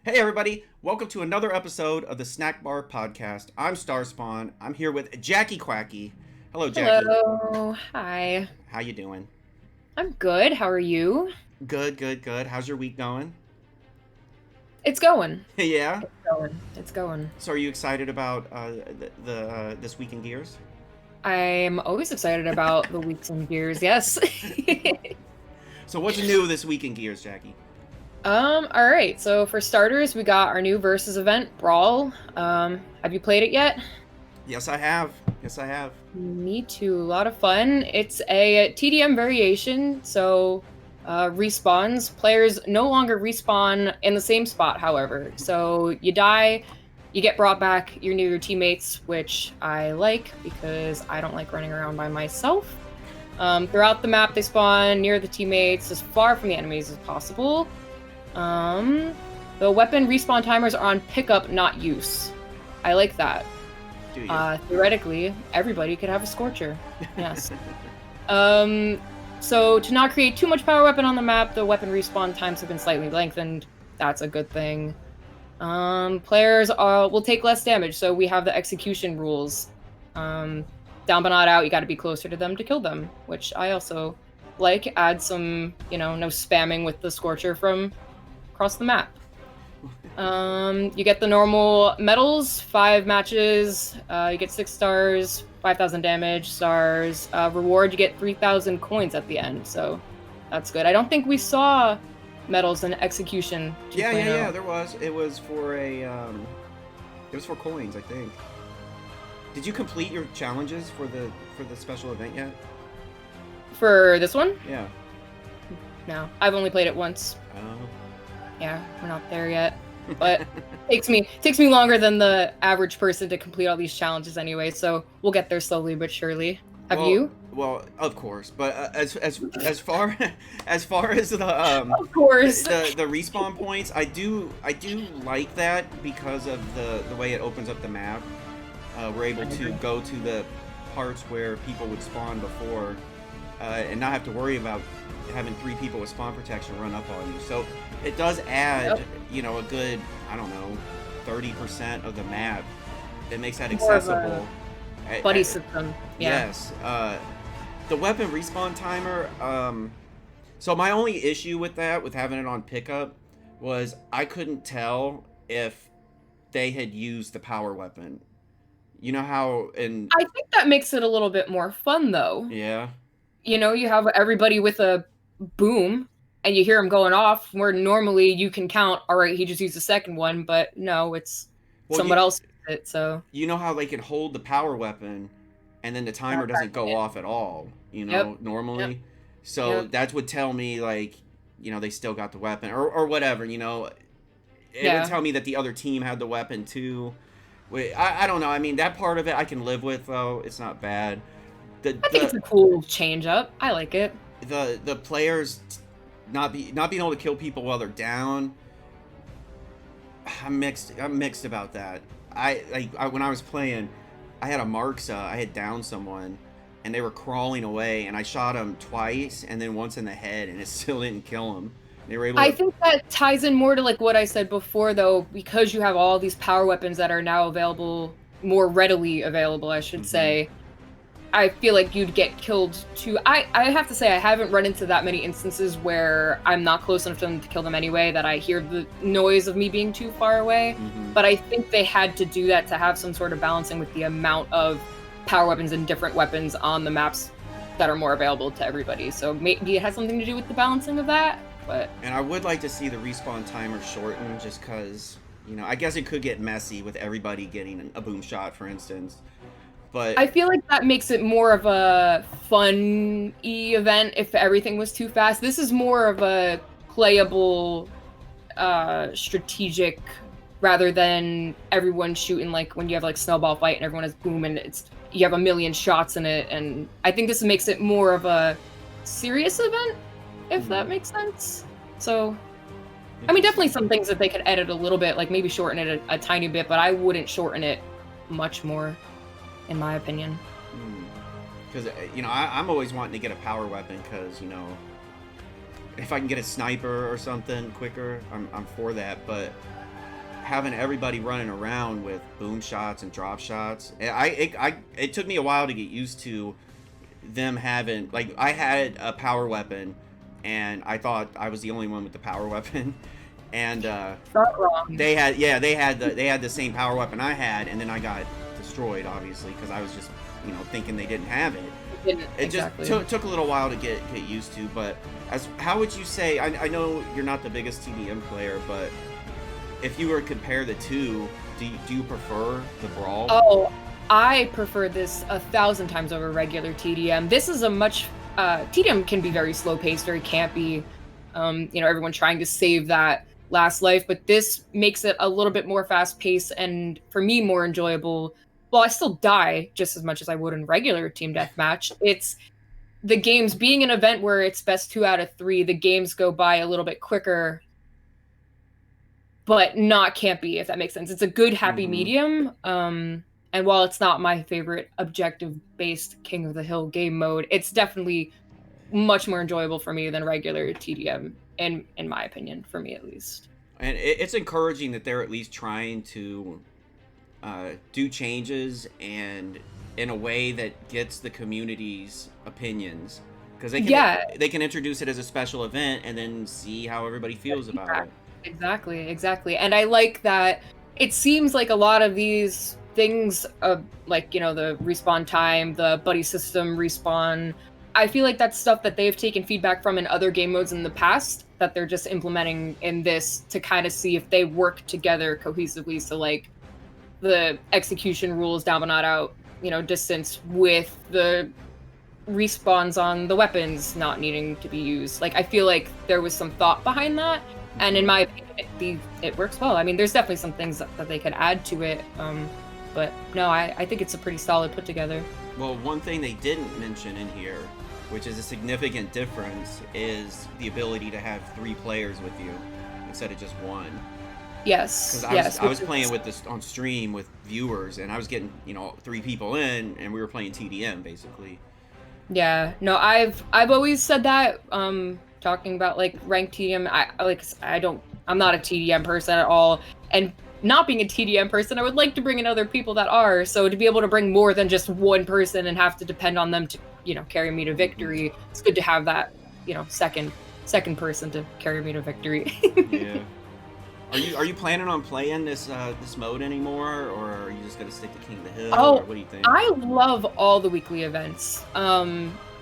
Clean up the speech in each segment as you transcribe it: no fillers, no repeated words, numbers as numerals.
Hey everybody, welcome to another episode of the SnackBar podcast. I'm StarSpawn. I'm here with Jackie Quacky. Hello, Jackie. Hello. Hi. How you doing? I'm good. How are you? Good, good, good. How's your week going? It's going. Yeah. It's going. It's going. So, are you excited about the this week in gears? I'm always excited about the weeks and years. Yes. So, what's new this week in gears, Jackie? All right. So for starters, we got our new versus event, Brawl. Have you played it yet? Yes, I have. Yes, I have. Me too. A lot of fun. It's a TDM variation, so respawns. Players no longer respawn in the same spot, however. So you die, you get brought back, you're near your teammates, which I like because I don't like running around by myself. Throughout the map, they spawn near the teammates, as far from the enemies as possible. The weapon respawn timers are on pickup, not use. I like that. Do you? Theoretically, everybody could have a Scorcher. Yes. So to not create too much power weapon on the map, the weapon respawn times have been slightly lengthened. That's a good thing. Players will take less damage, so we have the execution rules. Down but not out, you gotta be closer to them to kill them, which I also like. Add some, no spamming with the Scorcher from across the map. You get the normal medals, 5 matches, you get 6 stars, 5,000 damage, stars. Reward, you get 3,000 coins at the end, so that's good. I don't think we saw medals in Execution 2.0. Yeah, there was. It was for coins, I think. Did you complete your challenges for the special event yet? For this one? Yeah. No, I've only played it once. Oh. Yeah, we're not there yet. But takes me longer than the average person to complete all these challenges anyway, so we'll get there slowly but surely. Have you? Well, of course, but as far as the Of course. the respawn points, I do like that because of the way it opens up the map. We're able to go to the parts where people would spawn before, and not have to worry about having 3 people with spawn protection run up on you. So it does add, a good, I don't know, 30% of the map. It makes that accessible. Buddy system. Yeah. Yes. The weapon respawn timer. So my only issue with that, with having it on pickup, was I couldn't tell if they had used the power weapon. You know how in I think that makes it a little bit more fun, though. Yeah. You have everybody with a boom, and you hear them going off, where normally you can count, all right, he just used the second one, but no, it's someone else used it, so. You know how they can hold the power weapon, and then the timer doesn't go off at all, normally? Yep. So that would tell me, they still got the weapon, or whatever, It would tell me that the other team had the weapon, too. I don't know. I mean, that part of it I can live with, though. It's not bad. I think it's a cool change-up. I like it. The players not being able to kill people while they're down, I'm mixed about that. When I was playing, I had a Marksa. I had downed someone, and they were crawling away, and I shot them twice, and then once in the head, and it still didn't kill them. They were able I think that ties in more to what I said before, though, because you have all these power weapons that are now available, more readily available, I should say. I feel like you'd get killed too. I have to say, I haven't run into that many instances where I'm not close enough to them to kill them anyway, that I hear the noise of me being too far away. But I think they had to do that to have some sort of balancing with the amount of power weapons and different weapons on the maps that are more available to everybody. So maybe it has something to do with the balancing of that. And I would like to see the respawn timer shortened, just because, I guess it could get messy with everybody getting a boom shot, for instance. But I feel like that makes it more of a fun-y event if everything was too fast. This is more of a playable, strategic, rather than everyone shooting when you have snowball fight and everyone has boom and you have a million shots in it. And I think this makes it more of a serious event, if that makes sense. So, I mean, definitely some things that they could edit a little bit, maybe shorten it a tiny bit, but I wouldn't shorten it much more, in my opinion. Because, I'm always wanting to get a power weapon, because, if I can get a sniper or something quicker, I'm for that. But having everybody running around with boom shots and drop shots. It took me a while to get used to them having, like, I had a power weapon, and I thought I was the only one with the power weapon, and Not wrong. they had the same power weapon I had, and then I got destroyed, obviously, because I was just, you know, thinking they didn't have it. It just took a little while to get used to. But how would you say? I know you're not the biggest TDM player, but if you were to compare the two, do you prefer the Brawl? Oh, I prefer this 1,000 times over regular TDM. This is a much TDM can be very slow paced, very campy. You know, everyone trying to save that last life, but this makes it a little bit more fast paced and for me more enjoyable. Well, I still die just as much as I would in regular team deathmatch. It's the games being an event where it's best 2 out of 3. The games go by a little bit quicker, but not campy, if that makes sense. It's a good happy medium. And while it's not my favorite objective-based King of the Hill game mode, it's definitely much more enjoyable for me than regular TDM, in my opinion, for me at least. And it's encouraging that they're at least trying to do changes and in a way that gets the community's opinions, because they can introduce it as a special event and then see how everybody feels about it. Exactly. And I like that it seems like a lot of these things, like, you know, the respawn time, the buddy system respawn, I feel like that's stuff that they've taken feedback from in other game modes in the past that they're just implementing in this to kind of see if they work together cohesively. So like the execution rules down but not out, you know, distance with the respawns on the weapons not needing to be used. Like, I feel like there was some thought behind that, and in my opinion, it works well. I mean, there's definitely some things that they could add to it, but no, I think it's a pretty solid put together. Well, one thing they didn't mention in here, which is a significant difference, is the ability to have 3 players with you instead of just 1. Yes. Because I was playing with this on stream with viewers, and I was getting, you know, 3 people in, and we were playing TDM basically. Yeah. No, I've always said that. Talking about like ranked TDM, I'm not a TDM person at all, and not being a TDM person, I would like to bring in other people that are. So to be able to bring more than just one person and have to depend on them to, you know, carry me to victory, it's good to have that, you know, second person to carry me to victory. Yeah. Are you planning on playing this mode anymore, or are you just gonna stick to King of the Hill? Oh, or what do you think? I love all the weekly events,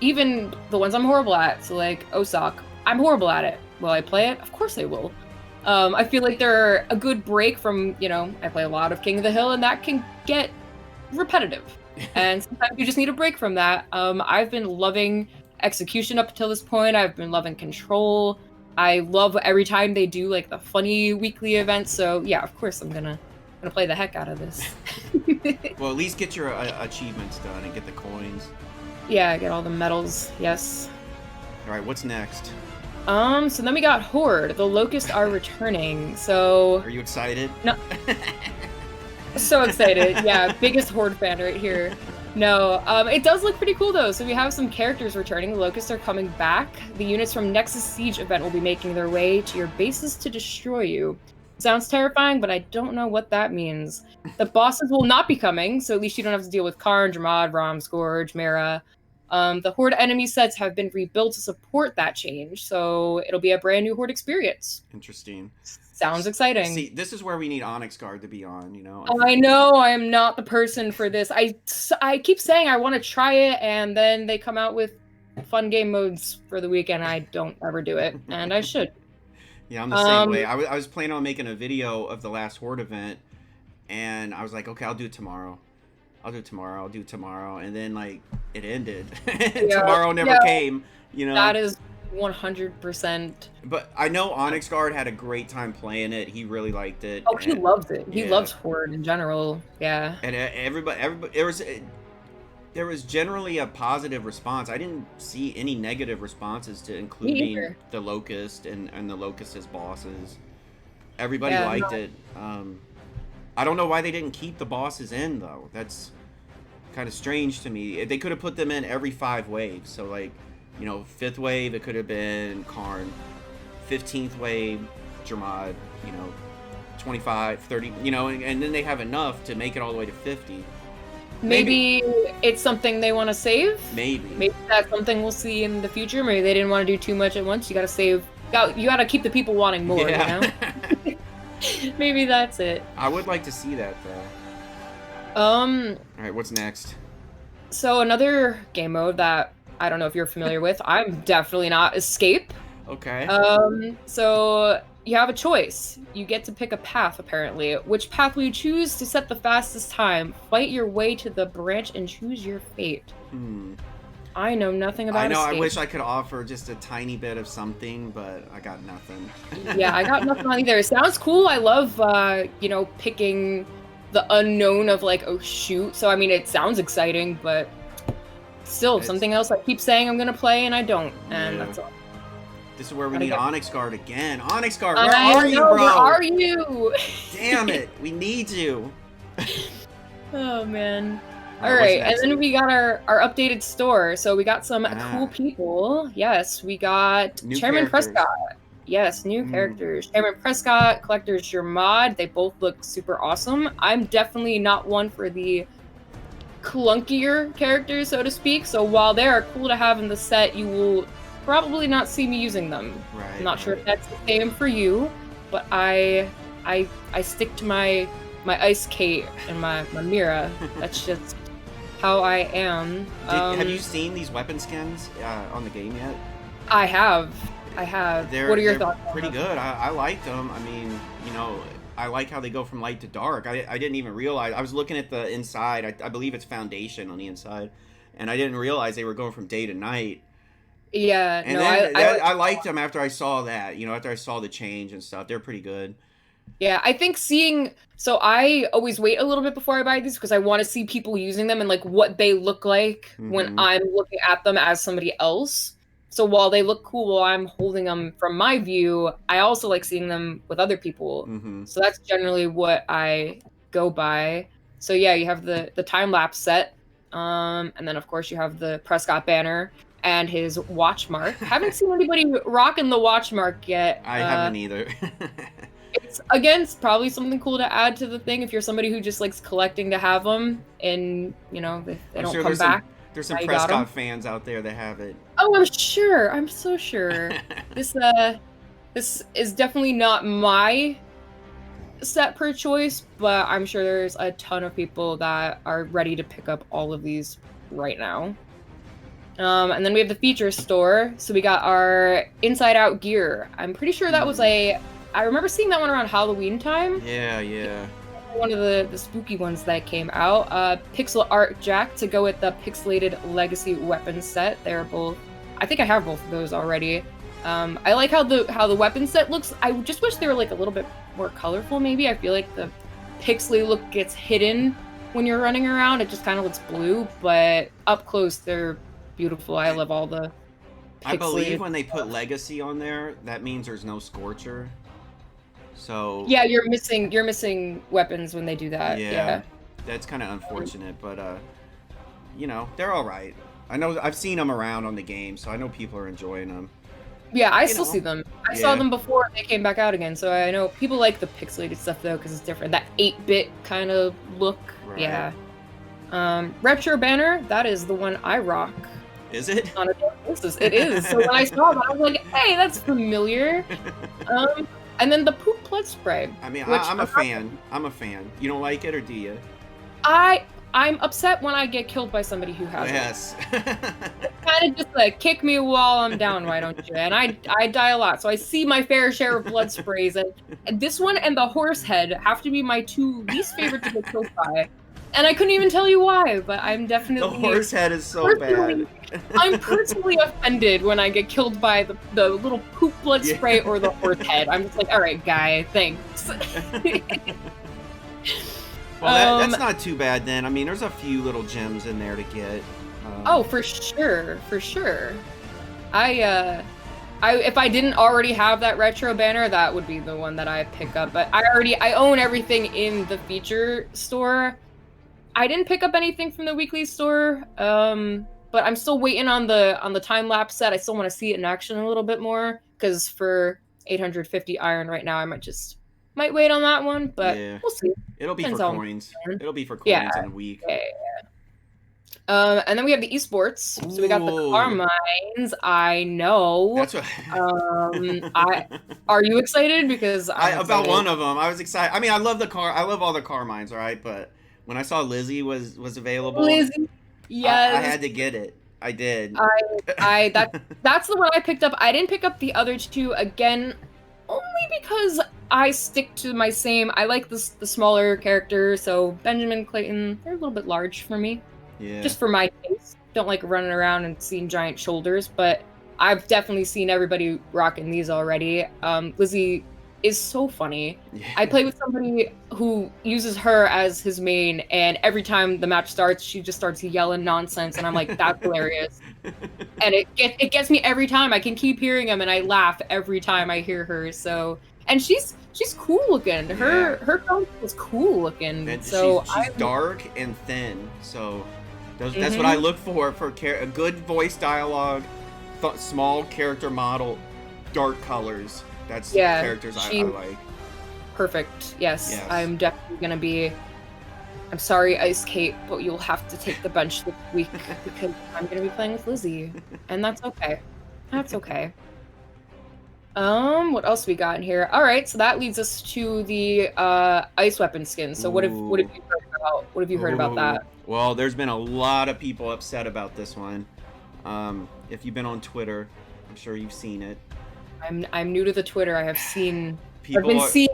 even the ones I'm horrible at. So like Osaka, I'm horrible at it. Will I play it? Of course I will. I feel like they're a good break from, you know, I play a lot of King of the Hill, and that can get repetitive. And sometimes you just need a break from that. I've been loving execution up until this point. I've been loving control. I love every time they do like the funny weekly events. So yeah, of course I'm gonna play the heck out of this. Well, at least get your achievements done and get the coins. Yeah, get all the medals. Yes. All right, what's next? So then we got Horde. The Locusts are returning. So are you excited? No. So excited. Yeah, biggest Horde fan right here. No, it does look pretty cool though. So we have some characters returning. The Locusts are coming back. The units from Nexus Siege event will be making their way to your bases to destroy you. Sounds terrifying, but I don't know what that means. The bosses will not be coming, so at least you don't have to deal with Karn, Dramad, Ram, Scourge, Mara. The Horde enemy sets have been rebuilt to support that change, so it'll be a brand new Horde experience. Interesting. Sounds exciting. See, this is where we need Onyx Guard to be on, you know? I know, I am not the person for this. I keep saying I want to try it, and then they come out with fun game modes for the weekend. I don't ever do it, and I should. Yeah, I'm the same way. I was planning on making a video of the last Horde event, and I was like, okay, I'll do it tomorrow. And then, like, it ended. Tomorrow never came, you know? That is 100%. But I know Onyx Guard had a great time playing it. He really liked it. Oh, he loves it. He loves Horde in general. Yeah. And everybody, there was generally a positive response. I didn't see any negative responses to including the Locust and the Locust's bosses. Everybody liked it. I don't know why they didn't keep the bosses in, though. That's kind of strange to me. They could have put them in every 5 waves. So, like, you know, 5th wave, it could have been Karn. 15th wave, Dramad, you know. 25, 30, you know, and then they have enough to make it all the way to 50. Maybe it's something they want to save. Maybe that's something we'll see in the future. Maybe they didn't want to do too much at once. You got to save. You got to keep the people wanting more. Yeah. You know. Maybe that's it. I would like to see that though. All right, what's next? So another game mode that I don't know if you're familiar with. I'm definitely not. Escape. Okay. So you have a choice. You get to pick a path, apparently. Which path will you choose to set the fastest time? Fight your way to the branch and choose your fate. I know nothing about Escape. I wish I could offer just a tiny bit of something, but I got nothing. Yeah, I got nothing on either. It sounds cool. I love, you know, picking the unknown of like, oh shoot. So, I mean, it sounds exciting, but still, something else I keep saying I'm going to play and I don't. And that's all. This is where we need Onyx Guard again. Onyx Guard, where are you, bro? Where are you? Damn it, we need you. Oh, man. All right, and then we got our updated store. So we got some cool people. Yes, we got Chairman Prescott. Yes, new characters. Chairman Prescott, Collector's your mod. They both look super awesome. I'm definitely not one for the clunkier characters, so to speak. So while they are cool to have in the set, you will probably not see me using them. Right. I'm not sure if that's the same for you, but I stick to my Ice Kate and my Mira. That's just how I am. Have you seen these weapon skins on the game yet? I have. What are your thoughts? Pretty good. I like them. I mean, you know, I like how they go from light to dark. I didn't even realize. I was looking at the inside. I believe it's Foundation on the inside, and I didn't realize they were going from day to night. Yeah, and I liked them after I saw that. You know, after I saw the change and stuff, they're pretty good. Yeah, I think so I always wait a little bit before I buy these because I want to see people using them and like what they look like when I'm looking at them as somebody else. So while they look cool while I'm holding them from my view, I also like seeing them with other people. So that's generally what I go by. So yeah, you have the time lapse set, and then of course you have the Prescott banner and his watch mark. Haven't seen anybody rocking the watch mark yet. I haven't either. It's probably something cool to add to the thing if you're somebody who just likes collecting to have them, and you know they don't come back. There's some Prescott fans out there that have it. Oh, I'm sure. I'm so sure. This is definitely not my set per choice, but I'm sure there's a ton of people that are ready to pick up all of these right now. And then we have the feature store. So we got our Inside Out gear. I'm pretty sure that was I remember seeing that one around Halloween time. Yeah. One of the spooky ones that came out. Pixel Art Jack to go with the Pixelated Legacy weapon set. They're both. I think I have both of those already. I like how the weapon set looks. I just wish they were like a little bit more colorful. Maybe I feel like the pixely look gets hidden when you're running around. It just kind of looks blue, but up close they're beautiful. I love all the. I believe when they put Legacy on there, that means there's no Scorcher. So yeah, you're missing weapons when they do that. Yeah. That's kind of unfortunate, but you know, they're all right. I know I've seen them around on the game, so I know people are enjoying them. Yeah, I still see them. I saw them before they came back out again, so I know people like the pixelated stuff though because it's different. That 8-bit kind of look. Right. Yeah. Retro banner, that is the one I rock. Is it? On a daily basis. It is. So when I saw that, I was like, hey, that's familiar. And then the poop blood spray. I mean, I'm a fan. I'm a fan. You don't like it, or do you? I'm upset when I get killed by somebody who has it. Yes. Kind of just like, kick me while I'm down, why don't you? And I die a lot, so I see my fair share of blood sprays. And this one and the horse head have to be my two least favorite to get killed by. And I couldn't even tell you why, but I'm definitely... The horse head is so bad. I'm personally offended when I get killed by the little poop blood spray or the horse head. I'm just like, all right, guy, thanks. Well, that's not too bad then. I mean, there's a few little gems in there to get. Oh, for sure. If I didn't already have that retro banner, that would be the one that I pick up. But I own everything in the feature store. I didn't pick up anything from the weekly store, but I'm still waiting on the time lapse set. I still want to see it in action a little bit more because for 850 iron right now, I might just might wait on that one, but Yeah. we'll see. It'll be for Depends on. coins. It'll be for Yeah. coins in a week. Yeah. And then we have the esports. So we got the car Ooh. mines. I know. That's what. Are you excited? Because I'm about excited. one of them, I was excited. I mean, I love the car. I love all the car mines, all right. But when I saw Lizzie was available, Lizzie, I yes. had to get it. I did. That's the one I picked up. I didn't pick up the other two again, only because I stick to my same. I like the smaller characters. So Benjamin Clayton, they're a little bit large for me. Yeah. Just for my taste. Don't like running around and seeing giant shoulders, but I've definitely seen everybody rocking these already. Lizzie is so funny. Yeah. I play with somebody who uses her as his main, and every time the match starts, she just starts yelling nonsense, and I'm like, that's hilarious. And it gets me every time. I can keep hearing him, and I laugh every time I hear her. So, and she's cool looking. Her tone is cool looking. And so she's dark and thin. So that's what I look for a good voice dialogue, small character model, dark colors. That's the characters I like. Perfect. Yes. I'm definitely gonna be. I'm sorry, Ice Kate, but you'll have to take the bench this week because I'm gonna be playing with Lizzie, and that's okay. That's okay. What else we got in here? All right, so that leads us to the ice weapon skins. So what have you heard about? What have you heard about that? Well, there's been a lot of people upset about this one. If you've been on Twitter, I'm sure you've seen it. I'm new to the Twitter. I have seen. People I've been seeing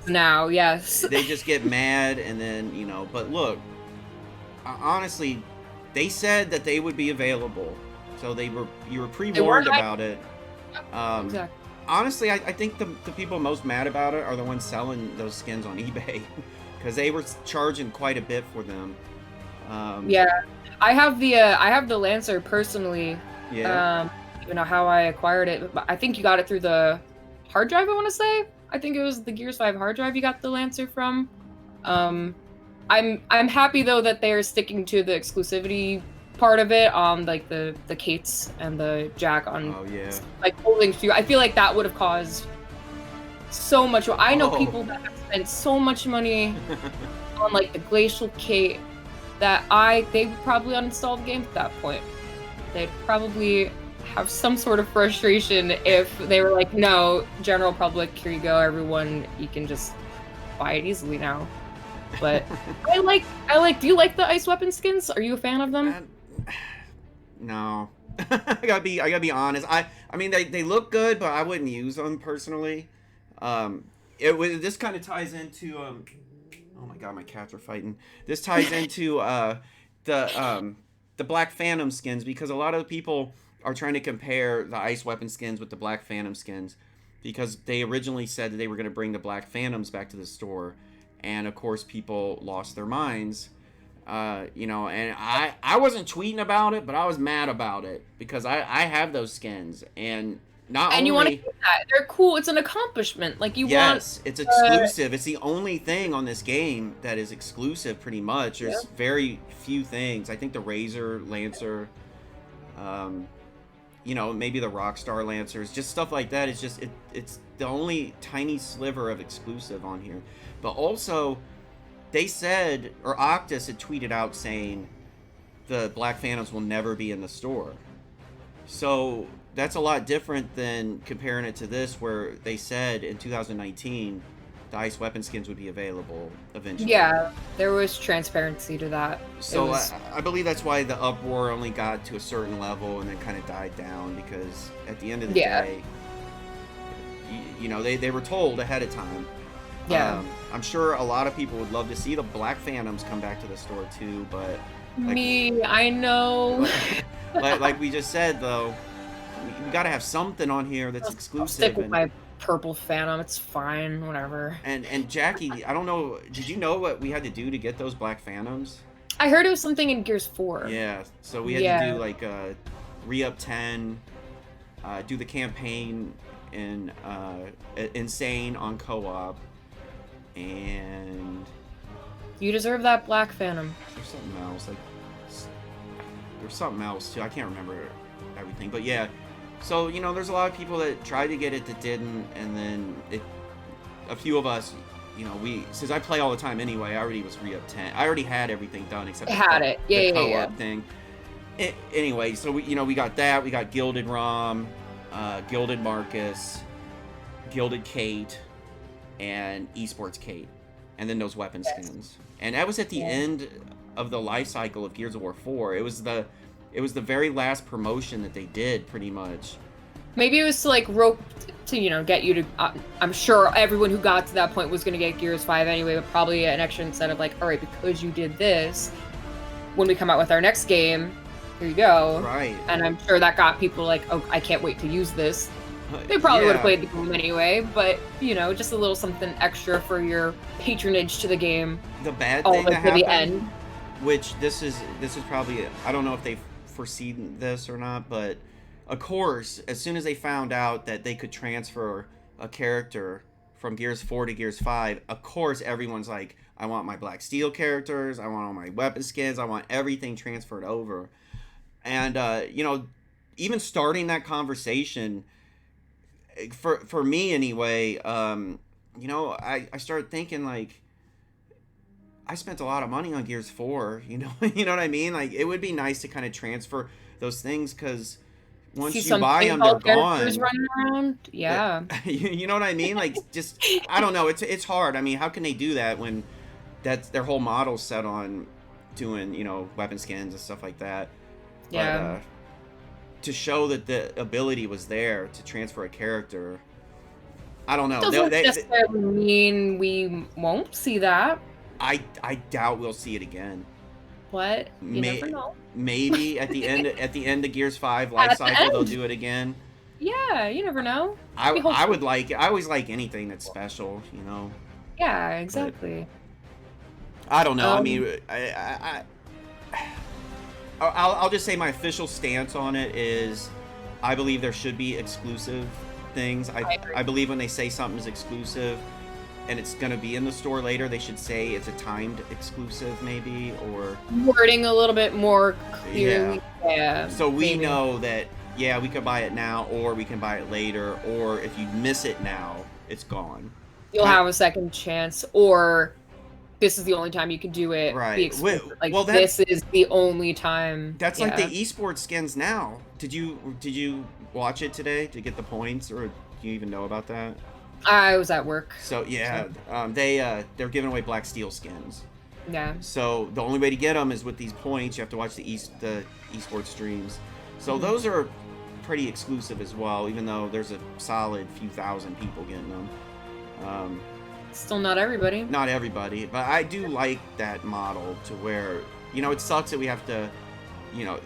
now. Yes. They just get mad, and then But look, honestly, they said that they would be available, so you were pre-warned about it. Exactly. Honestly, I think the people most mad about it are the ones selling those skins on eBay, because they were charging quite a bit for them. Yeah, I have the Lancer personally. Yeah. I don't know how I acquired it, but I think you got it through the hard drive. I want to say. I think it was the Gears 5 hard drive you got the Lancer from. I'm happy though that they're sticking to the exclusivity part of it on like the Kates and the Jack on like holding through. I feel like that would have caused so much. I know people that have spent so much money on like the Glacial Kate that they would probably uninstall the game at that point. They'd probably have some sort of frustration if they were like, no, general public, here you go, everyone, you can just buy it easily now. But I like. Do you like the ice weapon skins? Are you a fan of them? No. I gotta be honest. I mean, they look good, but I wouldn't use them personally. This kind of ties into oh my god, my cats are fighting. This ties into the Black Phantom skins, because a lot of people are trying to compare the ice weapon skins with the Black Phantom skins, because they originally said that they were going to bring the Black Phantoms back to the store, and of course people lost their minds. And I wasn't tweeting about it, but I was mad about it because I have those skins, and you want to get that. They're cool. It's an accomplishment. Like it's exclusive. It's the only thing on this game that is exclusive, pretty much. There's very few things. I think the Razor Lancer, maybe the Rockstar Lancers, just stuff like that. It's just it's the only tiny sliver of exclusive on here. But also, they said, or Octus had tweeted out saying the Black Phantoms will never be in the store. So that's a lot different than comparing it to this, where they said in 2019 the ice weapon skins would be available eventually. Yeah, there was transparency to that. So I believe that's why the uproar only got to a certain level and then kind of died down, because at the end of the day, they were told ahead of time. Yeah. I'm sure a lot of people would love to see the Black Phantoms come back to the store too, but I know. like we just said, though, we got to have something on here that's exclusive. I'll stick with my purple Phantom. It's fine, whatever. And Jackie, I don't know. Did you know what we had to do to get those Black Phantoms? I heard it was something in Gears 4. Yeah. So we had to do like re-up 10, do the campaign in Insane on co-op, and you deserve that Black Phantom. There's something else. There's something else too. I can't remember everything, but yeah. So there's a lot of people that tried to get it that didn't, and then a few of us, since I play all the time anyway, I already was re-up 10. I already had everything done except the co-op thing. Anyway, so we got that. We got Gilded Rom, Gilded Marcus, Gilded Kate, and Esports Kate, and then those weapon skins. And that was at the end of the life cycle of Gears of War 4. It was the very last promotion that they did, pretty much. Maybe it was to like rope to get you to. I'm sure everyone who got to that point was going to get Gears 5 anyway, but probably an extra incentive like, all right, because you did this, when we come out with our next game, here you go. Right. And I'm sure that got people like, oh, I can't wait to use this. They probably would have played the game anyway, but just a little something extra for your patronage to the game. The bad thing that happened, the end. Which this is probably, I don't know if they've foreseen this or not, but of course, as soon as they found out that they could transfer a character from Gears 4 to Gears 5, of course everyone's like, I want my Black Steel characters, I want all my weapon skins, I want everything transferred over. And even starting that conversation, for me anyway, I started thinking like, I spent a lot of money on Gears 4, you know what I mean? Like, it would be nice to kind of transfer those things, because once you buy them, they're gone. Running around. Yeah. You know what I mean? Like, just, I don't know. It's hard. I mean, how can they do that when that's their whole model's set on doing, weapon skins and stuff like that? Yeah. But, to show that the ability was there to transfer a character, I don't know. Doesn't necessarily mean we won't see that. I doubt we'll see it again. What? You never know. Maybe at the end of Gears 5 life cycle they'll do it again. Yeah, you never know. I would like it. I always like anything that's special, Yeah, exactly. But I don't know. I mean, I'll just say my official stance on it is I believe there should be exclusive things. I believe when they say something's exclusive and it's going to be in the store later, they should say it's a timed exclusive maybe, or wording a little bit more clearly. Yeah. So we know that, we could buy it now, or we can buy it later, or if you miss it now, it's gone. You'll have a second chance, or this is the only time you can do it. Right. This is the only time. That's like the esports skins now. Did you watch it today to get the points, or do you even know about that? I was at work. So they're giving away Black Steel skins. Yeah. So the only way to get them is with these points. You have to watch the esports streams. So those are pretty exclusive as well, even though there's a solid few thousand people getting them. Still not everybody. Not everybody, but I do like that model to where, it sucks that we have to,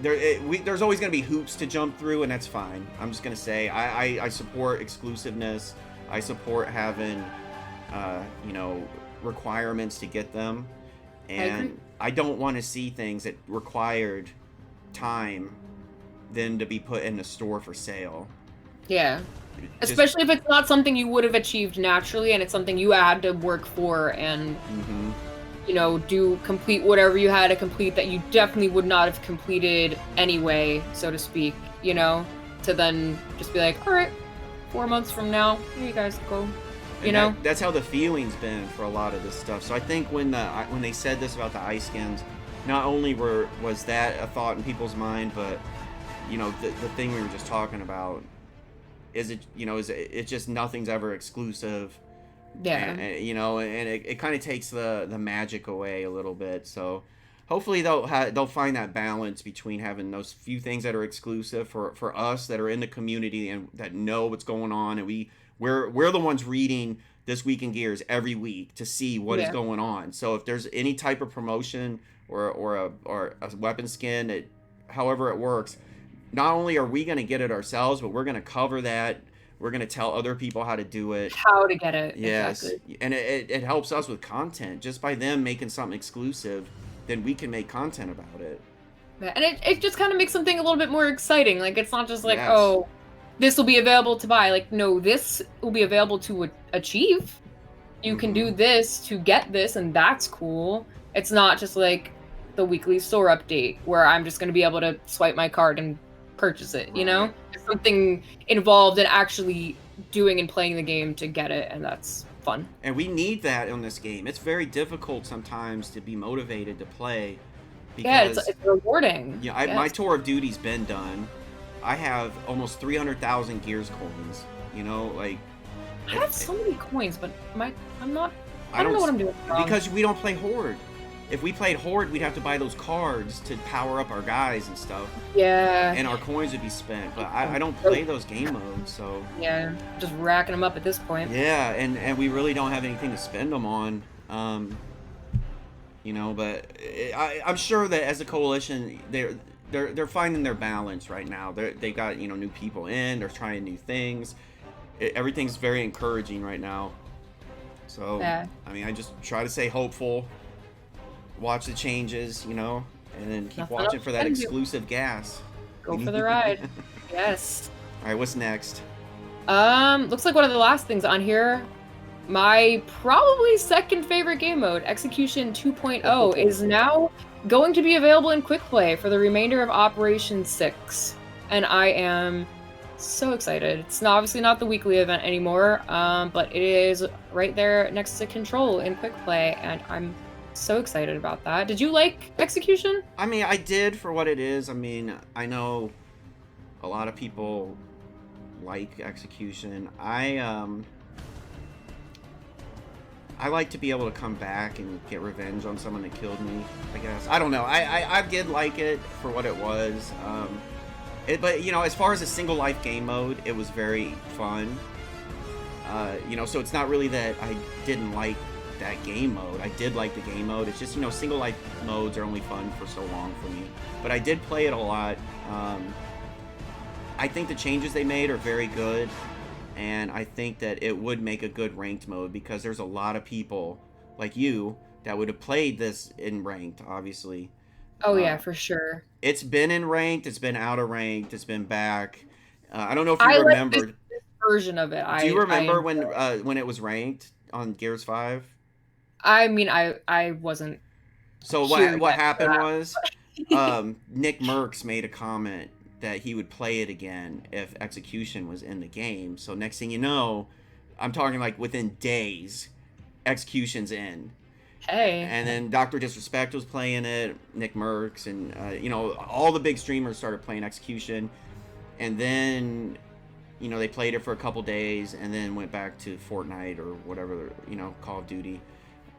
there's always going to be hoops to jump through, and that's fine. I'm just going to say I support exclusiveness. I support having, requirements to get them. And I don't want to see things that required time then to be put in the store for sale. Yeah. Especially if it's not something you would have achieved naturally, and it's something you had to work for and, complete whatever you had to complete that you definitely would not have completed anyway, so to speak, to then just be like, all right, 4 months from now, here you guys go. That's how the feeling's been for a lot of this stuff. So I think when they said this about the ice skins, not only was that a thought in people's mind, but the thing we were just talking about is it just nothing's ever exclusive. Yeah. And it kind of takes the magic away a little bit. So hopefully they'll find that balance between having those few things that are exclusive for us that are in the community and that know what's going on, and we're the ones reading This Week in Gears every week to see what is going on. So if there's any type of promotion or a weapon skin, that however it works, not only are we going to get it ourselves, but we're going to cover that. We're going to tell other people how to do it. How to get it. Yes. Exactly. And it helps us with content. Just by them making something exclusive, then we can make content about it. Yeah, and it just kind of makes something a little bit more exciting. Like, it's not just like, oh, this will be available to buy. Like, no, this will be available to achieve. You can do this to get this, and that's cool. It's not just like the weekly store update where I'm just going to be able to swipe my card and purchase it, There's something involved in actually doing and playing the game to get it, and that's fun. And we need that in this game. It's very difficult sometimes to be motivated to play because it's rewarding. Yeah, my tour of duty's been done. I have almost 300,000 Gears coins. You know, like I have so many coins, but I don't know what I'm doing wrong. Because we don't play Horde. If we played Horde, we'd have to buy those cards to power up our guys and stuff. Yeah. And our coins would be spent. But I don't play those game modes, so... Yeah, just racking them up at this point. Yeah, and we really don't have anything to spend them on. You know, but I'm sure that as a coalition, they're finding their balance right now. They got, you know, new people in. They're trying new things. Everything's very encouraging right now. So, yeah. I mean, I just try to stay hopeful. Watch the changes, you know, and then keep watching for that exclusive gas. Go for the ride. Yes. All right, what's next? Looks like one of the last things on here. My probably second favorite game mode, Execution 2.0, is now going to be available in quick play for the remainder of Operation 6. And I am so excited. It's obviously not the weekly event anymore, but it is right there next to Control in quick play, and I'm so excited about that. Did you like Execution? I mean, I did for what it is. I mean, I know a lot of people like Execution. I like to be able to come back and get revenge on someone that killed me, I guess. I don't know. I did like it for what it was. But, you know, as far as a single life game mode, it was very fun. You know, so it's not really that I didn't like that game mode. I did like the game mode. It's just, you know, single life modes are only fun for so long for me. But I did play it a lot. I think the changes they made are very good. And I think that it would make a good ranked mode because there's a lot of people like you that would have played this in ranked, obviously. Oh, yeah, for sure. It's been in ranked, it's been out of ranked, it's been back. I don't know if you remember. Like this version of it. Do you remember when it was ranked on Gears 5? I mean, I wasn't. So what happened was Nick Merckx made a comment that he would play it again if Execution was in the game. So next thing you know, I'm talking like within days, Execution's in. Hey. And then Dr. Disrespect was playing it, Nick Merckx, and you know, all the big streamers started playing Execution. And then, you know, they played it for a couple days and then went back to Fortnite or whatever, you know, Call of Duty.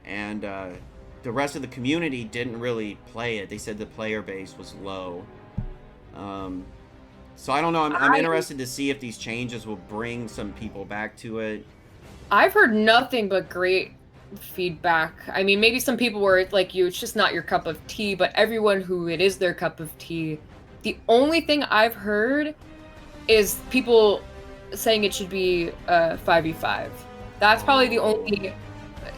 And the rest of the community didn't really play it. They said the player base was low. So I don't know. I'm interested to see if these changes will bring some people back to it. I've heard nothing but great feedback. I mean, maybe some people were like you, it's just not your cup of tea, but everyone who it is their cup of tea. The only thing I've heard is people saying it should be 5v5. That's probably the only,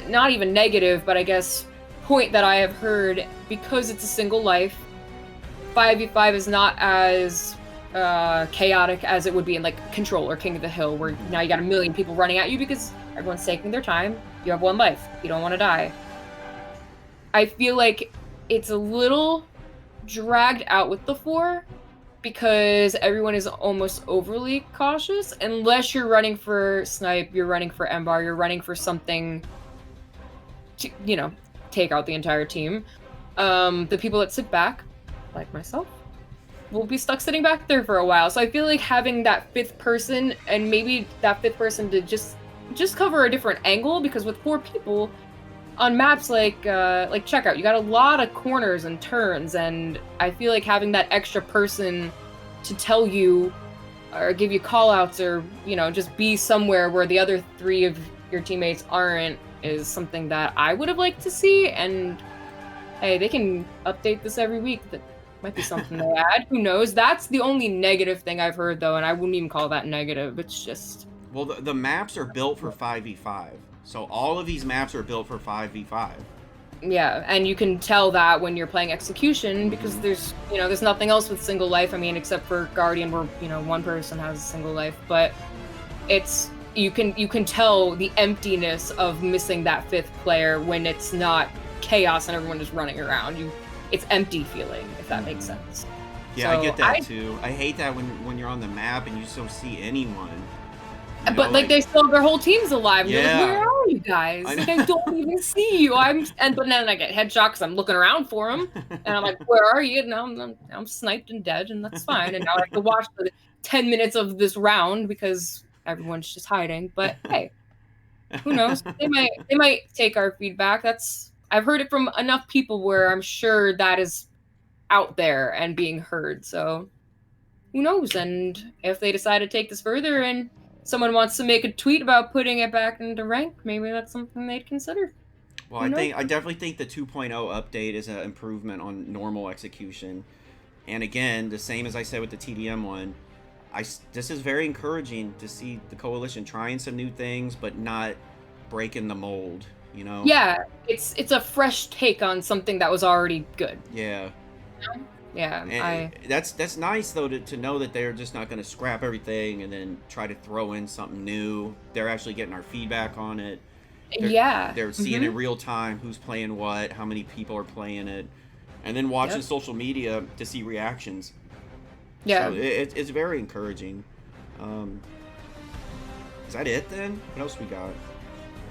not even negative, but I guess point that I have heard, because it's a single life. 5v5 is not as chaotic as it would be in like Control or King of the Hill, where now you got a million people running at you because everyone's taking their time. You have one life. You don't want to die. I feel like it's a little dragged out with the 4 because everyone is almost overly cautious, unless you're running for snipe, you're running for MBAR, you're running for something to, you know, take out the entire team. The people that sit back, like myself, will be stuck sitting back there for a while. So I feel like having that 5th person, and maybe that 5th person to just cover a different angle, because with 4 people on maps like Checkout, you got a lot of corners and turns, and I feel like having that extra person to tell you or give you call outs, or, you know, just be somewhere where the other 3 of your teammates aren't, is something that I would have liked to see. And hey, they can update this every week. That might be something they add. Who knows? That's the only negative thing I've heard, though, and I wouldn't even call that negative. It's just... Well, the maps are built for 5v5. So all of these maps are built for 5v5. Yeah, and you can tell that when you're playing Execution, because there's nothing else with single life. I mean, except for Guardian, where, you know, one person has a single life, but it's... You can tell the emptiness of missing that 5th player when it's not chaos and everyone just running around. It's empty feeling, if that makes sense. Yeah, so I get that too. I hate that when you're on the map and you just don't see anyone. You But know, like they still have their whole team's alive. And they're like, Yeah. where are you guys? I Like know. I don't even see you. But then I get headshot because I'm looking around for them, and I'm like, where are you? And now I'm sniped and dead, and that's fine. And now I have to watch the 10 minutes of this round because everyone's just hiding. But hey, who knows? They might take our feedback. I've heard it from enough people where I'm sure that is out there and being heard. So who knows? And if they decide to take this further and someone wants to make a tweet about putting it back into rank, maybe that's something they'd consider. Well, Who knows? I definitely think the 2.0 update is an improvement on normal execution. And again, the same as I said with the TDM one, this is very encouraging to see the coalition trying some new things, but not breaking the mold. You know? Yeah, it's a fresh take on something that was already good. Yeah. Yeah, And that's nice though to know that they're just not going to scrap everything and then try to throw in something new. They're actually getting our feedback on it. They're seeing in real time who's playing what, how many people are playing it, and then watching social media to see reactions. Yeah, so it's very encouraging. Is that it then? What else we got?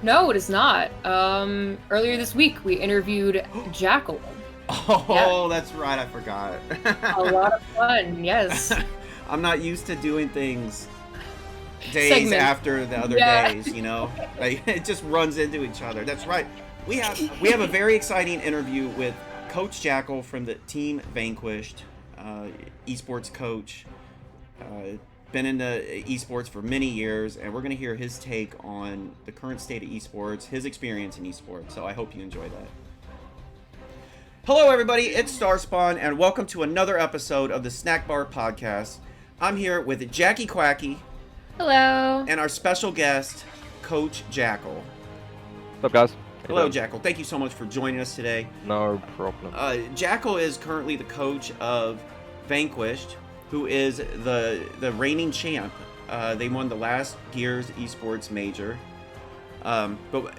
No, it is not. Earlier this week we interviewed Jackal. Oh, that's right. I forgot. A lot of fun, yes. I'm not used to doing things days Segments. after the other days, you know? Like, it just runs into each other. That's right. We have a very exciting interview with Coach Jackal from the team Vanquished, esports coach. Been in the esports for many years, and we're going to hear his take on the current state of esports, his experience in esports. So I hope you enjoy that. Hello everybody, it's StarSpawn, and welcome to another episode of the SnackBar podcast. I'm here with Jackie Quacky. Hello. And our special guest, Coach Jackal. What's up, guys? Hello, Jackal. Thank you so much for joining us today. No problem. Jackal is currently the coach of Vanquished, who is the reigning champ. They won the last Gears Esports major. But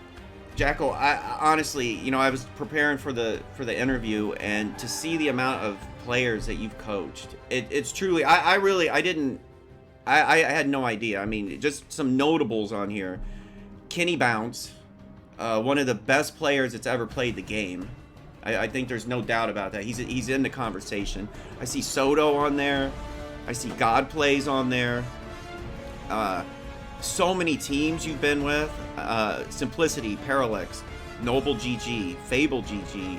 Jackal, I honestly, you know, I was preparing for the interview, and to see the amount of players that you've coached, it's truly, I had no idea. I mean, just some notables on here. Kenny Bounce, one of the best players that's ever played the game. I think there's no doubt about that. He's in the conversation. I see Soto on there. I see God Plays on there. So many teams you've been with. Simplicity, Parallax, Noble GG, Fable GG,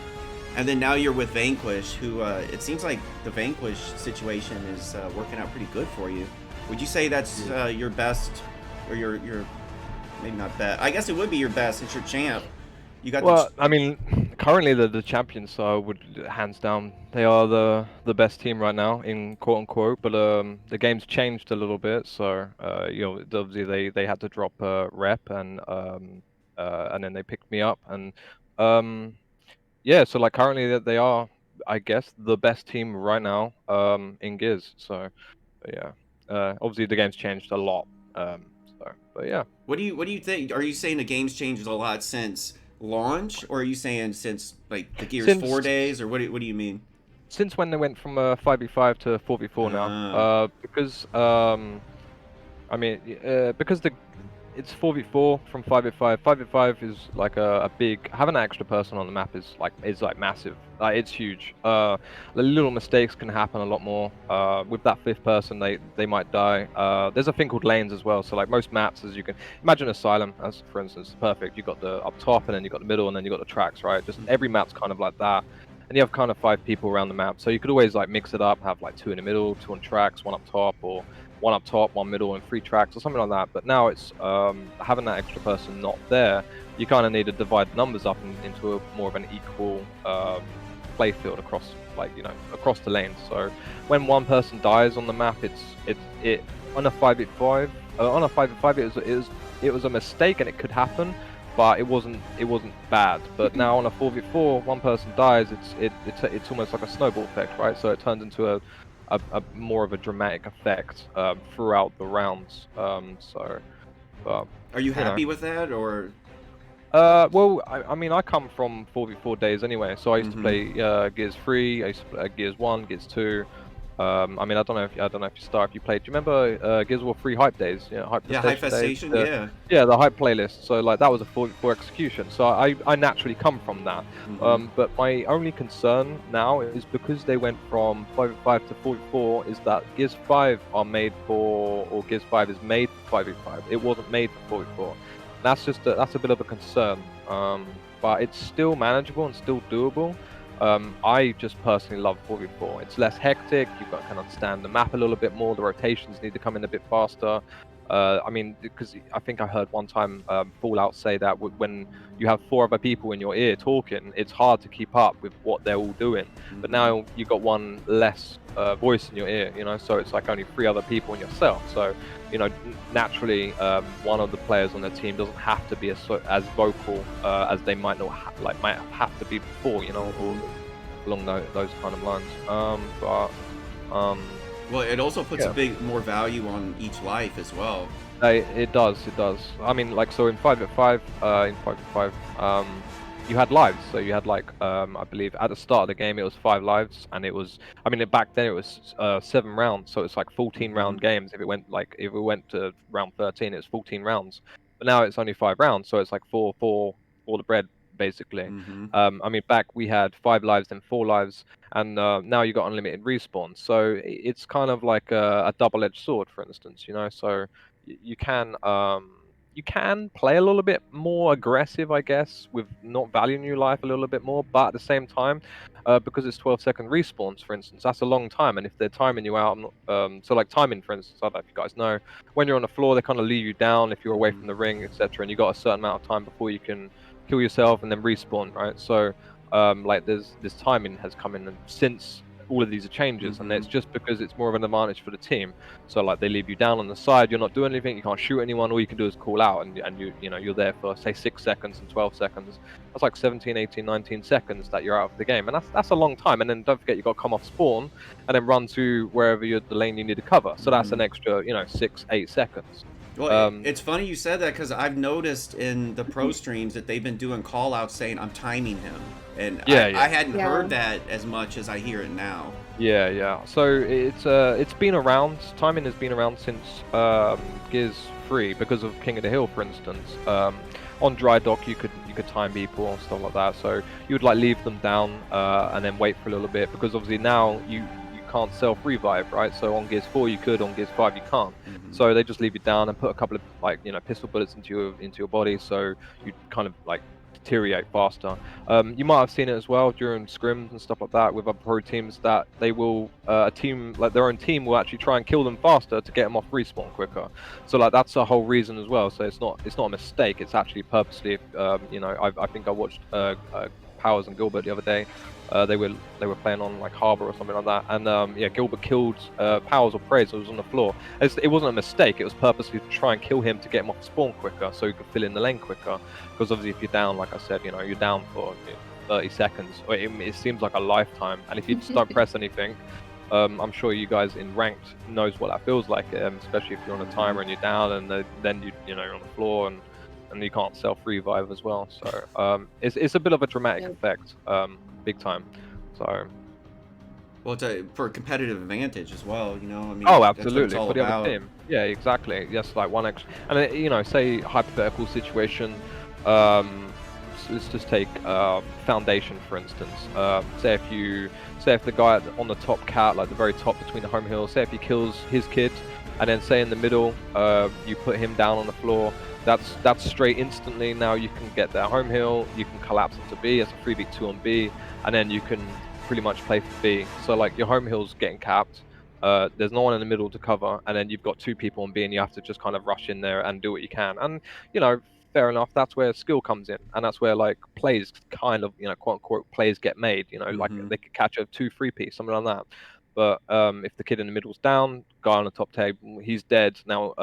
and then now you're with Vanquish, who it seems like the Vanquish situation is working out pretty good for you. Would you say that's your best, or your maybe not best? I guess it would be your best since you're champ. You got. Well, I mean, currently the champions, so I would hands down they are the best team right now in quote unquote. But the game's changed a little bit, so you know, obviously they had to drop rep, and then they picked me up, and yeah, so like currently they are, I guess, the best team right now in Gears. So yeah, obviously the game's changed a lot. But yeah. What do you think? Are you saying the game's changed a lot since launch, or are you saying since like the Gears 4 days, or what do you mean? Since when they went from 5v5 to 4v4 now, because I mean, because it's 4v4 from 5v5. 5v5 is like a big, having an extra person on the map is like massive. It's huge. The little mistakes can happen a lot more. With that fifth person, they might die. There's a thing called lanes as well. So like most maps, as you can imagine, Asylum, as for instance, perfect. You got the up top, and then you got the middle, and then you got the tracks, right? Just every map's kind of like that. And you have kind of 5 people around the map, so you could always like mix it up, have like 2 in the middle, 2 on tracks, 1 up top, or 1 up top, 1 middle, and 3 tracks, or something like that. But now it's having that extra person not there, you kind of need to divide numbers up into more of an equal play field across, like, you know, across the lanes. So when one person dies on the map, it on a 5v5, it was a mistake, and it could happen. But it wasn't bad. But now on a 4v4, one person dies, it's almost like a snowball effect, right? So it turns into a more of a dramatic effect throughout the rounds. Are you happy with that, or? Well, I mean, I come from 4v4 days anyway, so I used to play Gears 3, I used to play Gears 1, Gears 2, I mean, I don't know if you played. Do you remember Gears of War 3 hype days? Yeah, hype Yeah, High station days. Festation, yeah. Yeah, the hype playlist. So like that was a 44 execution. So I naturally come from that. But my only concern now is because they went from 5v5 to 44 is that Gears 5 are made for, or Gears 5 is made for 5v5. It wasn't made for 44. That's just that's a bit of a concern. But it's still manageable and still doable. I just personally love 4v4. It's less hectic. You can understand the map a little bit more. The rotations need to come in a bit faster. I mean, because I think I heard one time Fallout say that when you have 4 other people in your ear talking, it's hard to keep up with what they're all doing. But now you got one less voice in your ear, you know, so it's like only 3 other people in yourself. So, you know, naturally, one of the players on the team doesn't have to be as vocal as they might not might have to be before, you know, or along those kind of lines. Well, it also puts a big more value on each life as well. It does. I mean, like, so in 5v5, you had lives. So you had like, I believe at the start of the game it was 5 lives, and it was, I mean, back then it was 7 rounds, so it's like 14 round games. If it went to round 13, it's 14 rounds. But now it's only 5 rounds, so it's like 4 for the bread, basically. I mean, back we had 5 lives and 4 lives, and now you got unlimited respawns. So it's kind of like a double-edged sword, for instance, you know. So you can play a little bit more aggressive, I guess, with not valuing your life a little bit more, but at the same time, because it's 12-second respawns, for instance, that's a long time. And if they're timing you out, so like timing, for instance, I don't know if you guys know, when you're on the floor, they kind of leave you down if you're away from the ring, etc. And you got a certain amount of time before you can kill yourself and then respawn, right? So, like, this timing has come in since all of these are changes, and it's just because it's more of an advantage for the team. So like they leave you down on the side, you're not doing anything, you can't shoot anyone, all you can do is call out, and you're there for say 6 seconds and 12 seconds. That's like 17, 18, 19 seconds that you're out of the game, and that's a long time. And then don't forget, you got to come off spawn and then run to wherever the lane you need to cover, so that's an extra 6, 8 seconds. Well, it's funny you said that, because I've noticed in the pro streams that they've been doing call outs saying I'm timing him, and I hadn't heard that as much as I hear it now. Yeah. So it's been around. Timing has been around since Gears 3 because of King of the Hill, for instance. On dry dock, you could time people and stuff like that. So you would like leave them down and then wait for a little bit, because obviously now you can't self-revive, right? So on Gears 4 you could, on Gears 5 you can't. So they just leave you down and put a couple of pistol bullets into your body, so you kind of like deteriorate faster. You might have seen it as well during scrims and stuff like that with other pro teams, that they will a team, like their own team, will actually try and kill them faster to get them off respawn quicker. So like that's a whole reason as well. So it's not a mistake, it's actually purposely. I think I watched Powers and Gilbert the other day. They were playing on like Harbor or something like that, and Gilbert killed Powers or Praise, who was on the floor. It wasn't a mistake, it was purposely to try and kill him to get him off spawn quicker, so he could fill in the lane quicker. Because obviously if you're down, like I said, you're down for 30 seconds, or it seems like a lifetime, and if you just don't press anything, I'm sure you guys in ranked knows what that feels like, especially if you're on a timer and you're down, and then you're on the floor, and you can't self-revive as well. So it's a bit of a dramatic effect, big time. So well, for a competitive advantage as well, I mean, oh, absolutely, that's what it's all for the about. other team. Yeah, exactly. Yes, like one extra, and say hypothetical situation. Let's just take Foundation, for instance. Say if the guy on the top cat, like the very top between the home hill, say if he kills his kid, and then say in the middle, you put him down on the floor. That's straight instantly. Now you can get their home hill, you can collapse into B, it's a 3v2 on B, and then you can pretty much play for B. So like your home hill's getting capped, there's no one in the middle to cover, and then you've got 2 people on B, and you have to just kind of rush in there and do what you can. And fair enough, that's where skill comes in, and that's where like plays kind of, quote unquote plays get made, like they could catch a 2-3 piece, something like that. But if the kid in the middle's down, guy on the top table, he's dead. Now,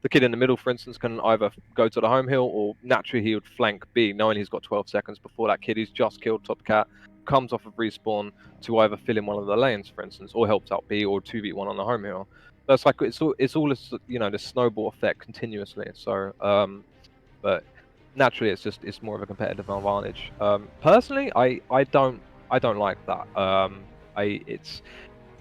the kid in the middle, for instance, can either go to the home hill, or naturally he would flank B, knowing he's got 12 seconds before that kid he's just killed top cat comes off of respawn to either fill in one of the lanes, for instance, or helps out B, or 2v1 on the home hill. That's like it's all this, this snowball effect continuously. So, but naturally it's more of a competitive advantage. Personally, I don't like that.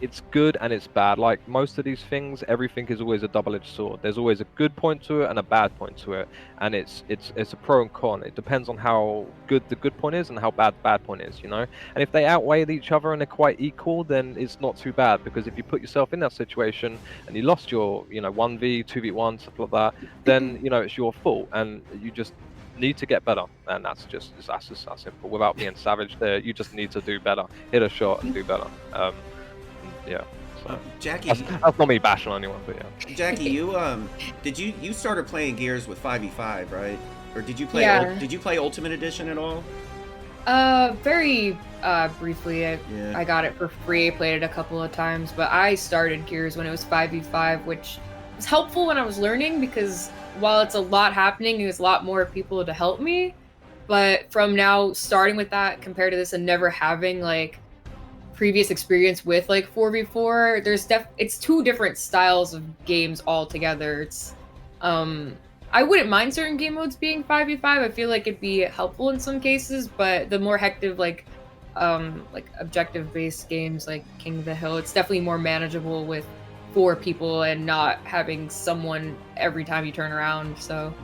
it's good and it's bad. Like most of these things, everything is always a double-edged sword. There's always a good point to it and a bad point to it, and it's a pro and con. It depends on how good the good point is and how bad the bad point is, you know. And if they outweigh each other and they're quite equal, then it's not too bad, because if you put yourself in that situation and you lost your, you know, 1v, 2v1, stuff like that, then you know it's your fault, and you just need to get better, and that's just that simple. Without being savage, there, you just need to do better, hit a shot and do better. Yeah. So Jackie, that's not me bashing on anyone, but yeah. Jackie, you started playing Gears with 5v5, right? Or did you play did you play Ultimate Edition at all? Very briefly. I got it for free, played it a couple of times, but I started Gears when it was 5v5, which was helpful when I was learning, because while it's a lot happening, there's a lot more people to help me. But from now starting with that compared to this and never having like previous experience with like 4v4, it's two different styles of games altogether. It's I wouldn't mind certain game modes being 5v5. I feel like it'd be helpful in some cases, but the more hectic like objective based games like King of the Hill, it's definitely more manageable with 4 people and not having someone every time you turn around. So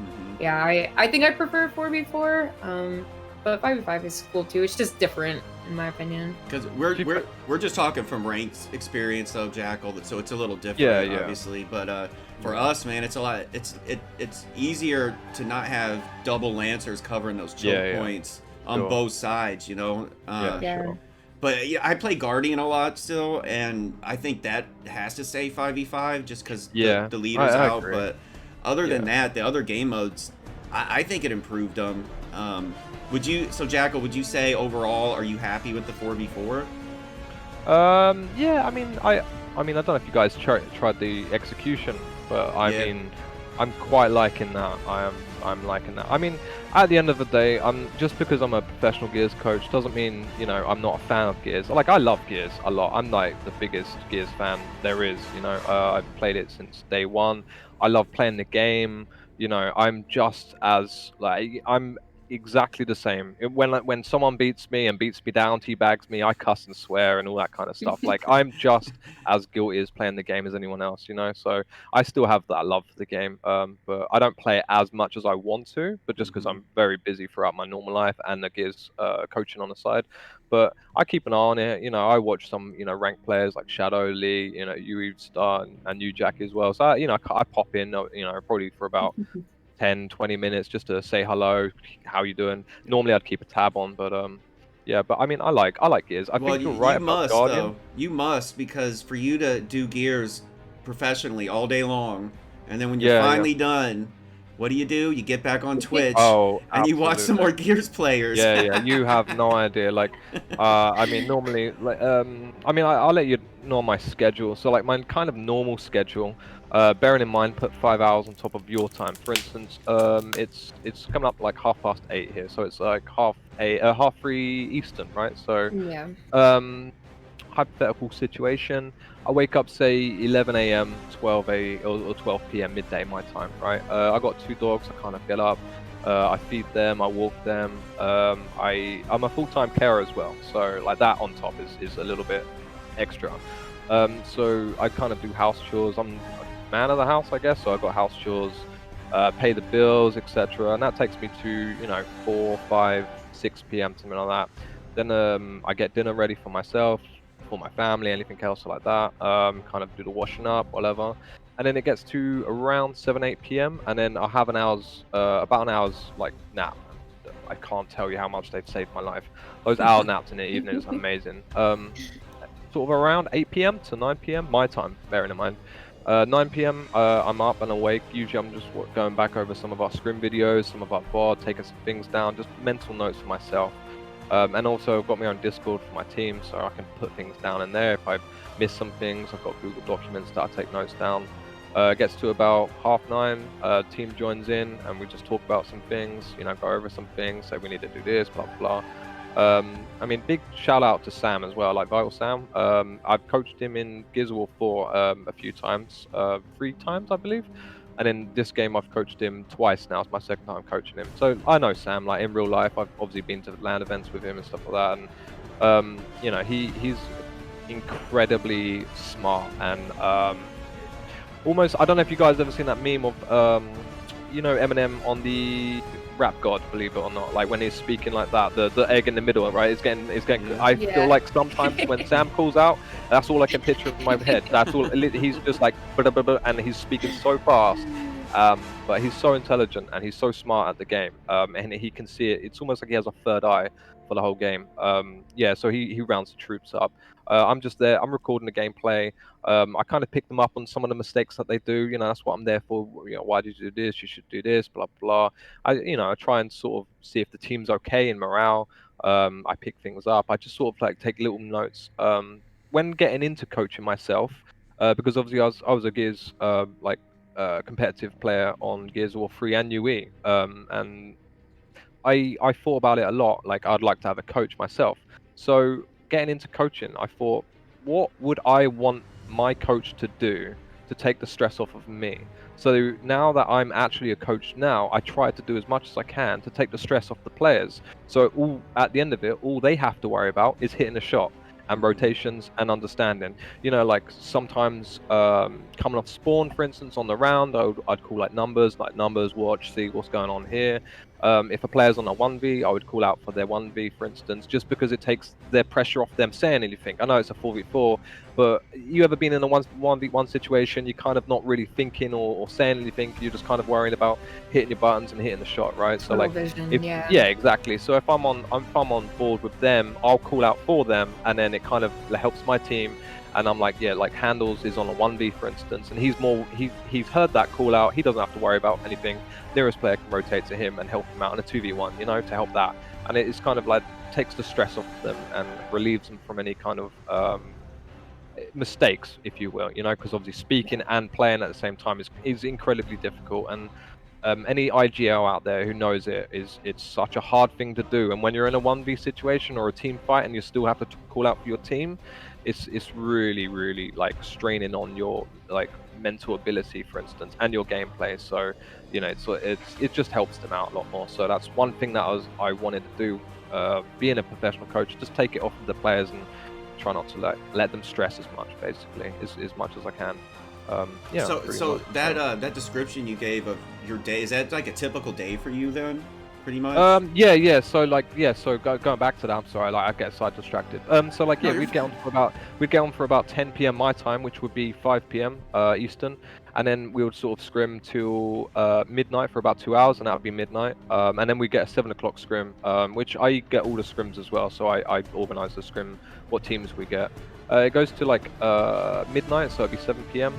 yeah, I think I prefer 4v4, but 5v5 is cool too. It's just different in my opinion. Because we're just talking from ranked experience though, Jackal, so it's a little different, obviously. But for us, man, it's a lot. It's easier to not have double lancers covering those choke points on both sides, you know. Sure. But yeah, I play Guardian a lot still, and I think that has to say 5v5 just because the leader's out. Agree. But other than that, the other game modes, I think it improved them. Jackal, would you say overall, are you happy with the 4v4? Yeah, I mean, I don't know if you guys tried the execution, but I mean, I'm quite liking that. I'm liking that. I mean, at the end of the day, just because I'm a professional Gears coach doesn't mean, you know, I'm not a fan of Gears. Like, I love Gears a lot. I'm like the biggest Gears fan there is, you know. I've played it since day one. I love playing the game. You know, I'm just as like I'm exactly the same. When someone beats me down, teabags me, I cuss and swear and all that kind of stuff. Like, I'm just as guilty as playing the game as anyone else, you know. So I still have that love for the game, but I don't play it as much as I want to, but just because I'm very busy throughout my normal life and the Gears coaching on the side. But I keep an eye on it. You know, I watch some, you know, ranked players like Shadow, Lee, you know, you Star, and you Jack as well. So you know, I pop in, you know, probably for about 10-20 minutes just to say hello, how you doing. Normally I'd keep a tab on, but yeah, but I mean, I like Gears. I think you're right about Guardian. Though. You must, because for you to do Gears professionally all day long, and then when you're finally done, what do? You get back on Twitch and you watch some more Gears players. Yeah, you have no idea. Like, I mean, normally, like, I mean, I'll let you know my schedule. So, like, my kind of normal schedule, bearing in mind, put 5 hours on top of your time. For instance, it's coming up like 8:30 here, so it's like 3:30 Eastern, right? So, hypothetical situation. I wake up, say 11 a.m., 12 or 12 p.m. midday my time, right? I got 2 dogs. I kind of get up, I feed them, I walk them. I'm a full-time carer as well, so like that on top is a little bit extra. So I kind of do house chores. I'm a man of the house, I guess. So I got house chores, pay the bills, etc. And that takes me to, you know, 4, 5, 6 p.m. something like that. Then I get dinner ready for myself, for my family, anything else like that. Kind of do the washing up, whatever. And then it gets to around 7, 8 p.m. and then I'll have about an hour's like nap. I can't tell you how much they've saved my life. Those hour naps in the evening is amazing. Sort of around 8 p.m. to 9 p.m. my time, bearing in mind. 9 p.m. I'm up and awake. Usually I'm just going back over some of our scrim videos, some of our VOD, taking some things down, just mental notes for myself. And also I've got my own Discord for my team, so I can put things down in there. If I've missed some things, I've got Google Documents that I take notes down. It gets to about 9:30, team joins in and we just talk about some things, you know, go over some things, say we need to do this, blah, blah, blah. I mean, big shout out to Sam as well, like Vital Sam. I've coached him in Gears of War 4 a few times, 3 times, I believe. And in this game, I've coached him twice now. It's my second time coaching him. So I know Sam, like in real life. I've obviously been to LAN events with him and stuff like that. And, you know, he's incredibly smart and almost. I don't know if you guys ever seen that meme of you know, Eminem on the Rap God, believe it or not, like when he's speaking like that, the egg in the middle, right? It's getting. Yeah. I feel like sometimes when Sam calls out, that's all I can picture in my head. That's all. He's just like, blah, blah, blah, and he's speaking so fast. But he's so intelligent and he's so smart at the game, and he can see it. It's almost like he has a third eye for the whole game. Yeah, so he rounds the troops up. I'm just there. I'm recording the gameplay. I kind of pick them up on some of the mistakes that they do. You know, that's what I'm there for. You know, why did you do this? You should do this. Blah blah. I try and sort of see if the team's okay in morale. I pick things up. I just sort of like take little notes. When getting into coaching myself, because obviously I was a Gears competitive player on Gears of War 3 and UE, and I thought about it a lot. Like I'd like to have a coach myself. So getting into coaching, I thought, what would I want my coach to do to take the stress off of me? So now that I'm actually a coach now, I try to do as much as I can to take the stress off the players. So all at the end of it, all they have to worry about is hitting a shot and rotations and understanding. You know, like sometimes coming off spawn, for instance, on the round, I'd call like numbers, watch, see what's going on here. If a player's on a 1v, I would call out for their 1v, for instance, just because it takes their pressure off them saying anything. I know it's a 4v4, but you ever been in a 1v1 situation, you're kind of not really thinking or saying anything, you're just kind of worrying about hitting your buttons and hitting the shot, right? So like, vision, yeah. Yeah, exactly. So if I'm on board with them, I'll call out for them, and then it kind of helps my team. And I'm like, yeah, like Handles is on a 1v, for instance, and he's heard that call out. He doesn't have to worry about anything. Nearest player can rotate to him and help him out in a 2v1, you know, to help that. And it's kind of like takes the stress off them and relieves them from any kind of mistakes, if you will, you know, because obviously speaking and playing at the same time is incredibly difficult. And any IGL out there who knows it's such a hard thing to do. And when you're in a 1v situation or a team fight and you still have to call out for your team, it's really, really like straining on your like mental ability, for instance, and your gameplay. So you know, it just helps them out a lot more. So that's one thing that I wanted to do, being a professional coach, just take it off of the players and try not to let them stress as much, basically, as much as I can. Yeah. So that description you gave of your day, is that like a typical day for you then, pretty much? Yeah. So going back to that, I'm sorry, like I get side distracted. So like yeah, we'd get on for about 10 p.m. my time, which would be 5 p.m. Eastern, and then we would sort of scrim till midnight for about 2 hours, and that would be midnight. And then we get a 7 o'clock scrim, which I get all the scrims as well. So I organize the scrim, what teams we get. It goes to like midnight, so it'd be 7 p.m.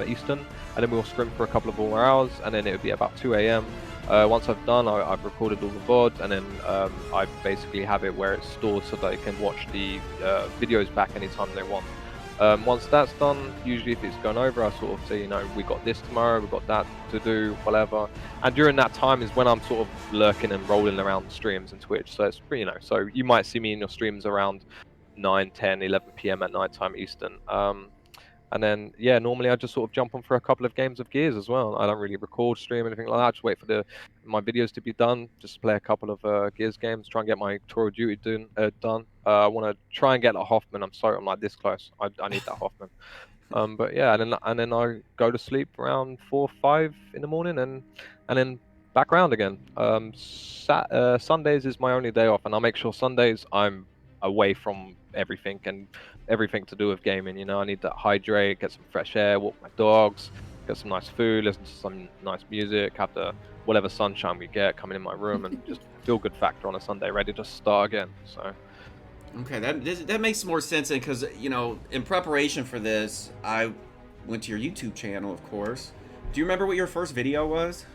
Eastern, and then we'll scrim for a couple of more hours, and then it would be about 2 a.m. Once I've done, I've recorded all the VODs, and then I basically have it where it's stored so that they can watch the videos back anytime they want. Once that's done, usually if it's gone over, I sort of say, you know, we got this tomorrow, we got that to do, whatever. And during that time is when I'm sort of lurking and rolling around the streams and Twitch. So it's, you know, so you might see me in your streams around 9, 10, 11 p.m. at night time Eastern. And then, yeah, normally I just sort of jump on for a couple of games of Gears as well. I don't really record, stream, anything like that. I just wait for my videos to be done, just play a couple of Gears games, try and get my Tour of Duty done. I want to try and get that Hoffman. I'm like this close. I need that Hoffman. But yeah, and then I go to sleep around 4, 5 in the morning, and then back around again. Sundays is my only day off, and I'll make sure Sundays I'm away from everything to do with gaming. You know, I need to hydrate, get some fresh air, walk my dogs, get some nice food, listen to some nice music, have the whatever sunshine we get coming in my room, and just feel good factor on a Sunday, ready to start again. So okay, that makes more sense, because you know, in preparation for this, I went to your YouTube channel, of course. Do you remember what your first video was?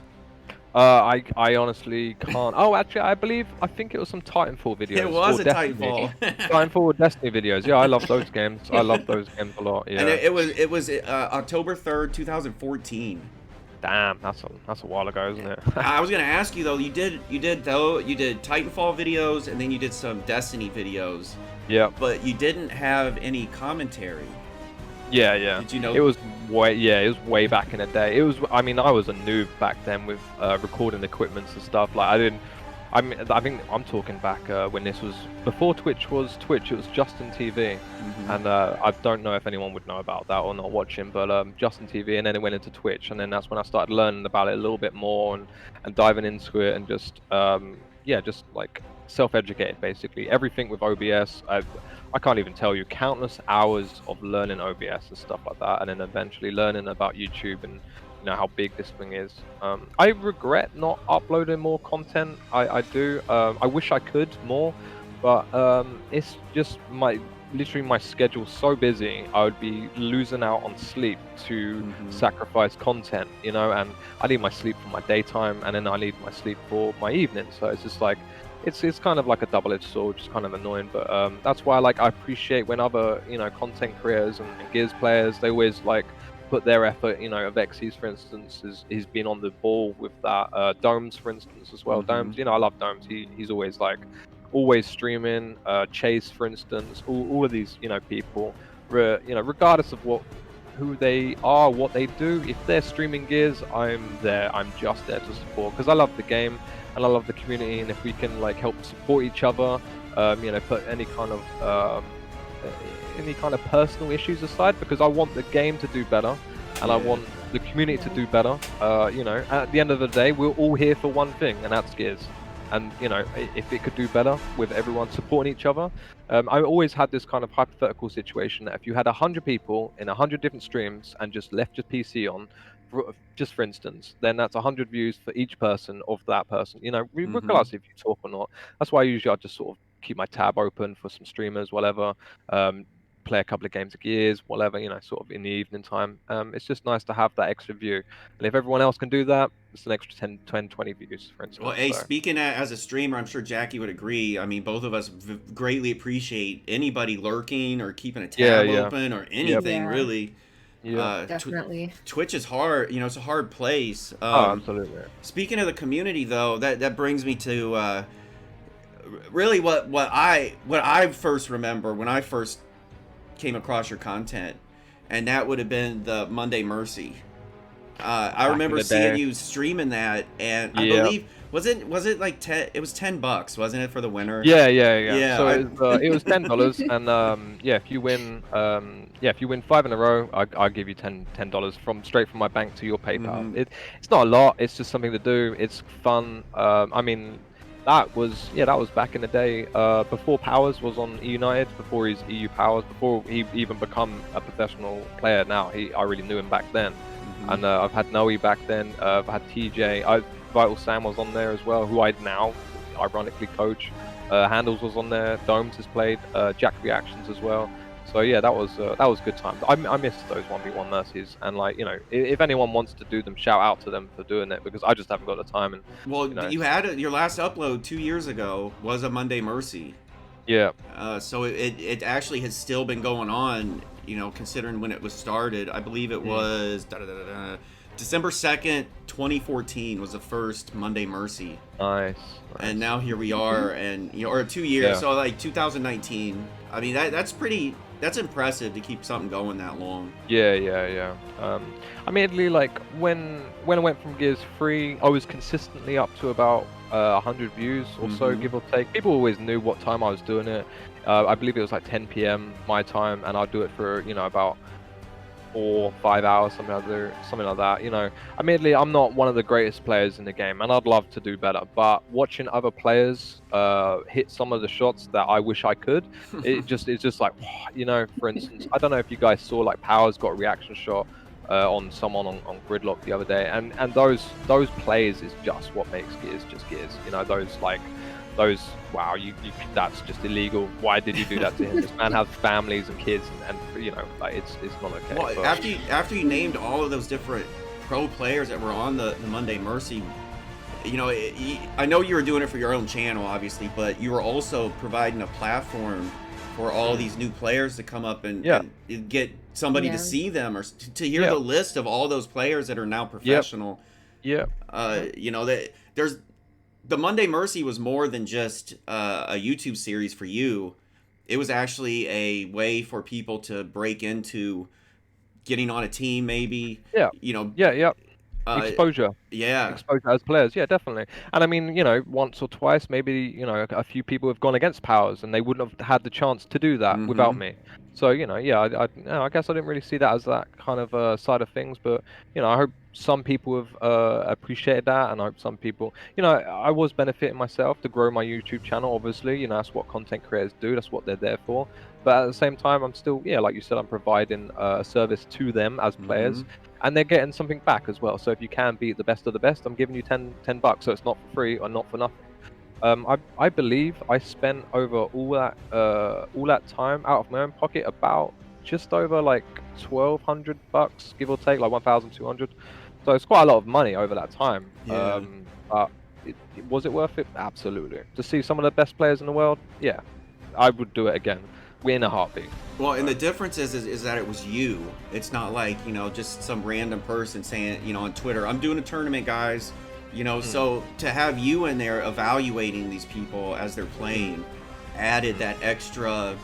I honestly can't. Oh, actually, I think it was some Titanfall videos. It was a Titanfall. Titanfall or Destiny videos. Yeah, I love those games. I love those games a lot. Yeah. And it was October 3rd, 2014. Damn, that's a while ago, isn't it? I was gonna ask you though. You did Titanfall videos, and then you did some Destiny videos. Yeah. But you didn't have any commentary. Yeah. Did you know? It was way back in the day. I mean, I was a noob back then with recording equipments and stuff. Like I think I'm talking back when this was before Twitch was Twitch. It was Justin TV, and I don't know if anyone would know about that or not watching, but Justin TV, and then it went into Twitch, and then that's when I started learning about it a little bit more and diving into it, and just yeah, just like self-educated basically. Everything with OBS, I can't even tell you countless hours of learning OBS and stuff like that, and then eventually learning about YouTube and how big this thing is. I regret not uploading more content. I do. I wish I could more, but it's just literally my schedule's so busy. I would be losing out on sleep to sacrifice content, and I need my sleep for my daytime, and then I need my sleep for my evening. So it's just like it's kind of like a double-edged sword, just kind of annoying. But that's why I appreciate when other content creators and Gears players, they always put their effort. Avexis, for instance, he's been on the ball with that. Domes, for instance, as well. Domes, I love Domes. He's always always streaming. Chase, for instance, all of these people, regardless of who they are, what they do. If they're streaming Gears, I'm there. I'm just there to support because I love the game and I love the community. And if we can help support each other, put any kind of personal issues aside, because I want the game to do better and I want the community to do better. At the end of the day, we're all here for one thing, and that's Gears. And if it could do better with everyone supporting each other, I always had this kind of hypothetical situation that if you had 100 people in 100 different streams and just left your PC on, just for instance, then that's 100 views for each person of that person. Regardless if you talk or not. That's why I just sort of keep my tab open for some streamers, whatever. Play a couple of games of Gears, whatever, sort of in the evening time. It's just nice to have that extra view. And if everyone else can do that, it's an extra 10, 20 views, for instance. Well, hey, speaking as a streamer, I'm sure Jackie would agree. I mean, both of us greatly appreciate anybody lurking or keeping a tab open or anything, really. Yeah, definitely. Twitch is hard. It's a hard place. Absolutely. Speaking of the community, though, that brings me to really what I first remember when I first came across your content, and that would have been the Monday Mercy. I remember seeing you streaming that, and I believe was it like it was $10, wasn't it, for the winner? Yeah. So it was $10, and if you win, if you win 5 in a row, I'll give you $10 straight from my bank to your PayPal. It's not a lot. It's just something to do. It's fun. I mean, that was back in the day, before Powers was on United, before his EU Powers, before he even become a professional player. Now I really knew him back then. And I've had Noe back then. I've had TJ. Vital Sam was on there as well, who I now ironically coach. Handles was on there. Domes has played. Jack Reactions as well. So yeah, that was good times. I missed those 1v1 mercies, and if anyone wants to do them, shout out to them for doing it, because I just haven't got the time. And you had your last upload 2 years ago was a Monday Mercy. Yeah. So it actually has still been going on, considering when it was started. I believe it was December 2nd, 2014 was the first Monday Mercy. Nice. And now here we are, and or 2 years, so 2019. I mean, that's impressive to keep something going that long. Yeah. I mean, when I went from Gears 3, I was consistently up to about 100 views or so, give or take. People always knew what time I was doing it. I believe it was 10 p.m. my time, and I'd do it for about 4 or 5 hours, something like that. Admittedly, I'm not one of the greatest players in the game, and I'd love to do better. But watching other players hit some of the shots that I wish I could, it's just like, for instance, I don't know if you guys saw Powers got a reaction shot on someone on Gridlock the other day, and those plays is just what makes Gears just Gears. Those wow, that's just illegal. Why did you do that to him? This man has families and kids, and it's not okay. Well, after you named all of those different pro players that were on the Monday Mercy, I know you were doing it for your own channel, obviously, but you were also providing a platform for all these new players to come up and get somebody to see them, or to hear the list of all those players that are now professional. There's the Monday Mercy was more than just a YouTube series for you. It was actually a way for people to break into getting on a team, maybe. exposure. Yeah. Exposure as players, yeah, definitely. And I mean, you know, once or twice, maybe, you know, a few people have gone against powers and they wouldn't have had the chance to do that without Mm-hmm. me. So, you know, yeah, I guess I didn't really see that as that kind of side of things, but you know, I hope some people have appreciated that, and I hope some people, you know, I was benefiting myself to grow my YouTube channel. Obviously, you know, that's what content creators do. That's what they're there for. But at the same time, I'm still, yeah, like you said, I'm providing a service to them as Mm-hmm. players, and they're getting something back as well. So if you can beat the best of the best, I'm giving you 10 bucks. So it's not for free or not for nothing. I believe I spent over all that time out of my own pocket about just over like 1,200 bucks, give or take, like 1,200. So it's quite a lot of money over that time. Yeah. But was it worth it? Absolutely. To see some of the best players in the world, yeah, I would do it again. We're in a heartbeat. Well, and the difference is that it was you. It's not like, you know, just some random person saying, you know, on Twitter, I'm doing a tournament, guys. You know, so to have you in there evaluating these people as they're playing added that extra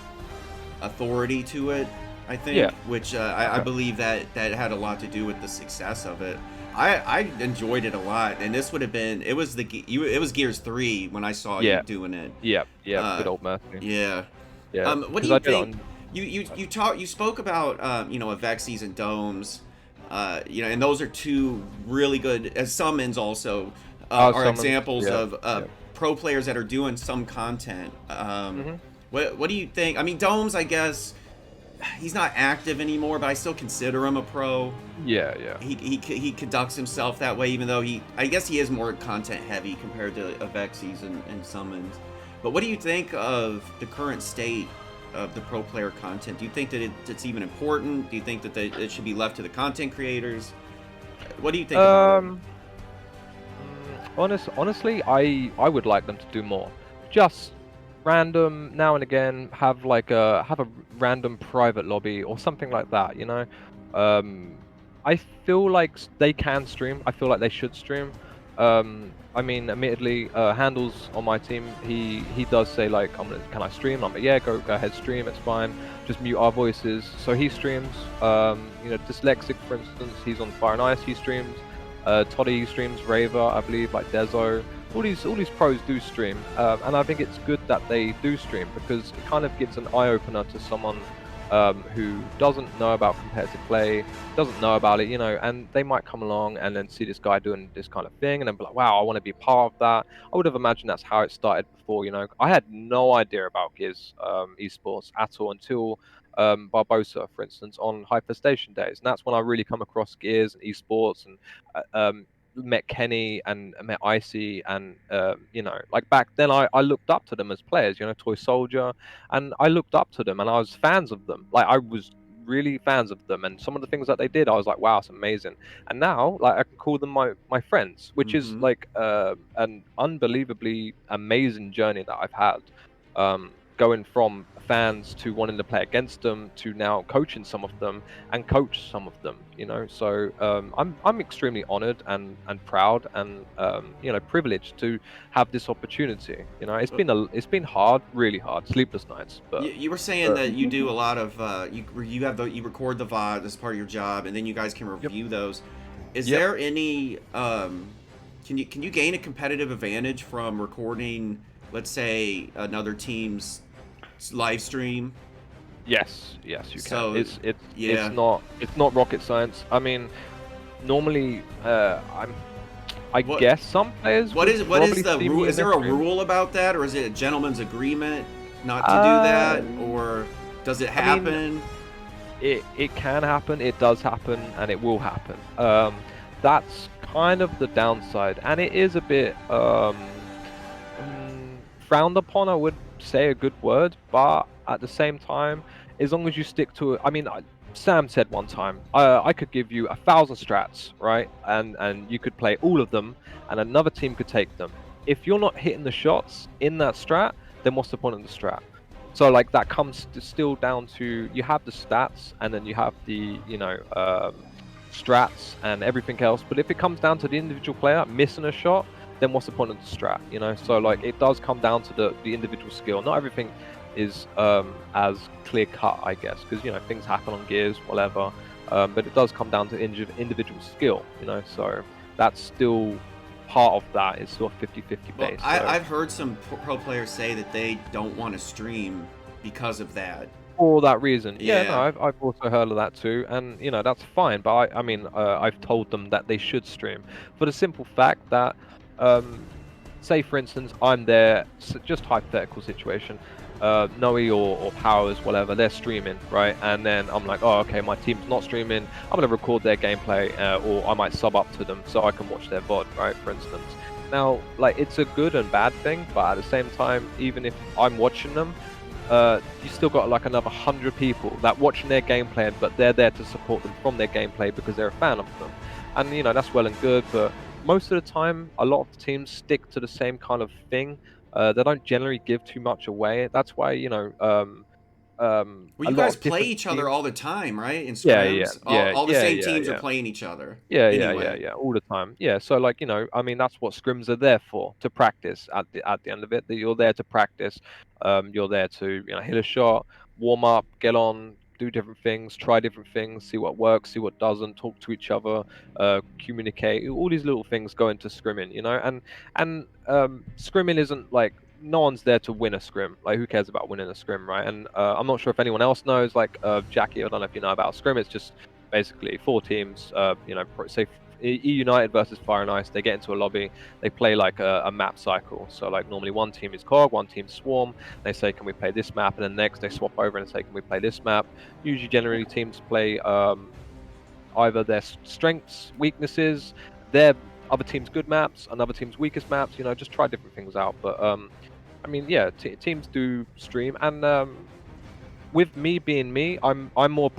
authority to it, I think, Yeah. which I believe that had a lot to do with the success of it. I enjoyed it a lot, and this would have been it was Gears 3 when I saw you Yeah. doing it. Yeah. Good old Murphy. Yeah. Yeah. What do Because you I did it think? on. You spoke about you know, Avexes and domes, you know, and those are two really good as summons also are Summons, examples yeah, of yeah. pro players that are doing some content. Mm-hmm. What do you think? I mean, domes, I guess he's not active anymore, but I still consider him a pro. Yeah, yeah. He conducts himself that way, even though I guess he is more content heavy compared to Avexes and summons. But what do you think of the current state of the pro player content? Do you think that it's even important? Do you think that it should be left to the content creators? What do you think about it? Honestly, I would like them to do more. Just random now and again have a random private lobby or something like that, you know. I feel like they can stream. I feel like they should stream. I mean, admittedly, Handles on my team, he does say like, can I stream? I'm like, yeah, go ahead, stream. It's fine. Just mute our voices. So he streams. You know, Dyslexic, for instance, he's on Fire and Ice. He streams. Toddy streams, Raver, I believe, like Dezo. All these pros do stream, and I think it's good that they do stream because it kind of gives an eye opener to someone who doesn't know about competitive play, doesn't know about it, you know, and they might come along and then see this guy doing this kind of thing and then be like, wow, I want to be part of that. I would have imagined that's how it started before, you know. I had no idea about Gears esports at all until Barbosa, for instance, on Hyperstation days, and that's when I really come across Gears and esports and met Kenny and met Icy, and you know, like back then I looked up to them as players, you know, Toy Soldier, and I looked up to them and I was fans of them. Like I was really fans of them, and some of the things that they did I was like, wow, it's amazing. And now like I can call them my friends, which is Mm-hmm. like an unbelievably amazing journey that I've had, going from fans to wanting to play against them to now coaching some of them and coach some of them, you know. So I'm extremely honored and proud and you know, privileged to have this opportunity, you know. It's been hard, really hard, sleepless nights, but You were saying that you do a lot of you record the VOD as part of your job, and then you guys can yep. review those. Is Yep. there any can you gain a competitive advantage from recording, let's say, another team's live stream? Yes, you can. So It's yeah. it's not rocket science. I mean, normally I What guess some players what would is probably the see rule? me in Is their there a stream. rule about that, or is it a gentleman's agreement not to do Uh, that, or does it I mean, happen? it can happen, it does happen, and it will happen. That's kind of the downside, and it is a bit frowned upon. I would say a good word, but at the same time, as long as you stick to it. I mean, Sam said one time, I could give you 1,000 strats, right, and you could play all of them, and another team could take them. If you're not hitting the shots in that strat, then what's the point of the strat? So like that comes still down to, you have the stats and then you have the, you know, strats and everything else. But if it comes down to the individual player missing a shot, then what's the point of the strat? You know, so like it does come down to the individual skill. Not everything is as clear cut, I guess, because you know things happen on Gears, whatever. but it does come down to individual skill, you know. So that's still part of that. It's sort of 50-50 Well, base. I've heard some pro players say that they don't want to stream because of that. For that reason, yeah, no, Yeah. I've also heard of that too, and you know that's fine. But I mean, I've told them that they should stream for the simple fact that, say for instance, I'm there, just hypothetical situation, Noe or Powers, whatever, they're streaming, right? And then I'm like, oh, okay, my team's not streaming. I'm gonna record their gameplay, or I might sub up to them so I can watch their VOD, right? For instance. Now, like, it's a good and bad thing, but at the same time, even if I'm watching them, you still got like another 100 people that watching their gameplay, but they're there to support them from their gameplay because they're a fan of them. And you know that's well and good, but most of the time, a lot of the teams stick to the same kind of thing. They don't generally give too much away. That's why, you know, Well, a you lot guys of play different each other teams. all the time, right? In Yeah, yeah, scrims, yeah, all the yeah, same yeah, teams are yeah. playing each other. Yeah, yeah, yeah, Anyway. yeah, all the time. Yeah, so like, you know, I mean, that's what scrims are there for, to practice at the end of it. That you're there to practice. You're there to, you know, hit a shot, warm up, get on, do different things, try different things, see what works, see what doesn't, talk to each other, communicate. All these little things go into scrimming, you know, and scrimming isn't like no one's there to win a scrim. Like, who cares about winning a scrim, right? And I'm not sure if anyone else knows, like Jackie, I don't know if you know about scrim. It's just basically four teams, you know, say E United versus Fire and Ice. They get into a lobby, they play like a map cycle. So like normally one team is Cog, one team Swarm. They say, can we play this map? And then next they swap over and say, can we play this map? Usually, generally teams play either their strengths, weaknesses, their other team's good maps, another team's weakest maps. You know, just try different things out. But I mean, yeah, teams do stream, and with me being me, I'm more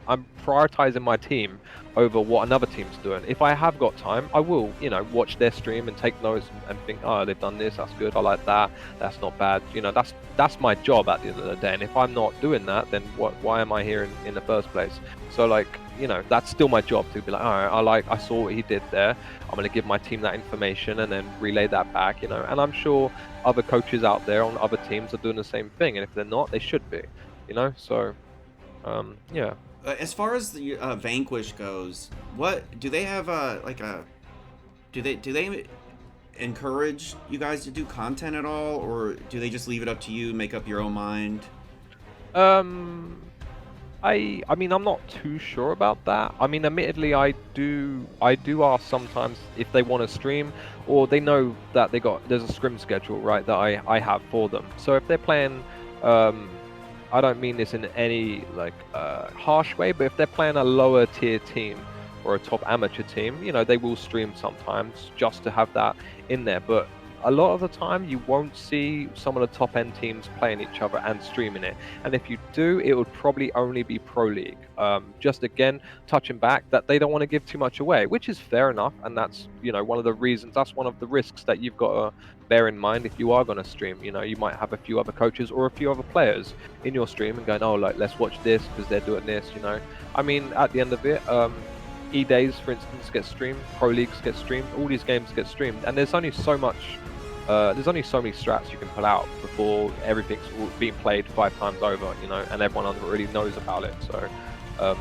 I'm prioritizing my team over what another team's doing. If I have got time, I will, you know, watch their stream and take notes and think, oh, they've done this, that's good, I like that, that's not bad. You know, that's my job at the end of the day. And if I'm not doing that, then why am I here in the first place? So like, you know, that's still my job to be like, all right, I saw what he did there. I'm gonna give my team that information and then relay that back, you know. And I'm sure other coaches out there on other teams are doing the same thing, and if they're not, they should be, you know. So yeah. As far as the Vanquish goes, what do they have? Like a do they encourage you guys to do content at all, or do they just leave it up to you, make up your own mind? I mean, I'm not too sure about that. I mean, admittedly, I do ask sometimes if they want to stream, or they know that there's a scrim schedule, right, that I have for them. So if they're playing, I don't mean this in any like harsh way, but if they're playing a lower tier team or a top amateur team, you know, they will stream sometimes just to have that in there. But a lot of the time, you won't see some of the top end teams playing each other and streaming it. And if you do, it would probably only be Pro League. Just again, touching back that they don't want to give too much away, which is fair enough. And that's, you know, one of the reasons, that's one of the risks that you've got to bear in mind if you are going to stream. You know, you might have a few other coaches or a few other players in your stream and going, oh, like, let's watch this because they're doing this, you know. I mean, at the end of it, E-Days, for instance, get streamed, Pro Leagues get streamed, all these games get streamed, and there's only so much, there's only so many strats you can pull out before everything's being played 5 times over, you know, and everyone already knows about it. So I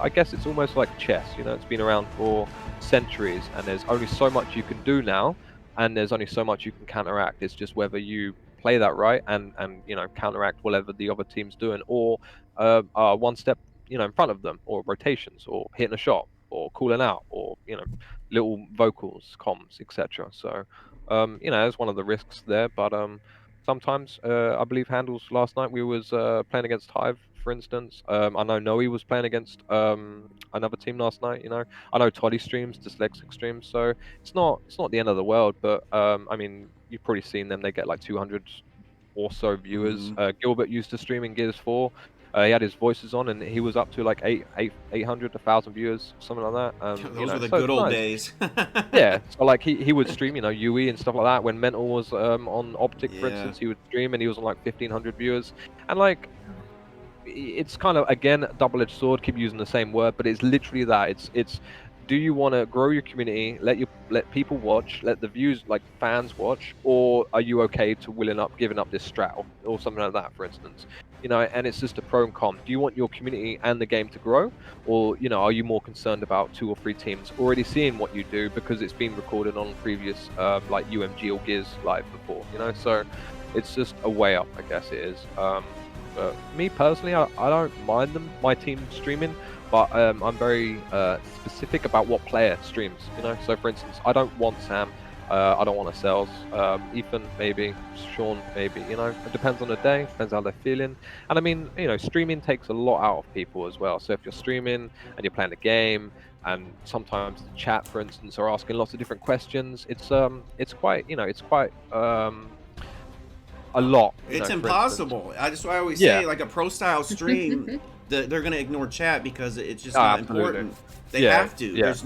guess it's almost like chess, you know, it's been around for centuries, and there's only so much you can do now, and there's only so much you can counteract. It's just whether you play that right and you know, counteract whatever the other team's doing, or one step, you know, in front of them, or rotations, or hitting a shot, or calling out, or, you know, little vocals, comms, etc. So you know, there's one of the risks there. But sometimes I believe Handles last night we was playing against Hive, for instance. I know Noe was playing against another team last night, you know. I know Toddy streams, Dyslexic streams, so it's not the end of the world. But I mean, you've probably seen them, they get like 200 or so viewers. Gilbert used to stream in Gears 4. He had his voices on, and he was up to like 800, 1,000 viewers, something like that. You Those know, were the so good it's old nice. days. Yeah, so like he would stream, you know, UE and stuff like that. When Mental was on Optic, for Yeah. instance, he would stream, and he was on like 1,500 viewers. And like, it's kind of, again, a double-edged sword. Keep using the same word, but it's literally that. It's do you want to grow your community, let people watch, let the views, like fans watch, or are you okay to giving up this strat, or something like that, for instance? you know, and it's just a pro and con. Do you want your community and the game to grow, or you know, are you more concerned about 2 or 3 teams already seeing what you do because it's been recorded on previous like UMG or Gears live before, you know? So it's just a way up, I guess it is. But me personally, I don't mind my team streaming, but I'm very specific about what player streams, you know? So for instance, I don't want Sam, I don't want to Cells, Ethan maybe, Sean maybe, you know? It depends on the day, depends how they're feeling. And I mean, you know, streaming takes a lot out of people as well. So if you're streaming and you're playing a game, and sometimes the chat, for instance, are asking lots of different questions, it's quite, you know, it's quite a lot. It's know, impossible. That's why I always Yeah. say, like a pro style stream, they're gonna ignore chat because it's just not Absolutely. important. They Yeah, have to. yeah. There's,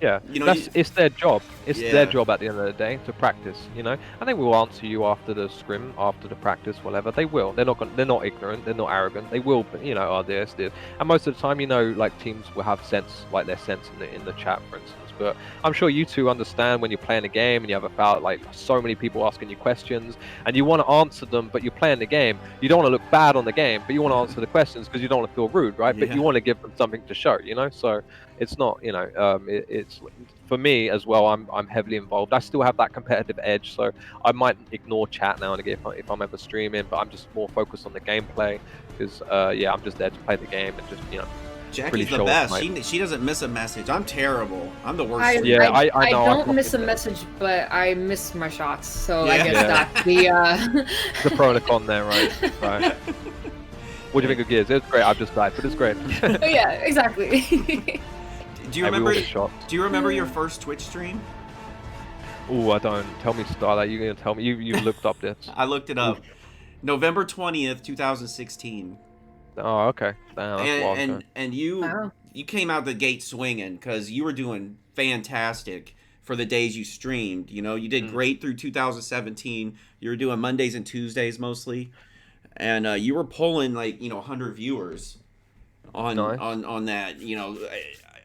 Yeah, you know, it's their job. It's Yeah. their job at the end of the day to practice, you know. And they will answer you after the scrim, after the practice, whatever. They will. They're not ignorant. They're not arrogant. They will, you know, are this. And most of the time, you know, like teams will have sense, like their sense in the chat, for instance. But I'm sure you two understand when you're playing a game and you have about like so many people asking you questions and you want to answer them, but you're playing the game. You don't want to look bad on the game, but you want to answer the questions because you don't want to feel rude, right? But Yeah. you want to give them something to show, you know. So it's not, you know, it's for me as well. I'm heavily involved. I still have that competitive edge, so I might ignore chat now and again if I'm ever streaming, but I'm just more focused on the gameplay because yeah, I'm just there to play the game and just, you know. Jackie's really the show best. my- She doesn't miss a message. I'm terrible. I'm the worst. I, streamer. Yeah, I, I know, I don't probably miss a did. message, but I miss my shots. So I Yeah. guess Yeah. that's the The pro and the con there, right? Right. What do you think of Gears? It's great. I've just died, but it's great. yeah, exactly. Do you And we all remember? get shot. Do you remember your first Twitch stream? Oh, I don't. Tell me, Starlight. You're gonna tell me. You looked up this. I looked it up. November 20th, 2016. Oh, okay. Damn, that's a while ago. And you Wow. you came out the gate swinging because you were doing fantastic for the days you streamed. You know, you did great through 2017. You were doing Mondays and Tuesdays mostly, and you were pulling like 100 viewers on Nice. on that. You know,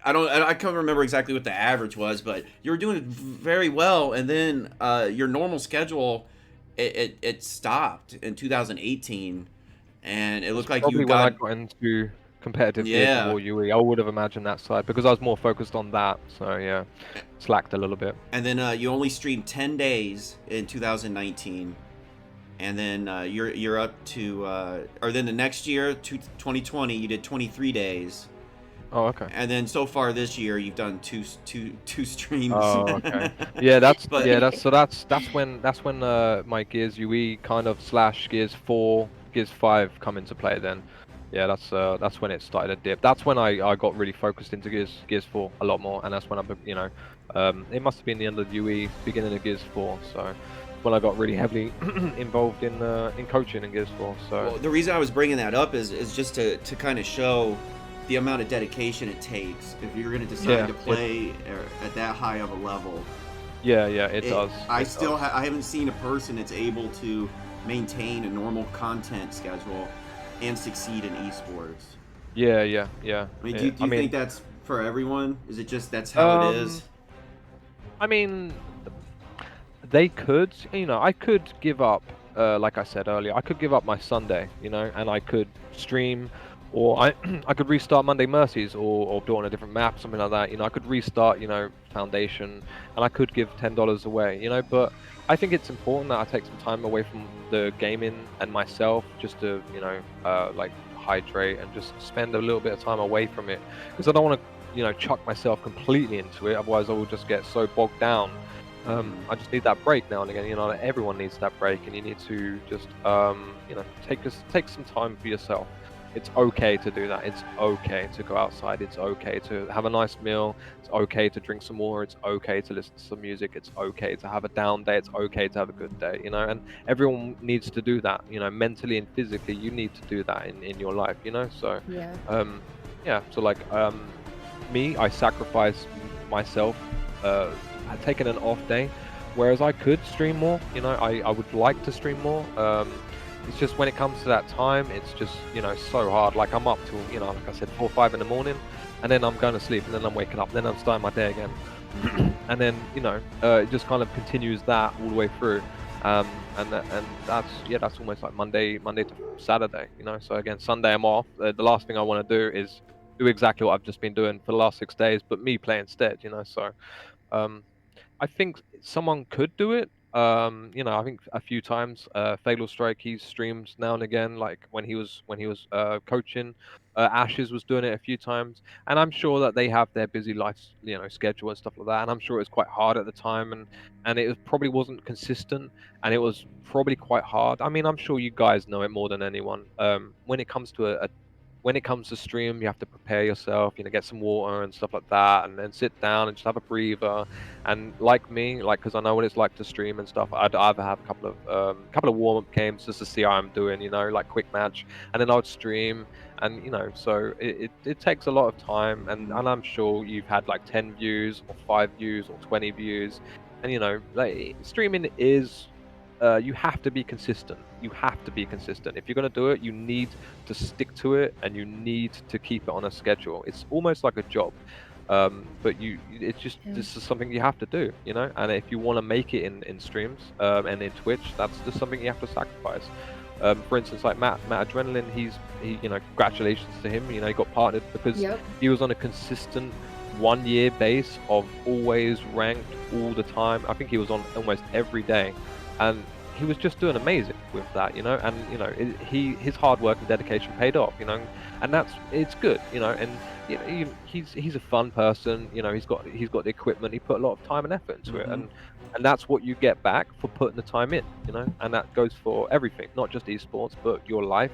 I can't remember exactly what the average was, but you were doing very well. And then your normal schedule it stopped in 2018. And it looked like Probably you when I got got into competitive Yeah. Gears or UE, I would have imagined that side because I was more focused on that. So yeah, slacked a little bit. and then you only streamed 10 days in 2019, and then you're up to or then the next year 2020 you did 23 days, Oh, okay. and then so far this year you've done two streams. Oh, okay. Yeah, that's But- that's when my Gears UE kind of / Gears 4, Gears 5 come into play. Then, yeah, that's when it started to dip. That's when I got really focused into Gears 4 a lot more, and that's when it must have been the end of UE, beginning of Gears 4. So when I got really heavily involved in coaching in Gears 4. So Well, the reason I was bringing that up is just to kind of show the amount of dedication it takes if you're going to decide Yeah, to play at that high of a level. yeah, it does. I It still does. I haven't seen a person that's able to maintain a normal content schedule and succeed in esports. Yeah. I mean, do you I mean, think that's for everyone? Is it just that's how it is? I mean, they could, I could give up, like I said earlier, I could give up my Sunday, and I could stream, or I could restart Monday Mercies, or do it on a different map, something like that. I could restart, Foundation, and I could give $10 away, but I think it's important that I take some time away from the gaming and myself, just to, like hydrate and just spend a little bit of time away from it, because I don't want to, chuck myself completely into it. Otherwise, I will just get so bogged down. I just need that break now and again. Everyone needs that break, and you need to just, take some time for yourself. It's okay to do that. It's okay to go outside. It's okay to have a nice meal. It's okay to drink some more. It's okay to listen to some music. It's okay to have a down day. It's okay to have a good day. And everyone needs to do that. Mentally and physically, you need to do that in your life. So Yeah. yeah. So like me, I sacrifice myself. I've taken an off day, whereas I could stream more. I would like to stream more. It's just when it comes to that time, it's just so hard. Like I'm up till like I said, 4 or 5 in the morning, and then I'm going to sleep, and then I'm waking up, and then I'm starting my day again, and then it just kind of continues that all the way through. And that's almost like Monday to Saturday, you know. So again, Sunday I'm off. The last thing I want to do is do exactly what I've just been doing for the last 6 days, but me play instead, you know. So um, I think someone could do it. You know, I think a few times, Fatal Strike, he's streamed now and again, like when he was coaching. Ashes was doing it a few times, and I'm sure that they have their busy life, you know, schedule and stuff like that. And I'm sure it was quite hard at the time, and it was, probably wasn't consistent, and it was probably quite hard. I mean, I'm sure you guys know it more than anyone. When it comes to when it comes to stream, you have to prepare yourself, you know, get some water and stuff like that, and then sit down and just have a breather. And like me, like, because I know what it's like to stream and stuff, I'd either have a couple of warm up games just to see how I'm doing, you know, like quick match, and then I would stream, and you know, so it takes a lot of time, and I'm sure you've had like 10 views or 5 views or 20 views, and you know, like streaming is. You have to be consistent. You have to be consistent. If you're going to do it, you need to stick to it, and you need to keep it on a schedule. It's almost like a job, but it's just Yeah. this is something you have to do, you know. And if you want to make it in streams and in Twitch, that's just something you have to sacrifice. For instance, like Matt Adrenaline, you know, congratulations to him. You know, he got partnered because Yep. he was on a consistent 1 year base of always ranked all the time. I think he was on almost every day, and he was just doing amazing with that, you know. And you know, his hard work and dedication paid off, you know, and it's good, you know. And you know, he's a fun person, you know. He's got the equipment. He put a lot of time and effort into it, and that's what you get back for putting the time in, you know. And that goes for everything, not just esports, but your life,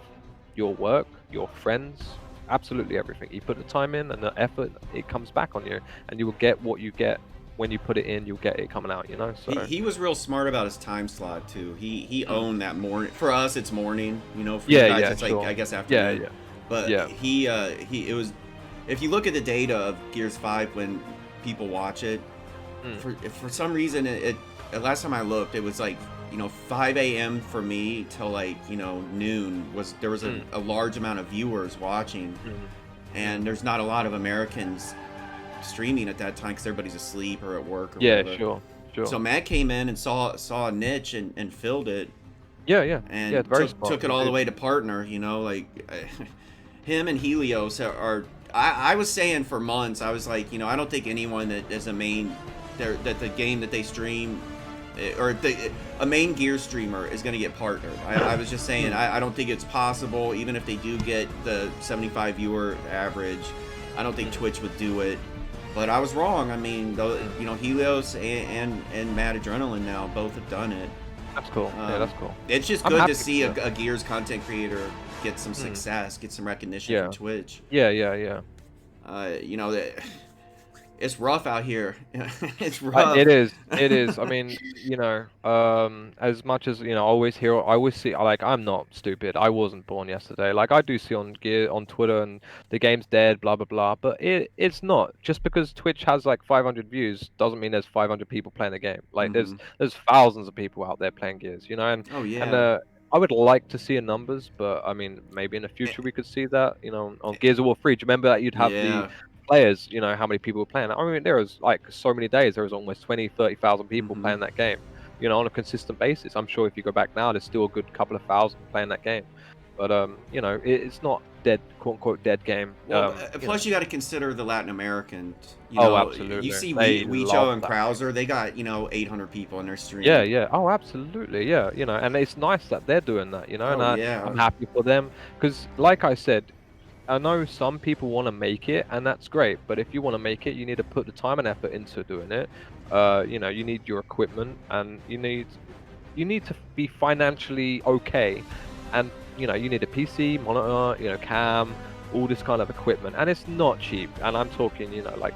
your work, your friends, absolutely everything. You put the time in and the effort, it comes back on you, and you will get what you get when you put it in. You'll get it coming out, you know. So he was real smart about his time slot too. He owned that morning. For us, it's morning. You know, for Yeah, you guys, yeah, it's sure. like I guess afternoon. Yeah. But Yeah. he it was. If you look at the data of Gears 5 when people watch it, for some reason last time I looked, it was like, you know, 5 a.m. for me till like, you know, noon there was a large amount of viewers watching, and there's not a lot of Americans streaming at that time because everybody's asleep or at work or whatever. Sure. So Matt came in and saw a niche and filled it. Yeah. And Yeah, very smart. took it all the way to partner. You know, like him and Helios are. I was saying for months, I was like, you know, I don't think anyone that is a main, that the game that they stream, or a main gear streamer is going to get partnered. I was just saying, I don't think it's possible. Even if they do get the 75 viewer average, I don't think Twitch would do it. But I was wrong. I mean, you know, Helios and Mad Adrenaline now both have done it. That's cool. Yeah, that's cool. It's just good to see a Gears content creator get some success, get some recognition from Twitch. Yeah. You know, it's rough out here. It's rough. It is. I mean, you know, as much as, you know, I always see, like, I'm not stupid. I wasn't born yesterday. Like, I do see on Twitter, and the game's dead, blah blah blah. But it's not. Just because Twitch has like 500 views doesn't mean there's 500 people playing the game. Like, there's thousands of people out there playing Gears, you know. And I would like to see numbers, but I mean, maybe in the future we could see that, you know, on Gears of War 3. Do you remember that you'd have the players, you know, how many people were playing? I mean, there was like so many days, there was almost 20,000-30,000 people playing that game, you know, on a consistent basis. I'm sure if you go back now, there's still a good couple of thousand playing that game. But you know, it's not dead, quote unquote dead game. Well, plus you got to consider the Latin Americans. You know, know, absolutely. You see Weicho and Krauser, they got, you know, 800 people in their stream. Yeah. Oh, absolutely. Yeah. You know, and it's nice that they're doing that, you know, and I'm happy for them, because like I said, I know some people want to make it, and that's great, but if you want to make it, you need to put the time and effort into doing it. You know, you need your equipment, and you need to be financially okay, and you know, you need a PC, monitor, you know, cam, all this kind of equipment, and it's not cheap. And I'm talking, you know, like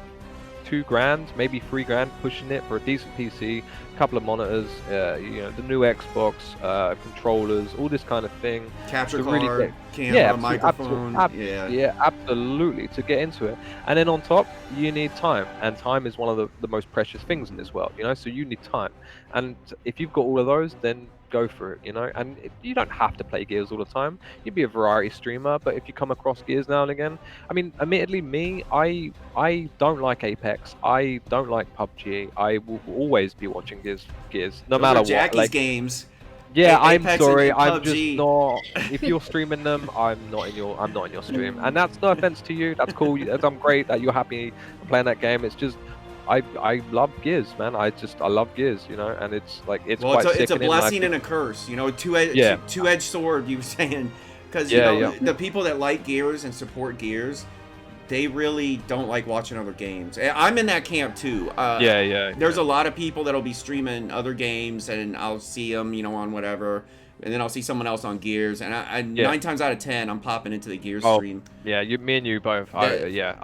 $2,000, maybe $3,000, pushing it for a decent PC, a couple of monitors, you know, the new Xbox, controllers, all this kind of thing. Capture card, camera, microphone. Absolutely, to get into it. And then on top, you need time, and time is one of the most precious things in this world, you know. So you need time, and if you've got all of those, then go for it, you know. And you don't have to play Gears all the time. You'd be a variety streamer, but if you come across Gears now and again, I mean, admittedly, I don't like Apex. I don't like PUBG. I will always be watching Gears, no Those are matter what. Jackie's Like, games. yeah, I'm Apex sorry. and I'm just PUBG. not. If you're streaming them, I'm not in your stream, and that's no offense to you. That's cool. I'm great that you're happy playing that game. It's just, I love Gears, man. I love Gears, you know, and it's like it's Well, quite it's a sickening. And I blessing think, and a curse, you know, yeah, two-edged sword. You were saying, because you yeah, know yeah, the people that like Gears and support Gears, they really don't like watching other games. I'm in that camp too. yeah. There's a lot of people that'll be streaming other games, and I'll see them, you know, on whatever, and then I'll see someone else on Gears, and I Yeah. 9 times out of 10, I'm popping into the Gears Oh, stream. yeah, me and you both. That-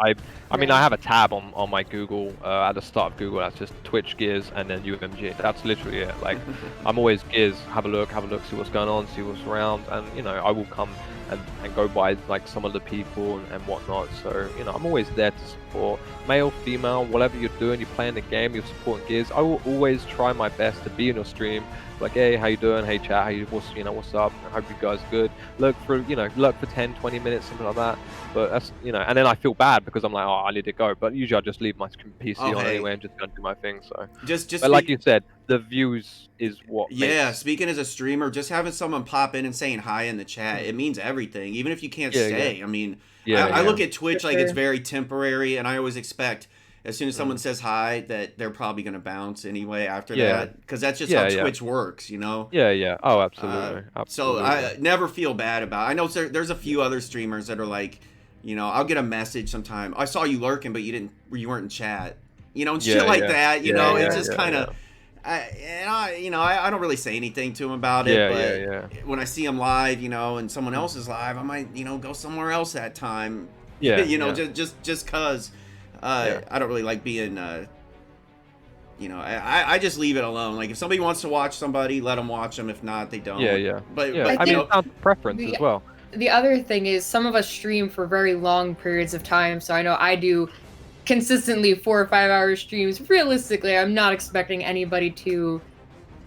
I mean, I have a tab on my Google at the start of Google. That's just Twitch Gears and then UMG. That's literally it. Like, I'm always Gears. Have a look, see what's going on, see what's around, and you know, I will come and go by like some of the people and whatnot. So you know, I'm always there to support, male, female, whatever you're doing. You're playing the game, you're supporting Gears. I will always try my best to be in your stream. Like, hey, how you doing? Hey, chat, what's up? I hope you guys are good. Look for 10, 20 minutes, something like that. But that's, you know, and then I feel bad because I'm like, oh, I need to go. But usually I just leave my PC Oh, on hey. anyway and just go and do my thing. So, just but like you said, the views is what yeah, makes. speaking as a streamer, just having someone pop in and saying hi in the chat, it means everything. Even if you can't Yeah, stay. I mean, Yeah, I yeah. look at Twitch For like it's sure. very temporary, and I always expect as soon as someone says hi that they're probably going to bounce anyway after Yeah. that, because that's just Yeah, how yeah. Twitch works, you know. Yeah. Oh, Uh, absolutely. so Absolutely. I never feel bad about it. I know there's a few other streamers that are like, you know, I'll get a message sometime. I saw you lurking, but you weren't in chat. You know, and shit like that. You know, it's just kind of. I don't really say anything to him about it, but when I see him live, you know, and someone else is live, I might, you know, go somewhere else that time. Yeah, you know, yeah. just cause Yeah. I don't really like being. You know, I just leave it alone. Like if somebody wants to watch somebody, let them watch them. If not, they don't. Yeah. But Yeah, but I you mean, know, it's down to preference as well. The other thing is some of us stream for very long periods of time, so I know I do consistently 4 or 5 hour streams. Realistically, I'm not expecting anybody to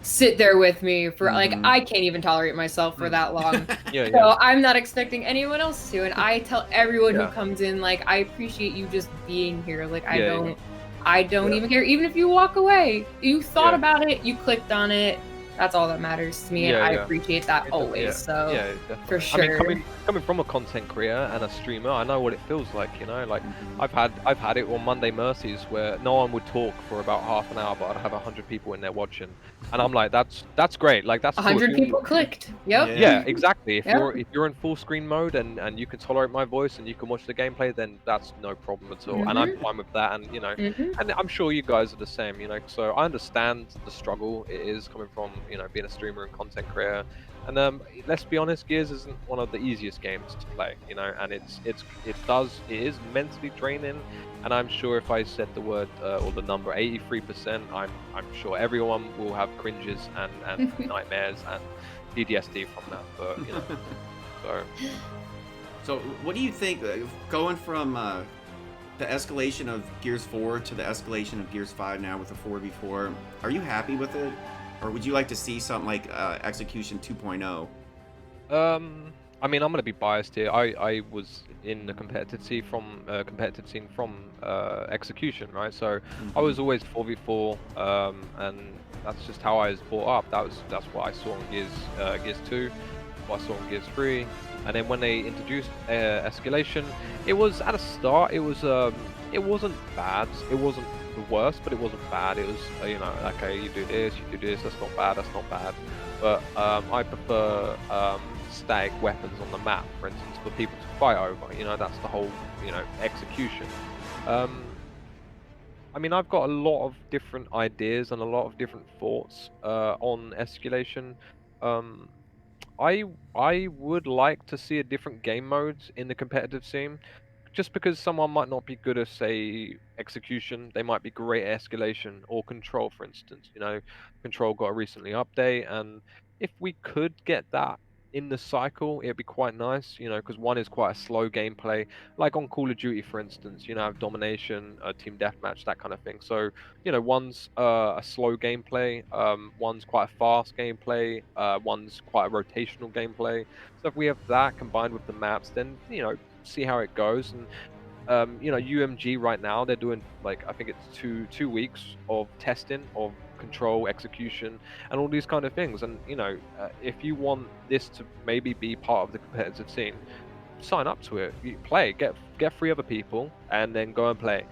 sit there with me for like I can't even tolerate myself for that long. Yeah, So yeah. I'm not expecting anyone else to, and I tell everyone Yeah. who comes in, like, I appreciate you just being here. Like I Yeah, don't Yeah. even care, even if you walk away. You thought Yeah. about it, you clicked on it. That's all that matters to me, and Yeah, I yeah. appreciate that always. Yeah, So yeah, definitely. for sure. I mean, coming from a content creator and a streamer, I know what it feels like. You know, like I've had it on Monday Mercies where no one would talk for about half an hour, but I'd have 100 people in there watching, and I'm like, that's great. Like that's cool. 100 people clicked. Yep. Yeah, exactly. If Yep. you're in full screen mode and you can tolerate my voice and you can watch the gameplay, then that's no problem at all. And I'm fine with that. And you know, and I'm sure you guys are the same. You know, so I understand the struggle it is coming from, you know, being a streamer and content creator. And let's be honest, Gears isn't one of the easiest games to play. You know, and it is mentally draining. And I'm sure if I said the word or the number 83%, I'm sure everyone will have cringes and nightmares and PTSD from that. But you know, So what do you think, going from the escalation of Gears 4 to the escalation of Gears 5 now with the 4v4, are you happy with it? Or would you like to see something like Execution 2.0? I mean, I'm gonna be biased here. I was in the competitive scene from Execution, right? So I was always 4v4, and that's just how I was brought up. That's what I saw in Gears 2, what I saw in Gears 3, and then when they introduced escalation, it was at a start. It wasn't bad. It wasn't the worst, but it wasn't bad. It was you know, okay, you do this, that's not bad, but I prefer static weapons on the map, for instance, for people to fight over. You know, that's the whole, you know, execution. I mean, I've got a lot of different ideas and a lot of different thoughts on escalation. Um, I would like to see a different game modes in the competitive scene. Just because someone might not be good at, say, execution, they might be great at escalation or control, for instance. You know, control got a recently update, and if we could get that in the cycle, it'd be quite nice, you know, because one is quite a slow gameplay, like on Call of Duty, for instance, you know, domination, team deathmatch, that kind of thing. So, you know, one's a slow gameplay, one's quite a fast gameplay, one's quite a rotational gameplay. So if we have that combined with the maps, then, you know, see how it goes. And you know, UMG right now, they're doing like, I think it's two weeks of testing of control, execution, and all these kind of things. And you know, if you want this to maybe be part of the competitive scene, sign up to it. You play, get 3 other people, and then go and play.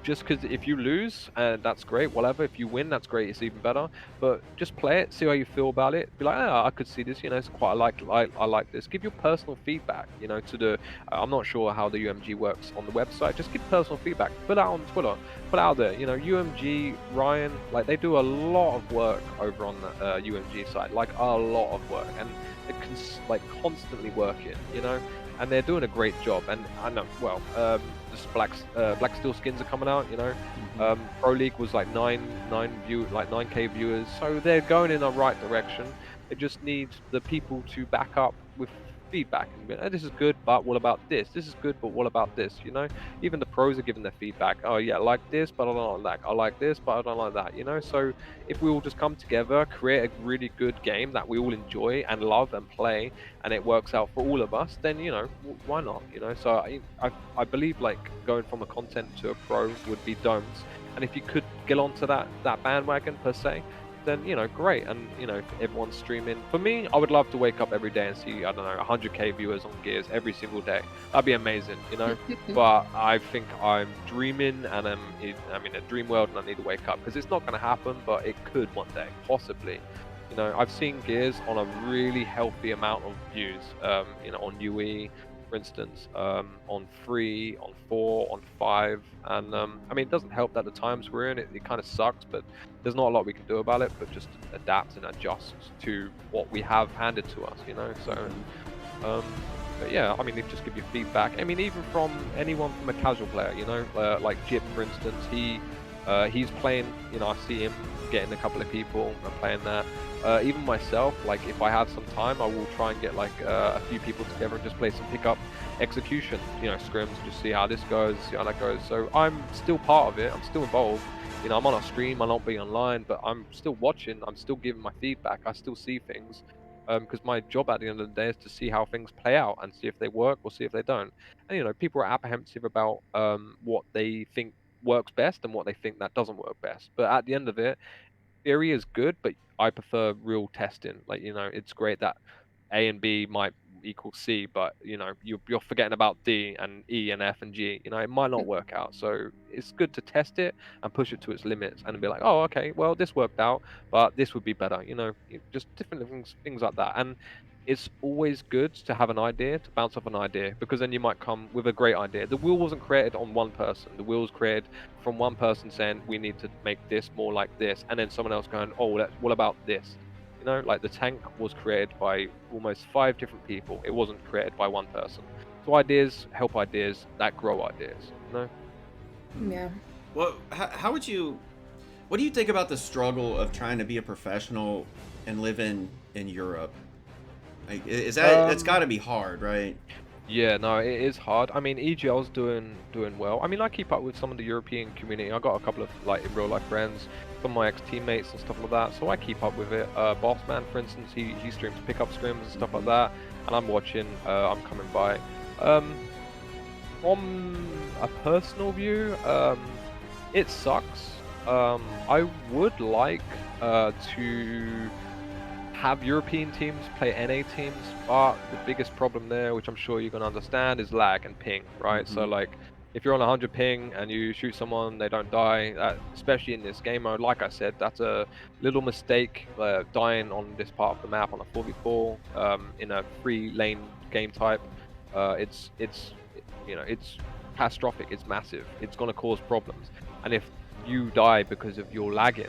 Just because if you lose, that's great. Whatever. If you win, that's great. It's even better. But just play it, see how you feel about it. Be like, oh, I could see this. You know, it's quite I like this. Give your personal feedback. You know, to the I'm not sure how the UMG works on the website. Just give personal feedback. Put it out on Twitter. Put it out there. You know, UMG, Ryan, like they do a lot of work over on the UMG side. Like a lot of work, and they're like constantly working. You know, and they're doing a great job. And I know, well, just Black Steel skins are coming out. You know, Pro League was like 9K viewers, so they're going in the right direction. They just need the people to back up with feedback and be, oh, this is good, but what about this? This is good, but what about this? You know, even the pros are giving their feedback. Oh yeah, I like this, but I don't like that. I like this, but I don't like that. You know, so if we all just come together, create a really good game that we all enjoy and love and play, and it works out for all of us, then you know, why not? You know, so I believe like going from a content to a pro would be don'ts, and if you could get onto that bandwagon per se, then you know, great. And you know, if everyone's streaming, for me, I would love to wake up every day and see, I don't know, 100k viewers on Gears every single day. That'd be amazing, you know. But I think I'm dreaming, and I'm in a dream world, and I need to wake up because it's not going to happen, but it could one day, possibly. You know, I've seen Gears on a really healthy amount of views. You know, on UE, for instance, on 3, on 4, on 5, and I mean, it doesn't help that the times we're in, it kind of sucks, but there's not a lot we can do about it, but just adapt and adjust to what we have handed to us, you know. So, but yeah, I mean, if just give you feedback. I mean, even from anyone from a casual player, you know, like Jip, for instance, he's playing. You know, I see him getting a couple of people and playing that. Even myself, like if I have some time, I will try and get like a few people together and just play some pickup execution, you know, scrims, just see how this goes, see how that goes. So I'm still part of it. I'm still involved. You know, I'm on a stream. I'll not be online, but I'm still watching. I'm still giving my feedback. I still see things, because my job at the end of the day is to see how things play out and see if they work or see if they don't. And you know, people are apprehensive about what they think works best and what they think that doesn't work best. But at the end of it, theory is good, but I prefer real testing. Like, you know, it's great that A and B might equal C, but you know, you're forgetting about D and E and F and G. You know, it might not work out. So it's good to test it and push it to its limits and be like, oh, okay, well, this worked out, but this would be better. You know, just different things like that. And it's always good to have an idea, to bounce off an idea, because then you might come with a great idea. The wheel wasn't created on one person. The wheel was created from one person saying, we need to make this more like this, and then someone else going, oh, what about this? You know, like the tank was created by almost 5 different people. It wasn't created by one person. So ideas help ideas that grow ideas, you know? Yeah. Well, how would you... What do you think about the struggle of trying to be a professional and live in Europe? Like, is that... it's got to be hard, right? Yeah, no, it is hard. I mean, EGL's doing well. I mean, I keep up with some of the European community. I got a couple of like in real life friends, some of my ex-teammates and stuff like that. So I keep up with it. Bossman, for instance, he streams pickup scrims and stuff like that, and I'm watching. I'm coming by. From a personal view, it sucks. I would like to have European teams play NA teams, but the biggest problem there, which I'm sure you can understand, is lag and ping, right? So like, if you're on 100 ping and you shoot someone, they don't die, especially in this game mode, like I said, that's a little mistake, dying on this part of the map on a 4v4, in a 3-lane game type. It's you know, it's catastrophic, it's massive, it's going to cause problems. And if you die because of your lagging,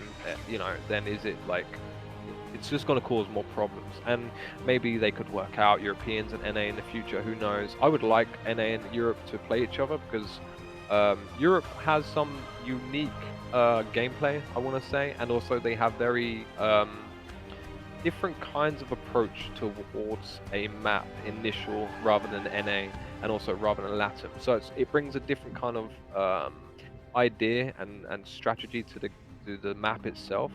you know, then is it like, it's just going to cause more problems. And maybe they could work out Europeans and NA in the future, who knows. I would like NA and Europe to play each other, because Europe has some unique gameplay, I want to say, and also they have very different kinds of approach towards a map initial rather than NA, and also rather than Latin. So it brings a different kind of idea and strategy to the map itself.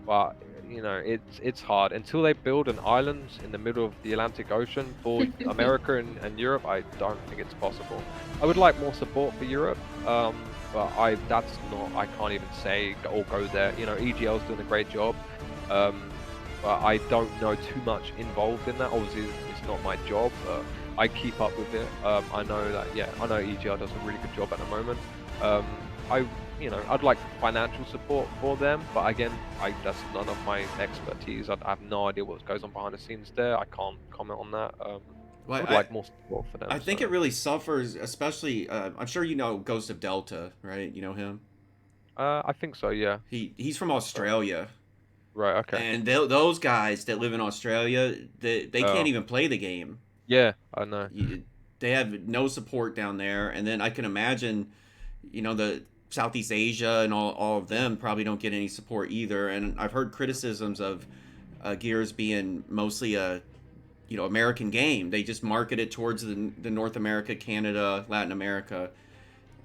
But you know, it's hard until they build an island in the middle of the Atlantic Ocean for America and Europe. I don't think it's possible. I would like more support for Europe, but that's not. I can't even say or go there. You know, EGL's doing a great job, but I don't know too much involved in that. Obviously, it's not my job. I keep up with it. I know that. Yeah, I know EGL does a really good job at the moment. You know, I'd like financial support for them, but again, that's none of my expertise. I have no idea what goes on behind the scenes there. I can't comment on that. I Well, would like more support for them. I think so. it really suffers, especially. I'm sure you know Ghost of Delta, right? You know him. I think so. Yeah. He's from Uh, Australia, right. Okay. and those guys that live in Australia, they can't Oh. even play the game. Yeah. I know. They have no support down there, and then I can imagine, you know, the Southeast Asia and all of them probably don't get any support either. And I've heard criticisms of Gears being mostly a American game. They just market it towards the North America, Canada, Latin America,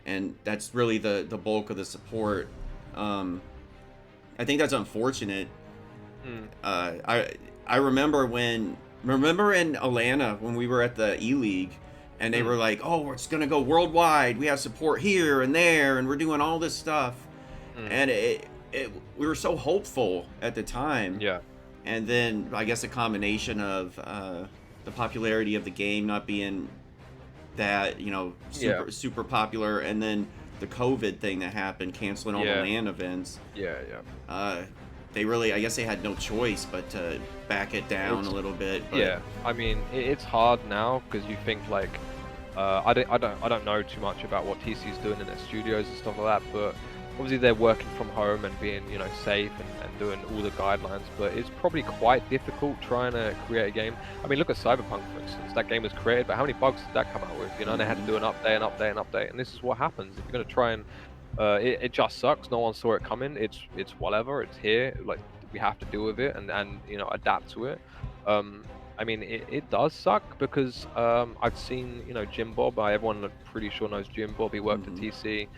and that's really the bulk of the support. I think that's unfortunate. Hmm. I remember in Atlanta when we were at the E League, and they were like, "Oh, it's gonna go worldwide. We have support here and there, and we're doing all this stuff." And we were so hopeful at the time. Yeah. And then I guess a combination of the popularity of the game not being that super popular, and then the COVID thing that happened, canceling all the LAN events. Yeah. They really, I guess they had no choice but to back it down a little bit. But... Yeah, I mean, it's hard now because you think like, I don't know too much about what TC's doing in their studios and stuff like that, but obviously they're working from home and being, you know, safe and doing all the guidelines, but it's probably quite difficult trying to create a game. I mean, look at Cyberpunk, for instance. That game was created, but how many bugs did that come out with? You know, and they had to do an update, and this is what happens. If you're going to try and it just sucks. No one saw it coming. It's whatever. It's here. Like, we have to deal with it and you know, adapt to it. I mean, it does suck because I've seen, you know, Jim Bob. Everyone pretty sure knows Jim Bob. He worked at TC.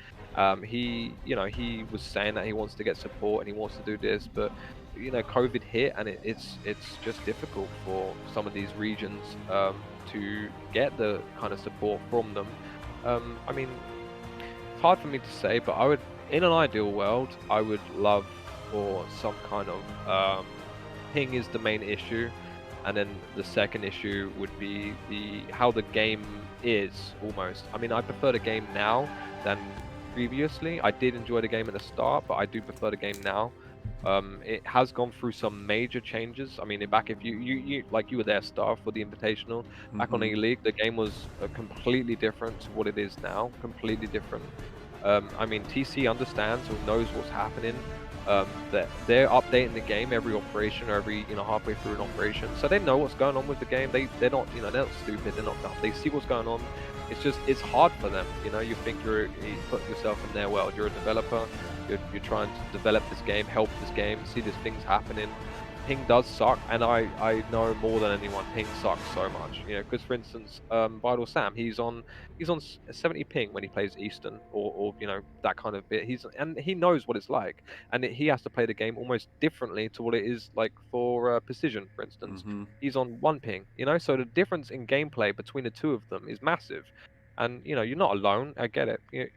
He was saying that he wants to get support and he wants to do this, but you know, COVID hit and it's just difficult for some of these regions to get the kind of support from them. I mean, it's hard for me to say, but I would, in an ideal world, I would love for some kind of ping is the main issue, and then the second issue would be how the game is almost. I mean, I prefer the game now than previously. I did enjoy the game at the start, but I do prefer the game now. It has gone through some major changes. I mean, back if you like, you were there, Star, for the Invitational, back on E-League, the game was completely different to what it is now. Completely different. I mean, TC understands or knows what's happening. That they're updating the game every operation or every, you know, halfway through an operation, so they know what's going on with the game. They're not, you know, they're not stupid. They're not dumb. They see what's going on. It's just, it's hard for them. You know, you think you put yourself in their world. You're a developer. You're trying to develop this game, help this game, see these things happening. Ping does suck, and I know more than anyone, ping sucks so much. You know, because for instance, Vital Sam, he's on 70 ping when he plays Eastern or you know, that kind of bit. And he knows what it's like, and he has to play the game almost differently to what it is like for Precision, for instance. He's on 1 ping, you know, so the difference in gameplay between the two of them is massive. And you know, you're not alone. I get it. You know,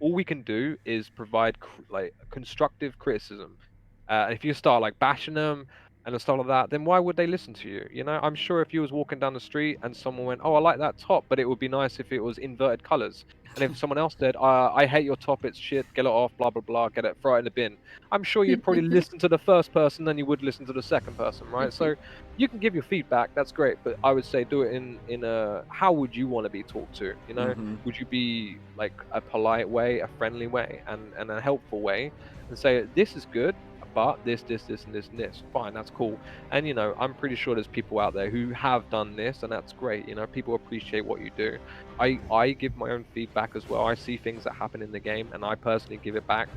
all we can do is provide like constructive criticism. If you start like bashing them and stuff like that, then why would they listen to you? You know, I'm sure if you was walking down the street and someone went, "Oh, I like that top, but it would be nice if it was inverted colors," and if someone else said, "I hate your top, it's shit, get it off, blah blah blah, get it, throw it in the bin," I'm sure you'd probably listen to the first person than you would listen to the second person, right? So you can give your feedback, that's great, but I would say do it in a, how would you want to be talked to? You know, would you be like a polite way, a friendly way, and a helpful way, and say this is good, but this, and this. Fine, that's cool. And you know, I'm pretty sure there's people out there who have done this, and that's great. You know, people appreciate what you do. I give my own feedback as well. I see things that happen in the game, and I personally give it back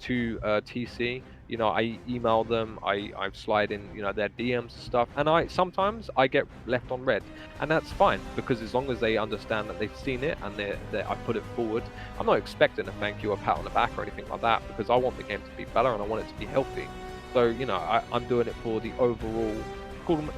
to TC. You know, I email them, I slide in, you know, their DMs and stuff, and sometimes I get left on red, and that's fine because as long as they understand that they've seen it and I put it forward, I'm not expecting a thank you or a pat on the back or anything like that because I want the game to be better and I want it to be healthy. So you know, I'm doing it for the overall.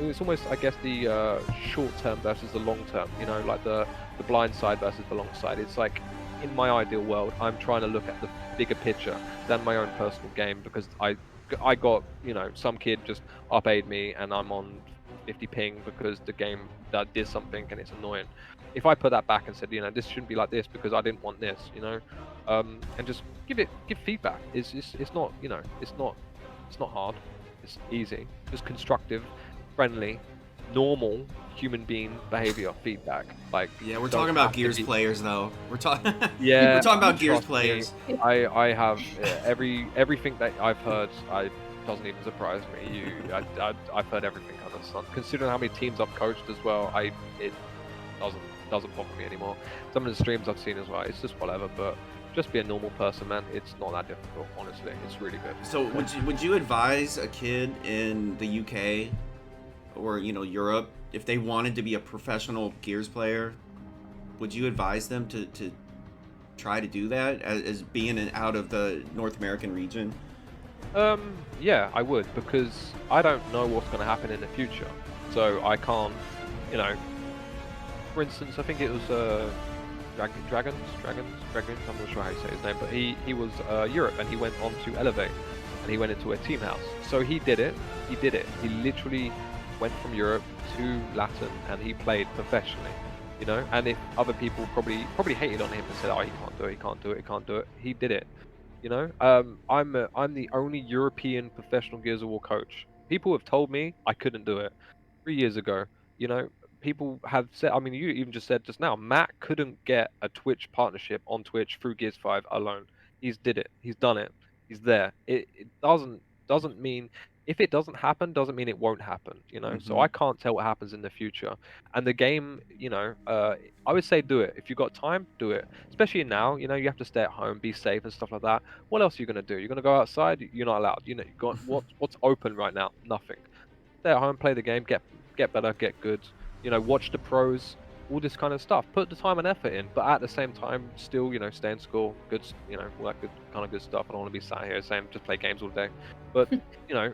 It's almost, I guess, the short term versus the long term. You know, like the blind side versus the long side. It's like in my ideal world, I'm trying to look at the bigger picture than my own personal game because I got, you know, some kid just up-A'd me and I'm on 50 ping because the game that did something and it's annoying. If I put that back and said, you know, this shouldn't be like this because I didn't want this, you know, and just give feedback. It's not, you know, it's not hard. It's easy. Just constructive, friendly, normal human being behavior feedback. Like, yeah, we're talking about Gears players though. We're talking. Yeah, we're talking about Gears players. I have everything that I've heard. Doesn't even surprise me. I've heard everything under the sun. Considering how many teams I've coached as well, it doesn't bother me anymore. Some of the streams I've seen as well, it's just whatever. But just be a normal person, man. It's not that difficult, honestly. It's really good. So would you advise a kid in the UK or, you know, Europe, if they wanted to be a professional Gears player, would you advise them to try to do that as being out of the North American region? Yeah, I would, because I don't know what's going to happen in the future. So I can't, you know, for instance, I think it was Dragons, I'm not sure how you say his name, but he was Europe and he went on to Elevate and he went into a team house. So he did it. He literally went from Europe to Latin and he played professionally, you know. And if other people probably hated on him and said, oh, he can't do it, he did it, you know. I'm the only European professional Gears of War coach. People have told me I couldn't do it 3 years ago, you know. People have said, I mean, you even just said just now, Matt couldn't get a Twitch partnership on Twitch through Gears 5 alone. He's did it. He's done it. He's there. It doesn't mean, if it doesn't happen, doesn't mean it won't happen, you know. So I can't tell what happens in the future. And the game, you know, I would say do it. If you've got time, do it. Especially now, you know, you have to stay at home, be safe and stuff like that. What else are you gonna do? You're gonna go outside? You're not allowed. You know, you got what's open right now? Nothing. Stay at home, play the game, get better, get good. You know, watch the pros, all this kind of stuff. Put the time and effort in, but at the same time, still, you know, stay in school, good, you know, all that good kind of good stuff. I don't want to be sat here saying just play games all day, but you know,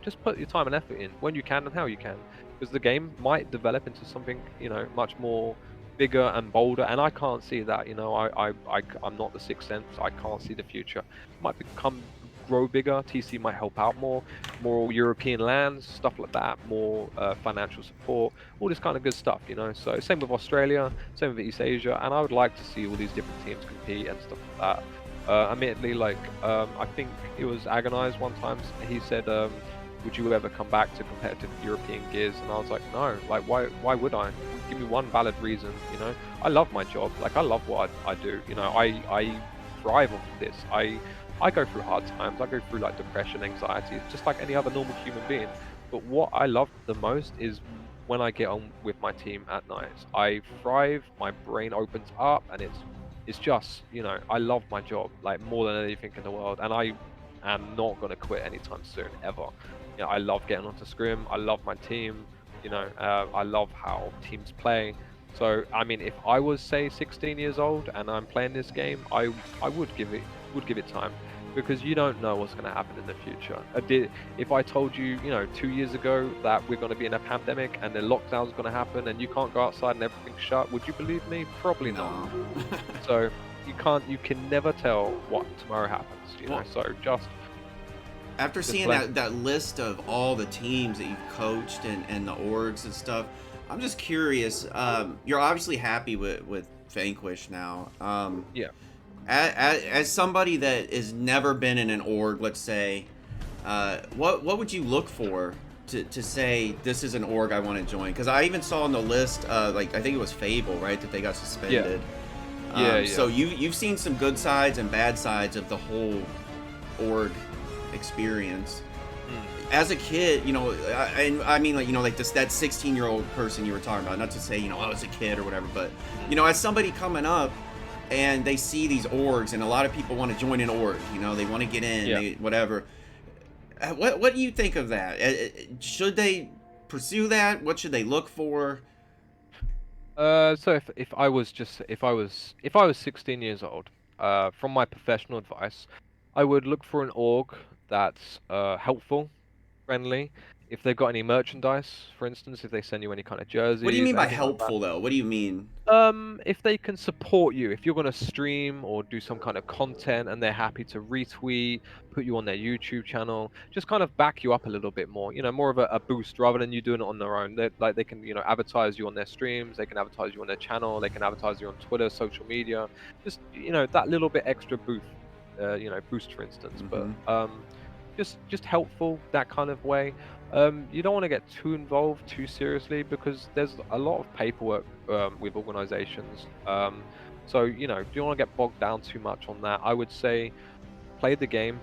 just put your time and effort in when you can and how you can, because the game might develop into something, you know, much more bigger and bolder. And I can't see that, you know. I'm not the sixth sense. I can't see the future. It might grow bigger. TC might help out more European lands, stuff like that, more financial support, all this kind of good stuff, you know. So same with Australia, same with East Asia, and I would like to see all these different teams compete and stuff like that. Admittedly, like I think it was Agonize one time, he said, would you ever come back to competitive European Gears? And I was like, no. Like, why would I? Give me one valid reason, you know. I love my job. Like, I love what I do, you know. I thrive off of this. I go through hard times. I go through like depression, anxiety, just like any other normal human being. But what I love the most is when I get on with my team at night. I thrive. My brain opens up, and it's just, you know, I love my job like more than anything in the world, and I am not gonna quit anytime soon, ever. You know, I love getting onto Scrim. I love my team. You know, I love how teams play. So I mean, if I was say 16 years old and I'm playing this game, I would give it time, because you don't know what's going to happen in the future. If I told you, you know, 2 years ago that we're going to be in a pandemic and the lockdown's going to happen and you can't go outside and everything's shut, would you believe me? Probably not. So you can never tell what tomorrow happens, you know. So just after seeing that list of all the teams that you've coached and the orgs and stuff, I'm just curious. You're obviously happy with Vanquish now. Yeah. As somebody that has never been in an org, let's say, what would you look for to say this is an org I want to join? Because I even saw on the list, like I think it was Fable, right, that they got suspended. Yeah. So you've seen some good sides and bad sides of the whole org experience. As a kid, you know, I mean, like, you know, like that 16-year-old person you were talking about, not to say, you know, I was a kid or whatever, but, you know, as somebody coming up and they see these orgs, and a lot of people want to join an org, you know, they want to get in, whatever. What do you think of that? Should they pursue that? What should they look for? So if I was 16 years old, from my professional advice, I would look for an org that's helpful, friendly. If they've got any merchandise, for instance, if they send you any kind of What do you jerseys, mean by anything like that. helpful, though? What do you mean? If they can support you, if you're gonna stream or do some kind of content and they're happy to retweet, put you on their YouTube channel, just kind of back you up a little bit more, more of a boost rather than you doing it on their own. They can, advertise you on their streams, they can advertise you on their channel, they can advertise you on Twitter, social media, just, that little bit extra boost, for instance. But just helpful that kind of way. You don't want to get too involved too seriously because there's a lot of paperwork with organizations. So if you want to get bogged down too much on that, I would say play the game,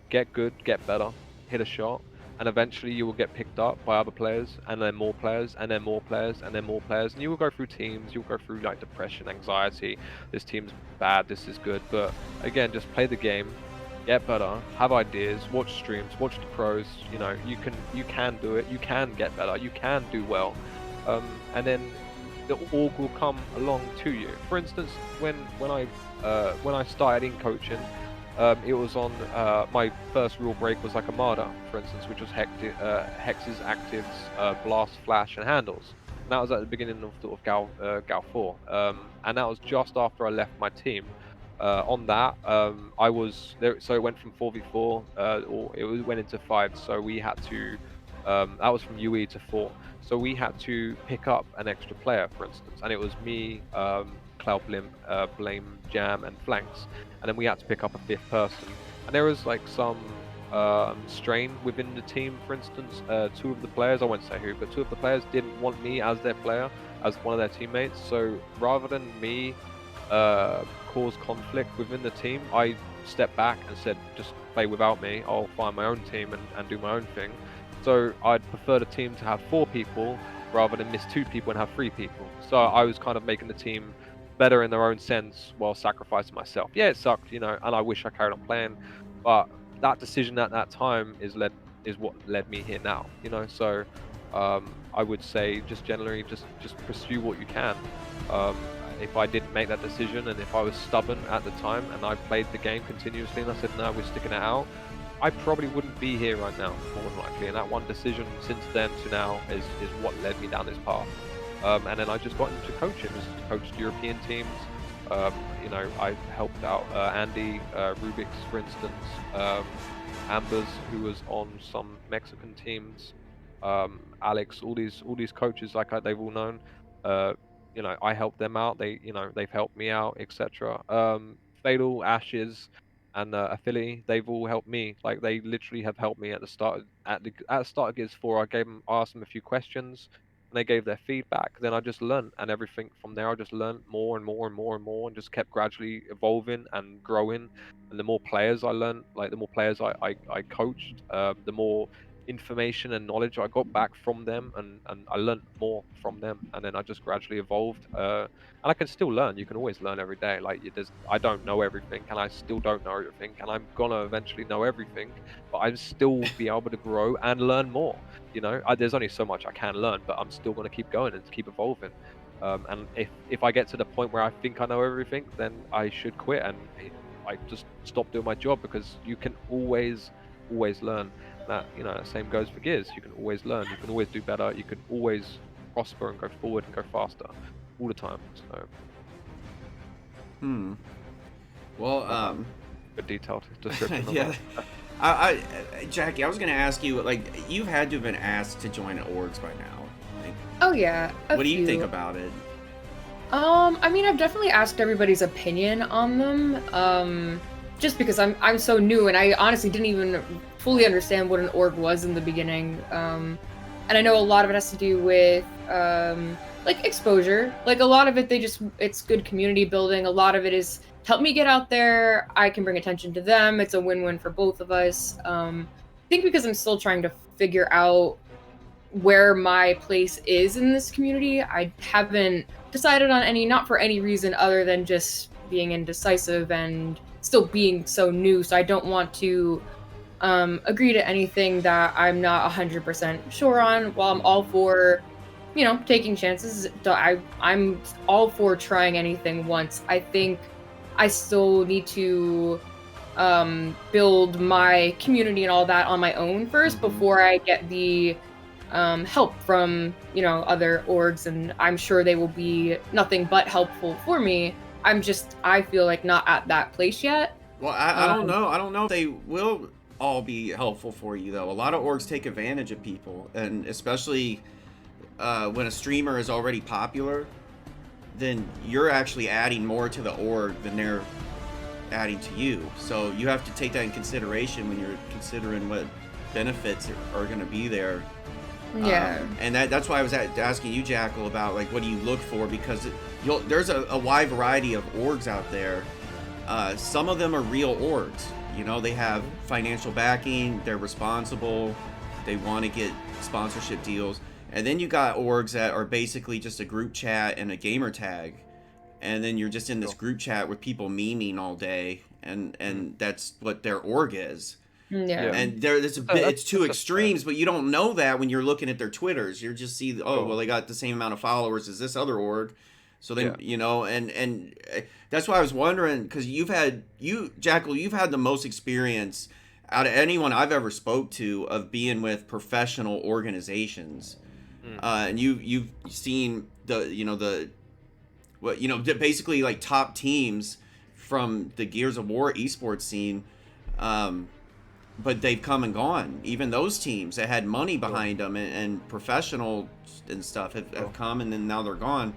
get good, get better, hit a shot, and eventually you will get picked up by other players, and then more players, and then more players, and then more players, and you will go through teams, you'll go through like depression, anxiety, this team's bad, this is good, but again, just play the game, get better, have ideas, watch streams, watch the pros, you can do it, you can get better, you can do well, and then the org will come along to you. For instance, when I started in coaching, it was on my first rule break was like a Marder, for instance, which was hexes, actives, blast, flash, and handles. And that was at the beginning of sort of Gal 4, and that was just after I left my team. On that, I was there, so it went from 4v4, or it went into 5. So we had to, that was from UE to 4. So we had to pick up an extra player, for instance, and it was me, Cloud Blame, Jam, and Flanks, and then we had to pick up a 5th person. And there was like some strain within the team. For instance, 2 of the players, I won't say who, but 2 of the players didn't want me as their player, as one of their teammates. So rather than me cause conflict within the team, I stepped back and said, just play without me, I'll find my own team and do my own thing. So I'd prefer the team to have 4 people rather than miss 2 people and have 3 people. So I was kind of making the team better in their own sense while sacrificing myself. Yeah, it sucked, and I wish I carried on playing, but that decision at that time is what led me here now, So I would say just generally just pursue what you can. If I didn't make that decision and if I was stubborn at the time and I played the game continuously and I said, no, we're sticking it out, I probably wouldn't be here right now, more than likely. And that one decision since then to now is what led me down this path. And then I just got into coaching, just coached European teams. I helped out Andy, Rubik's, for instance, Ambers, who was on some Mexican teams, Alex, all these coaches, they've all known. I helped them out. They've helped me out, etc. Fatal, Ashes, and Affili, they've all helped me. Like they literally have helped me at the start of Gears 4. I asked them a few questions, and they gave their feedback. Then I just learned, and everything from there I just learned more and more and more and more, and just kept gradually evolving and growing. And the more players I learned, like the more players I coached, the more information and knowledge I got back from them, and I learned more from them, and then I just gradually evolved. And I can still learn. You can always learn every day. I don't know everything, and I still don't know everything, and I'm gonna eventually know everything, but I still be able to grow and learn more. There's only so much I can learn, but I'm still gonna keep going and keep evolving. And if I get to the point where I think I know everything, then I should quit and I just stop doing my job, because you can always learn. That same goes for Gears. You can always learn, you can always do better, you can always prosper and go forward and go faster all the time. So Well, a detailed description. yeah. Jackie, I was gonna ask you, like, you've had to have been asked to join orgs by now. Like, oh yeah. What do you think about it? I mean, I've definitely asked everybody's opinion on them. Just because I'm so new, and I honestly didn't even fully understand what an org was in the beginning. And I know a lot of it has to do with like exposure. Like a lot of it, it's good community building. A lot of it is help me get out there. I can bring attention to them. It's a win-win for both of us. I think because I'm still trying to figure out where my place is in this community, I haven't decided on any, not for any reason other than just being indecisive and still being so new. So I don't want to agree to anything that I'm not 100% sure on. While I'm all for, taking chances, I'm all for trying anything once. I think I still need to build my community and all that on my own first before I get the help from other orgs, and I'm sure they will be nothing but helpful for me. I feel like not at that place yet. Well, I don't know. I don't know if they will all be helpful for you though. A lot of orgs take advantage of people, and especially when a streamer is already popular, then you're actually adding more to the org than they're adding to you. So you have to take that in consideration when you're considering what benefits are going to be there. Yeah. And that's why I was asking you, Jackal, about like what do you look for, because there's a wide variety of orgs out there. Some of them are real orgs. They have financial backing, they're responsible, they want to get sponsorship deals. And then you got orgs that are basically just a group chat and a gamer tag. And then you're just in this group chat with people memeing all day, and that's what their org is. Yeah. And it's two extremes, but you don't know that when you're looking at their Twitters. You just see, well, they got the same amount of followers as this other org. So then, and that's why I was wondering, because Jackal, you've had the most experience out of anyone I've ever spoke to of being with professional organizations. And you've seen basically like top teams from the Gears of War esports scene. But they've come and gone. Even those teams that had money behind them and professional and stuff have come, and then now they're gone.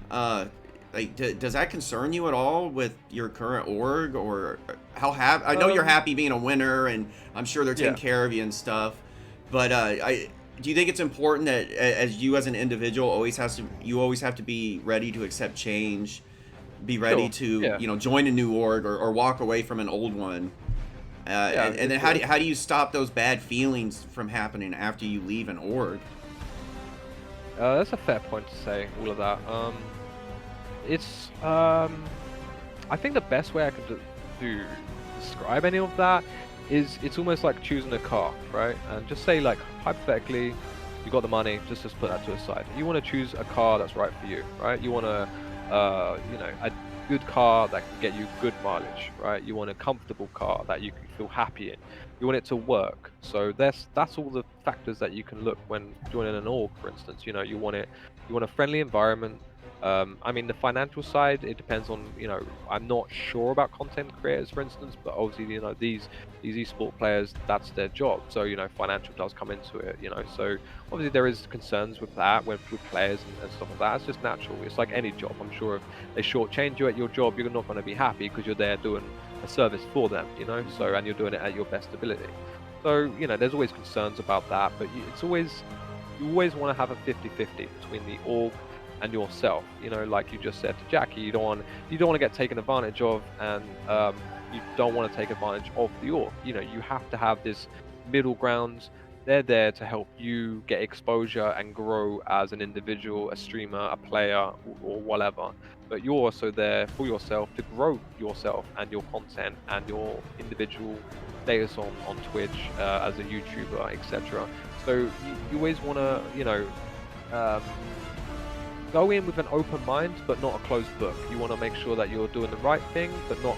Does that concern you at all with your current org, or how happy? I know you're happy being a winner, and I'm sure they're taking care of you and stuff. But do you think it's important that as you as an individual always have to be ready to accept change, be ready to join a new org or walk away from an old one? And then how do you stop those bad feelings from happening after you leave an org? That's a fair point to say, all of that. I think the best way I can to describe any of that is it's almost like choosing a car, right? And just say, like, hypothetically, you got the money, just put that to the side. You want to choose a car that's right for you, right? You want a good car that can get you good mileage, right? You want a comfortable car that you can feel happy in. You want it to work. So that's all the factors that you can look when joining an org, for instance. You want a friendly environment. I mean, the financial side, it depends on, I'm not sure about content creators, for instance, but obviously, these esport players, that's their job. So, financial does come into it, so obviously there is concerns with that, with players and stuff like that. It's just natural. It's like any job. I'm sure if they shortchange you at your job, you're not going to be happy because you're there doing a service for them, so, and you're doing it at your best ability. So, there's always concerns about that, but you always want to have a 50-50 between the org and yourself. Like you just said to Jackie, you don't want to get taken advantage of, and you don't want to take advantage of the org. You have to have this middle ground. They're there to help you get exposure and grow as an individual, a streamer, a player, or whatever. But you're also there for yourself to grow yourself and your content and your individual status on Twitch, as a YouTuber, etc. So you always want to, go in with an open mind, but not a closed book. You want to make sure that you're doing the right thing, but not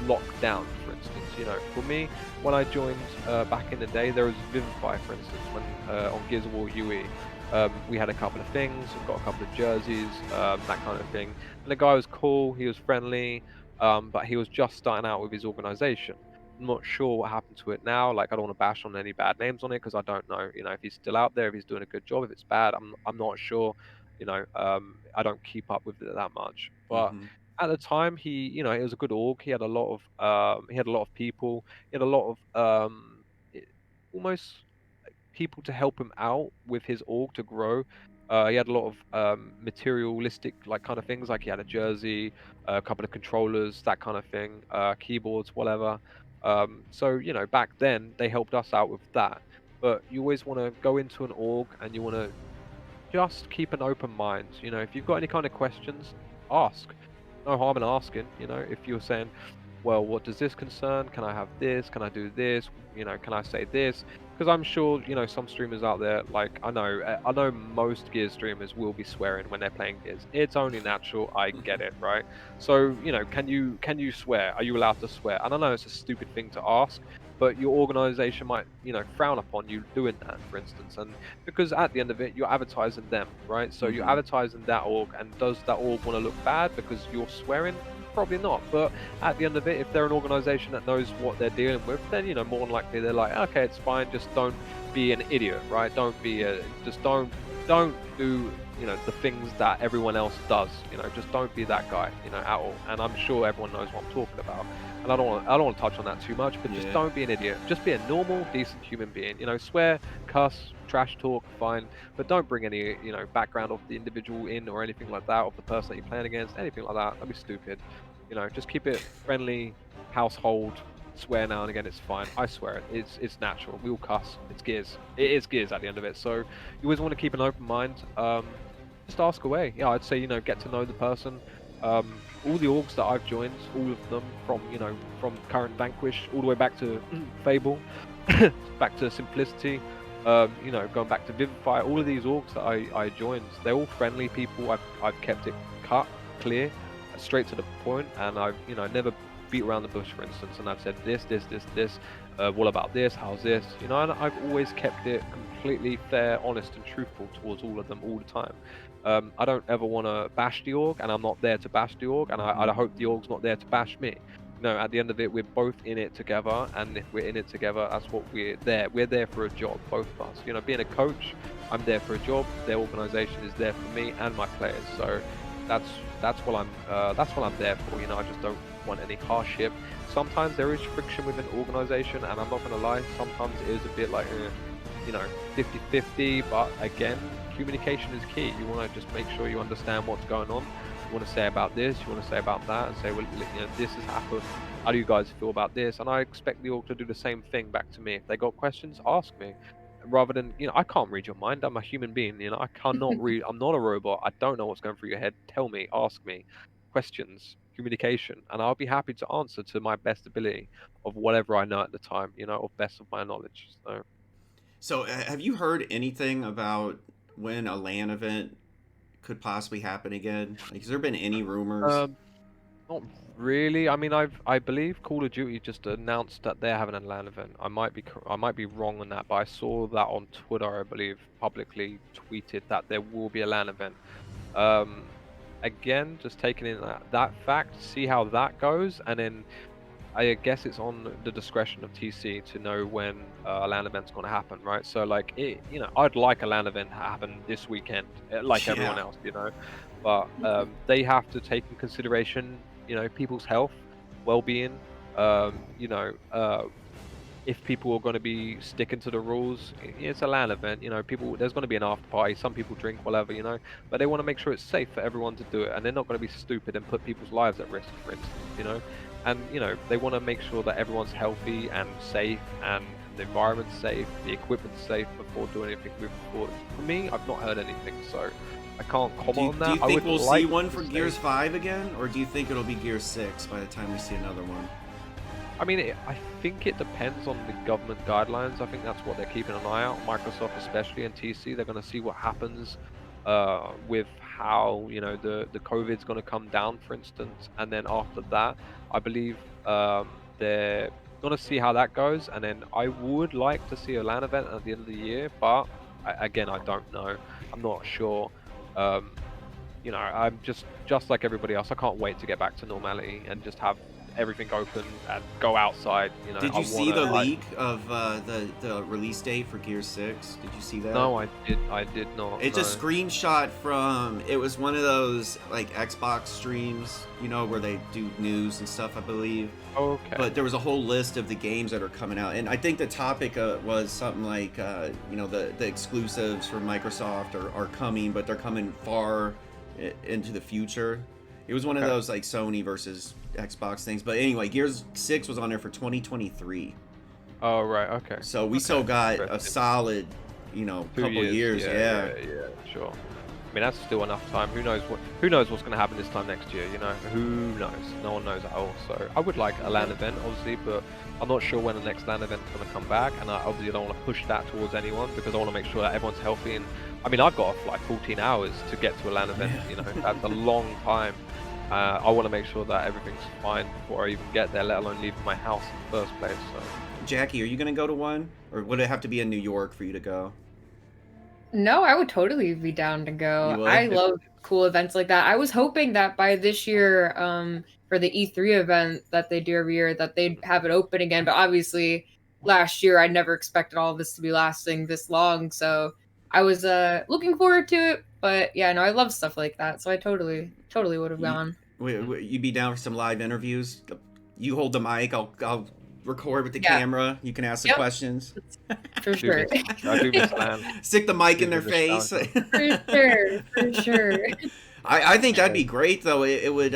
locked down. For instance, for me, when I joined back in the day, there was Vivify, for instance, when on Gears of War UE. We had a couple of things, we got a couple of jerseys, that kind of thing. And the guy was cool, he was friendly, but he was just starting out with his organization. I'm not sure what happened to it now. Like, I don't want to bash on any bad names on it because I don't know, if he's still out there, if he's doing a good job, if it's bad, I'm not sure. I don't keep up with it that much. But at the time, it was a good org. He had a lot of people. He had a lot of almost people to help him out with his org to grow. He had a lot of materialistic kind of things, like he had a jersey, a couple of controllers, that kind of thing, keyboards, whatever. So back then they helped us out with that. But you always want to go into an org and you want to just keep an open mind. If you've got any kind of questions, ask. No harm in asking. If you're saying, well, what does this concern? Can I have this? Can I do this? You know, can I say this? Because I'm sure, you know, some streamers out there, like I know most Gears streamers will be swearing when they're playing Gears. It's only natural. I get it, right? So, you know, can you swear? Are you allowed to swear? And I know it's a stupid thing to ask, but your organization might, you know, frown upon you doing that, for instance. And because at the end of it, you're advertising them, right? So you're advertising that org, and does that org want to look bad because you're swearing? Probably not. But at the end of it, if they're an organization that knows what they're dealing with, then, you know, more than likely they're like, okay, it's fine. Just don't be an idiot, right? Just don't do, you know, the things that everyone else does. You know, just don't be that guy, you know, at all. And I'm sure everyone knows what I'm talking about. And I don't want to touch on that too much, but just don't be an idiot. Just be a normal, decent human being. You know, swear, cuss, trash talk, fine, but don't bring any, you know, background of the individual in or anything like that, of the person that you're playing against, anything like that. That'd be stupid. You know, just keep it friendly, household. Swear now and again, it's fine. I swear it. It's natural. We all cuss. It's Gears. It is Gears at the end of it. So you always want to keep an open mind. Just ask away. Yeah, I'd say, you know, get to know the person. All the orgs that I've joined, all of them from, you know, from current Vanquish all the way back to Fable, back to Simplicity, you know, going back to Vivify, all of these orgs that I joined, they're all friendly people. I've kept it clear, straight to the point, and I've, you know, never beat around the bush, for instance, and I've said this, what about this, how's this, you know, and I've always kept it completely fair, honest, and truthful towards all of them all the time. I don't ever want to bash the org, and I'm not there to bash the org, and I hope the org's not there to bash me. You know, at the end of it, we're both in it together, and if we're in it together, that's what we're there. We're there for a job, both of us. You know, being a coach, I'm there for a job. Their organization is there for me and my players. So that's what I'm there for. You know, I just don't want any hardship. Sometimes there is friction within organization, and I'm not gonna lie, sometimes it is a bit like, you know, 50-50, but again, communication is key. You want to just make sure you understand what's going on. You want to say about this, you want to say about that, and say, well, you know, this has happened. How do you guys feel about this? And I expect the org to do the same thing back to me. If they got questions, ask me. Rather than, you know, I can't read your mind. I'm a human being. You know, I cannot read. I'm not a robot. I don't know what's going through your head. Tell me, ask me. Questions, communication, and I'll be happy to answer to my best ability of whatever I know at the time. You know, of best of my knowledge. So, have you heard anything about when a LAN event could possibly happen again? Like, has there been any rumors? Not really. I mean, I believe Call of Duty just announced that they're having a LAN event. I might be wrong on that, but I saw that on Twitter. I believe publicly tweeted that there will be a LAN event. Again, just taking in that fact, see how that goes, and then I guess it's on the discretion of TC to know when a LAN event's going to happen, right? So, like, you know, I'd like a LAN event to happen this weekend, like everyone else, you know. But they have to take in consideration, you know, people's health, well-being. You know, if people are going to be sticking to the rules, it's a LAN event, you know, there's going to be an after party, some people drink, whatever, you know, but they want to make sure it's safe for everyone to do it, and they're not going to be stupid and put people's lives at risk, for instance, you know, and, you know, they want to make sure that everyone's healthy and safe, and the environment's safe, the equipment's safe before doing anything moving forward. For me, I've not heard anything, so I can't comment on that. Do you think we'll see one for Gears 5 again, or do you think it'll be Gears 6 by the time we see another one? I mean, I think it depends on the government guidelines. I think that's what they're keeping an eye out. Microsoft, especially, and TC, they're going to see what happens with how, you know, the COVID's going to come down, for instance, and then after that, I believe they're going to see how that goes. And then I would like to see a LAN event at the end of the year, but again, I don't know. I'm not sure. You know, I'm just like everybody else. I can't wait to get back to normality and just have everything open and go outside. You know, did you see the leak of the release date for Gears 6? Did you see that? No, I did not. It's a screenshot from, it was one of those like Xbox streams, you know, where they do news and stuff, I believe. Okay. But there was a whole list of the games that are coming out, and I think the topic was something like, you know, the exclusives for Microsoft are coming, but they're coming far into the future. It was one of those like Sony versus Xbox things. But anyway, Gears 6 was on there for 2023. Oh, right. Okay. So we still got a solid, you know, couple years. Yeah, sure. I mean, that's still enough time. Who knows what's going to happen this time next year? You know, who knows? No one knows at all. So I would like a LAN event, obviously, but I'm not sure when the next LAN event is going to come back, and I obviously don't want to push that towards anyone because I want to make sure that everyone's healthy. And I mean, I've got like 14 hours to get to a LAN event. You know, that's a long time. I want to make sure that everything's fine before I even get there, let alone leave my house in the first place. So. Jackie, are you going to go to one? Or would it have to be in New York for you to go? No, I would totally be down to go. I love cool events like that. I was hoping that by this year, for the E3 event that they do every year, that they'd have it open again. But obviously, last year I never expected all of this to be lasting this long. So I was looking forward to it. But yeah, no, I love stuff like that. So I totally would have gone. You'd be down for some live interviews? You hold the mic, I'll record with the camera. You can ask the questions. For sure. Stick the mic in their face. For sure. I think that'd be great, though. It would.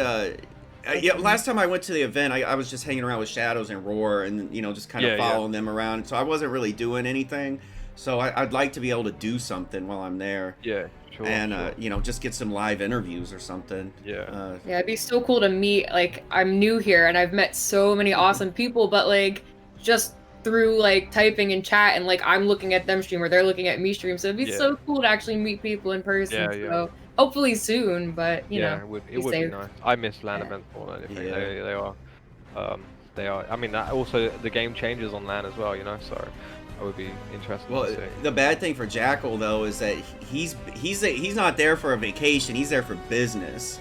Last time I went to the event, I was just hanging around with Shadows and Roar, and just kind of following them around. So I wasn't really doing anything. So I'd like to be able to do something while I'm there. Yeah. Sure, and just get some live interviews or something. Yeah. Yeah, it'd be so cool to meet. Like, I'm new here and I've met so many awesome people, but like just through like typing and chat, and like I'm looking at them stream or they're looking at me stream. So it'd be so cool to actually meet people in person. So hopefully soon, but you know, it would be nice. I miss LAN events more than anything. They are. I mean, also the game changes on LAN as well. So. I would be interested. Well, to see. The bad thing for Jackal though is that he's not there for a vacation. He's there for business,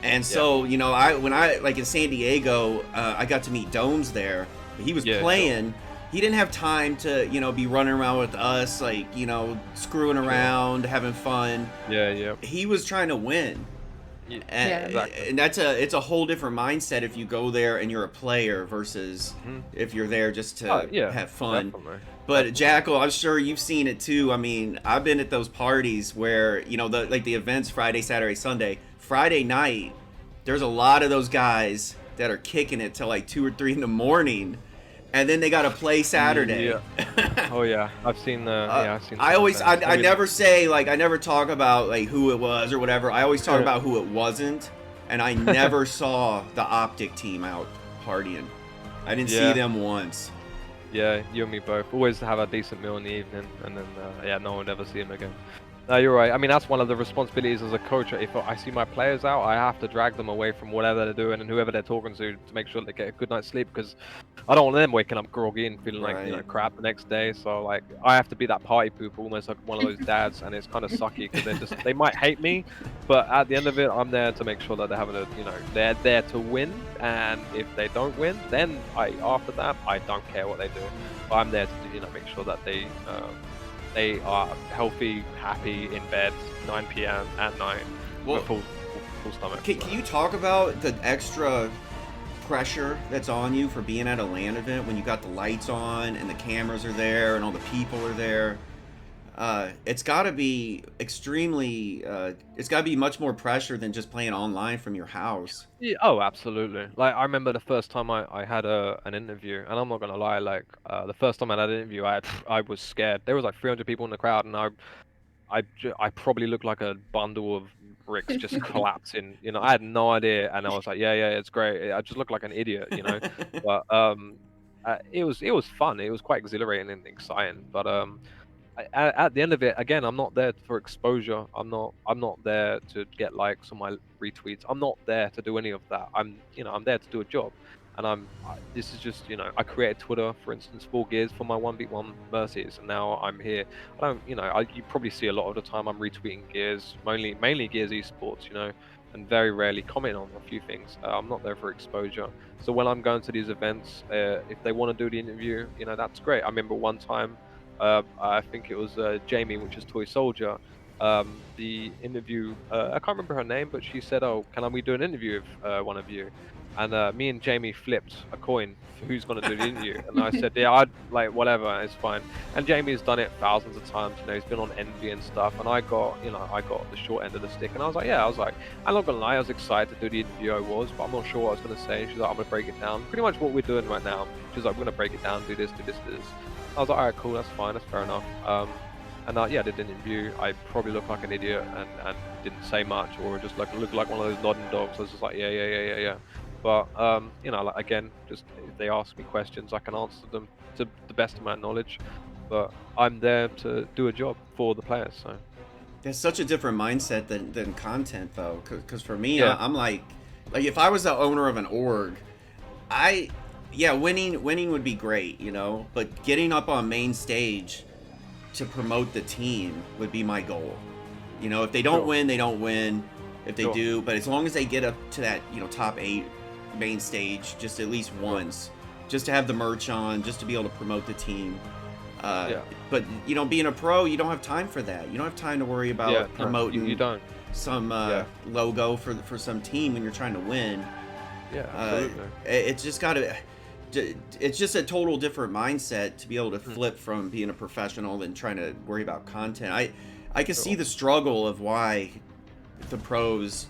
and so when I like in San Diego, I got to meet Domes there. But he was playing. Sure. He didn't have time to be running around with us, like screwing around, having fun. Yeah. He was trying to win. Exactly. And it's a whole different mindset if you go there and you're a player versus if you're there just to have fun. Definitely. But Jackal, I'm sure you've seen it too. I mean, I've been at those parties where the events Friday, Saturday, Sunday. Friday night, there's a lot of those guys that are kicking it till like 2 or 3 in the morning, and then they got to play Saturday. Oh yeah, I've seen the. I've seen. I never say I never talk about like who it was or whatever. I always talk about who it wasn't, and I never saw the Optic team out partying. I didn't see them once. Yeah, you and me both. Always have a decent meal in the evening, and then no one would ever see him again. No, you're right. I mean, that's one of the responsibilities as a coach. If I see my players out, I have to drag them away from whatever they're doing and whoever they're talking to make sure they get a good night's sleep, because I don't want them waking up groggy and feeling like crap the next day. So like, I have to be that party pooper, almost like one of those dads, and it's kind of sucky because they might hate me, but at the end of it, I'm there to make sure that they're having they're there to win, and if they don't win, then after that I don't care what they do. But I'm there to make sure that they are healthy, happy, in bed 9 p.m. at night with full stomach. Can you talk about the extra pressure that's on you for being at a LAN event when you got the lights on and the cameras are there and all the people are there? It's got to be extremely. It's got to be much more pressure than just playing online from your house. Yeah, oh, absolutely. Like I remember the first time I had an interview, and I'm not gonna lie. Like the first time I had an interview, I was scared. There was like 300 people in the crowd, and I probably looked like a bundle of bricks just collapsing. I had no idea, and I was like, yeah, it's great. I just looked like an idiot, But it was fun. It was quite exhilarating and exciting. But at the end of it, again, I'm not there for exposure. I'm not there to get likes on my retweets. I'm not there to do any of that. I'm there to do a job, and this is just I created Twitter, for instance, 4 Gears for my 1v1 Mercies, and now I'm here. I don't you probably see a lot of the time I'm retweeting Gears, mainly Gears Esports, and very rarely comment on a few things. I'm not there for exposure. So when I'm going to these events, if they want to do the interview, that's great. I remember one time. I think it was Jamie, which is Toy Soldier. The interview, I can't remember her name, but she said, "Oh, can we do an interview with one of you?" And me and Jamie flipped a coin for who's going to do the interview. And I said, "Yeah, I'd like whatever, it's fine." And Jamie's done it thousands of times. He's been on Envy and stuff. And I got the short end of the stick. And I was like, I'm not gonna lie, I was excited to do the interview. But I'm not sure what I was gonna say. She's like, "I'm gonna break it down." Pretty much what we're doing right now. She's like, "We're gonna break it down, do this, do this, do this." I was like, alright, cool, that's fine, that's fair enough. And yeah, I did an interview. I probably looked like an idiot and didn't say much, or just like looked like one of those nodding dogs. I was just like, yeah, yeah, yeah, yeah, yeah. But you know, like again, just if they ask me questions, I can answer them to the best of my knowledge. But I'm there to do a job for the players. So That's such a different mindset than content though, because for me, yeah, I'm like if I was the owner of an org, I yeah, winning would be great, you know, but getting up on main stage to promote the team would be my goal. You know, if they don't sure, win, they don't win. If they sure, do, but as long as they get up to that, you know, top 8 main stage just at least sure. once, just to have the merch on, just to be able to promote the team. Uh, Yeah, but you know, being a pro, you don't have time for that. You don't have time to worry yeah. about No, you promoting don't. some Yeah, logo for some team when you're trying to win. yeah, Uh, absolutely. it's just got to. It's just a total different mindset to be able to Mm, flip from being a professional than trying to worry about content. I can see sure. the struggle of why the pros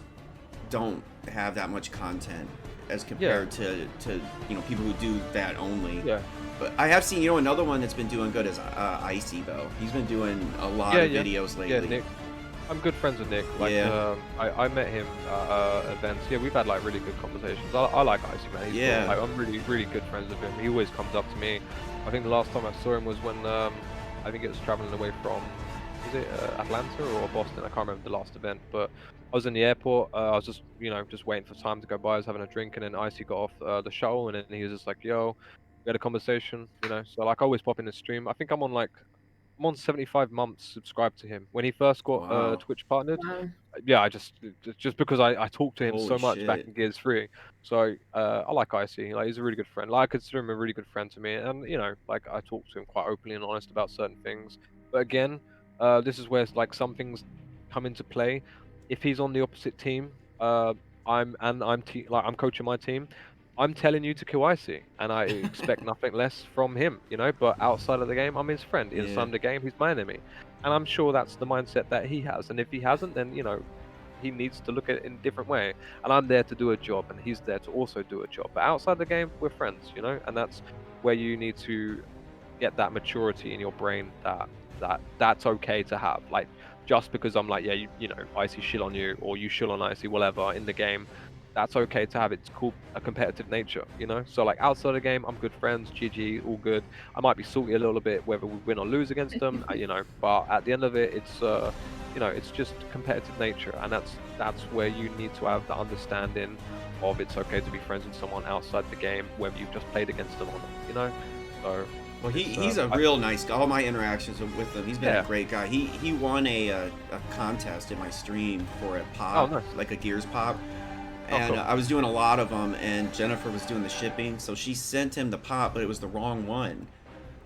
don't have that much content as Yeah, compared to you know people who do that only. yeah. But I have seen, you know, another one that's been doing good is Icy though. He's been doing a lot Yeah, of yeah, videos yeah. lately. Nick, I'm good friends with Nick. Like, Yeah, I met him at events. Yeah, we've had like really good conversations. I like Icy, man. He's cool. yeah. Like, I'm really good friends with him. He always comes up to me. I think the last time I saw him was when I think it was traveling away from, was it Atlanta or Boston? I can't remember the last event, but I was in the airport. I was just, you know, just waiting for time to go by. I was having a drink, and then Icy got off the shuttle, and then he was just like, "Yo." We had a conversation, you know. So like, I always pop in the stream. I think I'm on 75 months subscribed to him. When he first got Wow. Twitch partnered, Wow. yeah, I just because I talked to him Holy so much back shit. in Gears 3. So I like Icy. Like, he's a really good friend. Like, I consider him a really good friend to me, and you know, like, I talk to him quite openly and honest about certain things. But again, this is where like some things come into play. If he's on the opposite team, like I'm coaching my team. I'm telling you to kill Icy, and I expect nothing less from him, you know. But outside of the game, I'm his friend. Yeah. Inside the game, he's my enemy, and I'm sure that's the mindset that he has. And if he hasn't, then you know, he needs to look at it in a different way. And I'm there to do a job, and he's there to also do a job. But outside the game, we're friends, you know. And that's where you need to get that maturity in your brain that's okay to have. Like, just because I'm like, yeah, you know, Icy shit on you, or you shit on Icy, whatever, in the game, that's okay to have. It's called a competitive nature, you know. So like, outside the game, I'm good friends, GG, all good. I might be salty a little bit whether we win or lose against them, you know. But at the end of it, it's you know, it's just competitive nature, and that's where you need to have the understanding of it's okay to be friends with someone outside the game, whether you've just played against them or not, you know. So Well, it's he's a real nice guy. All my interactions with him, he's been a yeah. great guy. He won a contest in my stream for a Oh, pop, nice. like a Gears pop, Oh, and cool. I was doing a lot of them. And Jennifer was doing the shipping, so she sent him the pop, but it was the wrong one.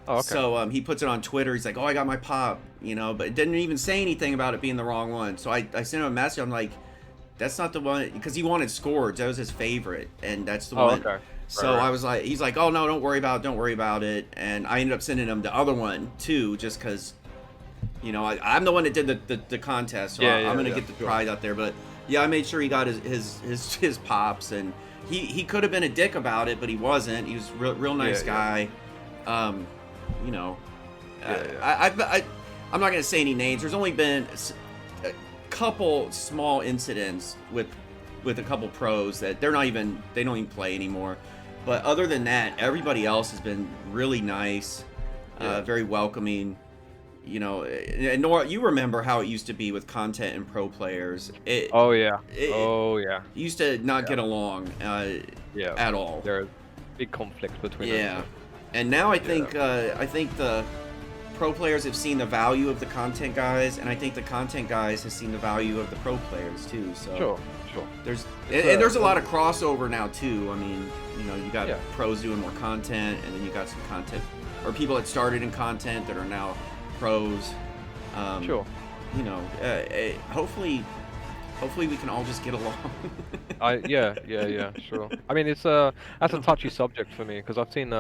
Oh, okay. So he puts it on Twitter. He's like, "Oh, I got my pop," you know, but didn't even say anything about it being the wrong one. So I sent him a message. I'm like, "That's not the one," because he wanted Scourge. That was his favorite, and that's the Oh, one. okay. Right, So right. I was like, he's like, "Oh no, don't worry about it." And I ended up sending him the other one too, just because, you know, I'm the one that did the contest, so Yeah, I'm yeah, gonna yeah. get the Sure. prize out there. But yeah, I made sure he got his pops, and he could have been a dick about it, but he wasn't. He was real Yeah, nice yeah. guy. You know, Yeah, yeah. I'm not gonna say any names. There's only been a couple small incidents with a couple pros that they don't even play anymore. But other than that, everybody else has been really nice, Yeah. very welcoming. You know, and Nora, you remember how it used to be with content and pro players. Oh, yeah. It Oh, yeah. used to not Yeah. get along Yeah. at all. There's big conflict between those Yeah, two. and now Yeah. I think the pro players have seen the value of the content guys, and I think the content guys have seen the value of the pro players too. So Sure, sure. there's It's and there's a lot of crossover now too. I mean, you know, you got yeah. pros doing more content, and then you got some content or people that started in content that are now pros. Sure. You know, hopefully we can all just get along. Yeah, sure. I mean, it's that's a touchy subject for me because I've seen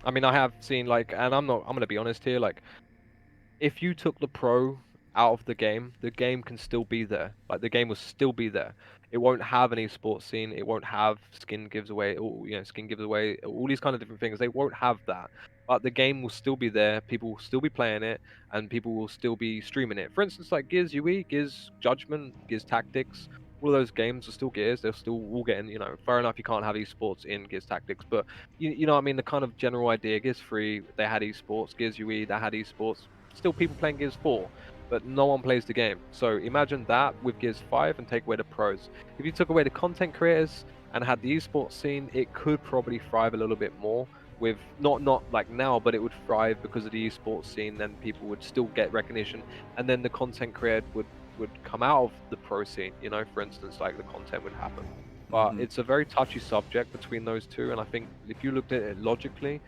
I mean, I have seen like, and I'm gonna be honest here, like, if you took the pro out of the game can still be there. Like, the game will still be there. It won't have an esports scene. It won't have skin gives away, or you know, skin gives away, all these kind of different things. They won't have that. but the game will still be there. People will still be playing it, and people will still be streaming it. For instance, like Gears UE, Gears Judgment, Gears Tactics. All of those games are still Gears. They're still all getting, fair enough. You can't have esports in Gears Tactics, but you know what I mean. The kind of general idea. Gears 3, they had esports. Gears UE, they had esports. Still people playing Gears 4, but no one plays the game. So imagine that with Gears 5 and take away the pros. If you took away the content creators and had the esports scene, it could probably thrive a little bit more. With not like now, but it would thrive because of the esports scene. Then people would still get recognition, and then the content creator would come out of the pro scene. For instance, like the content would happen. But it's a very touchy subject between those two, and I think if you looked at it logically,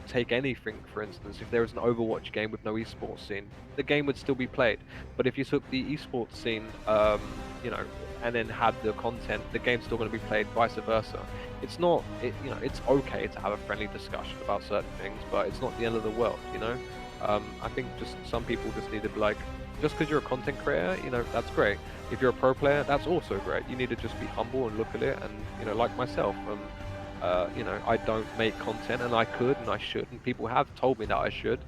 take anything, for instance, if there was an Overwatch game with no esports scene, the game would still be played. But if you took the esports scene, and then had the content, the game's still going to be played, vice versa. It's not, it's okay to have a friendly discussion about certain things, but it's not the end of the world, I think just some people just need to be like, just because you're a content creator, that's great. If you're a pro player, that's also great. You need to just be humble and look at it, and like myself, I don't make content, and I could and I should, and people have told me that I should.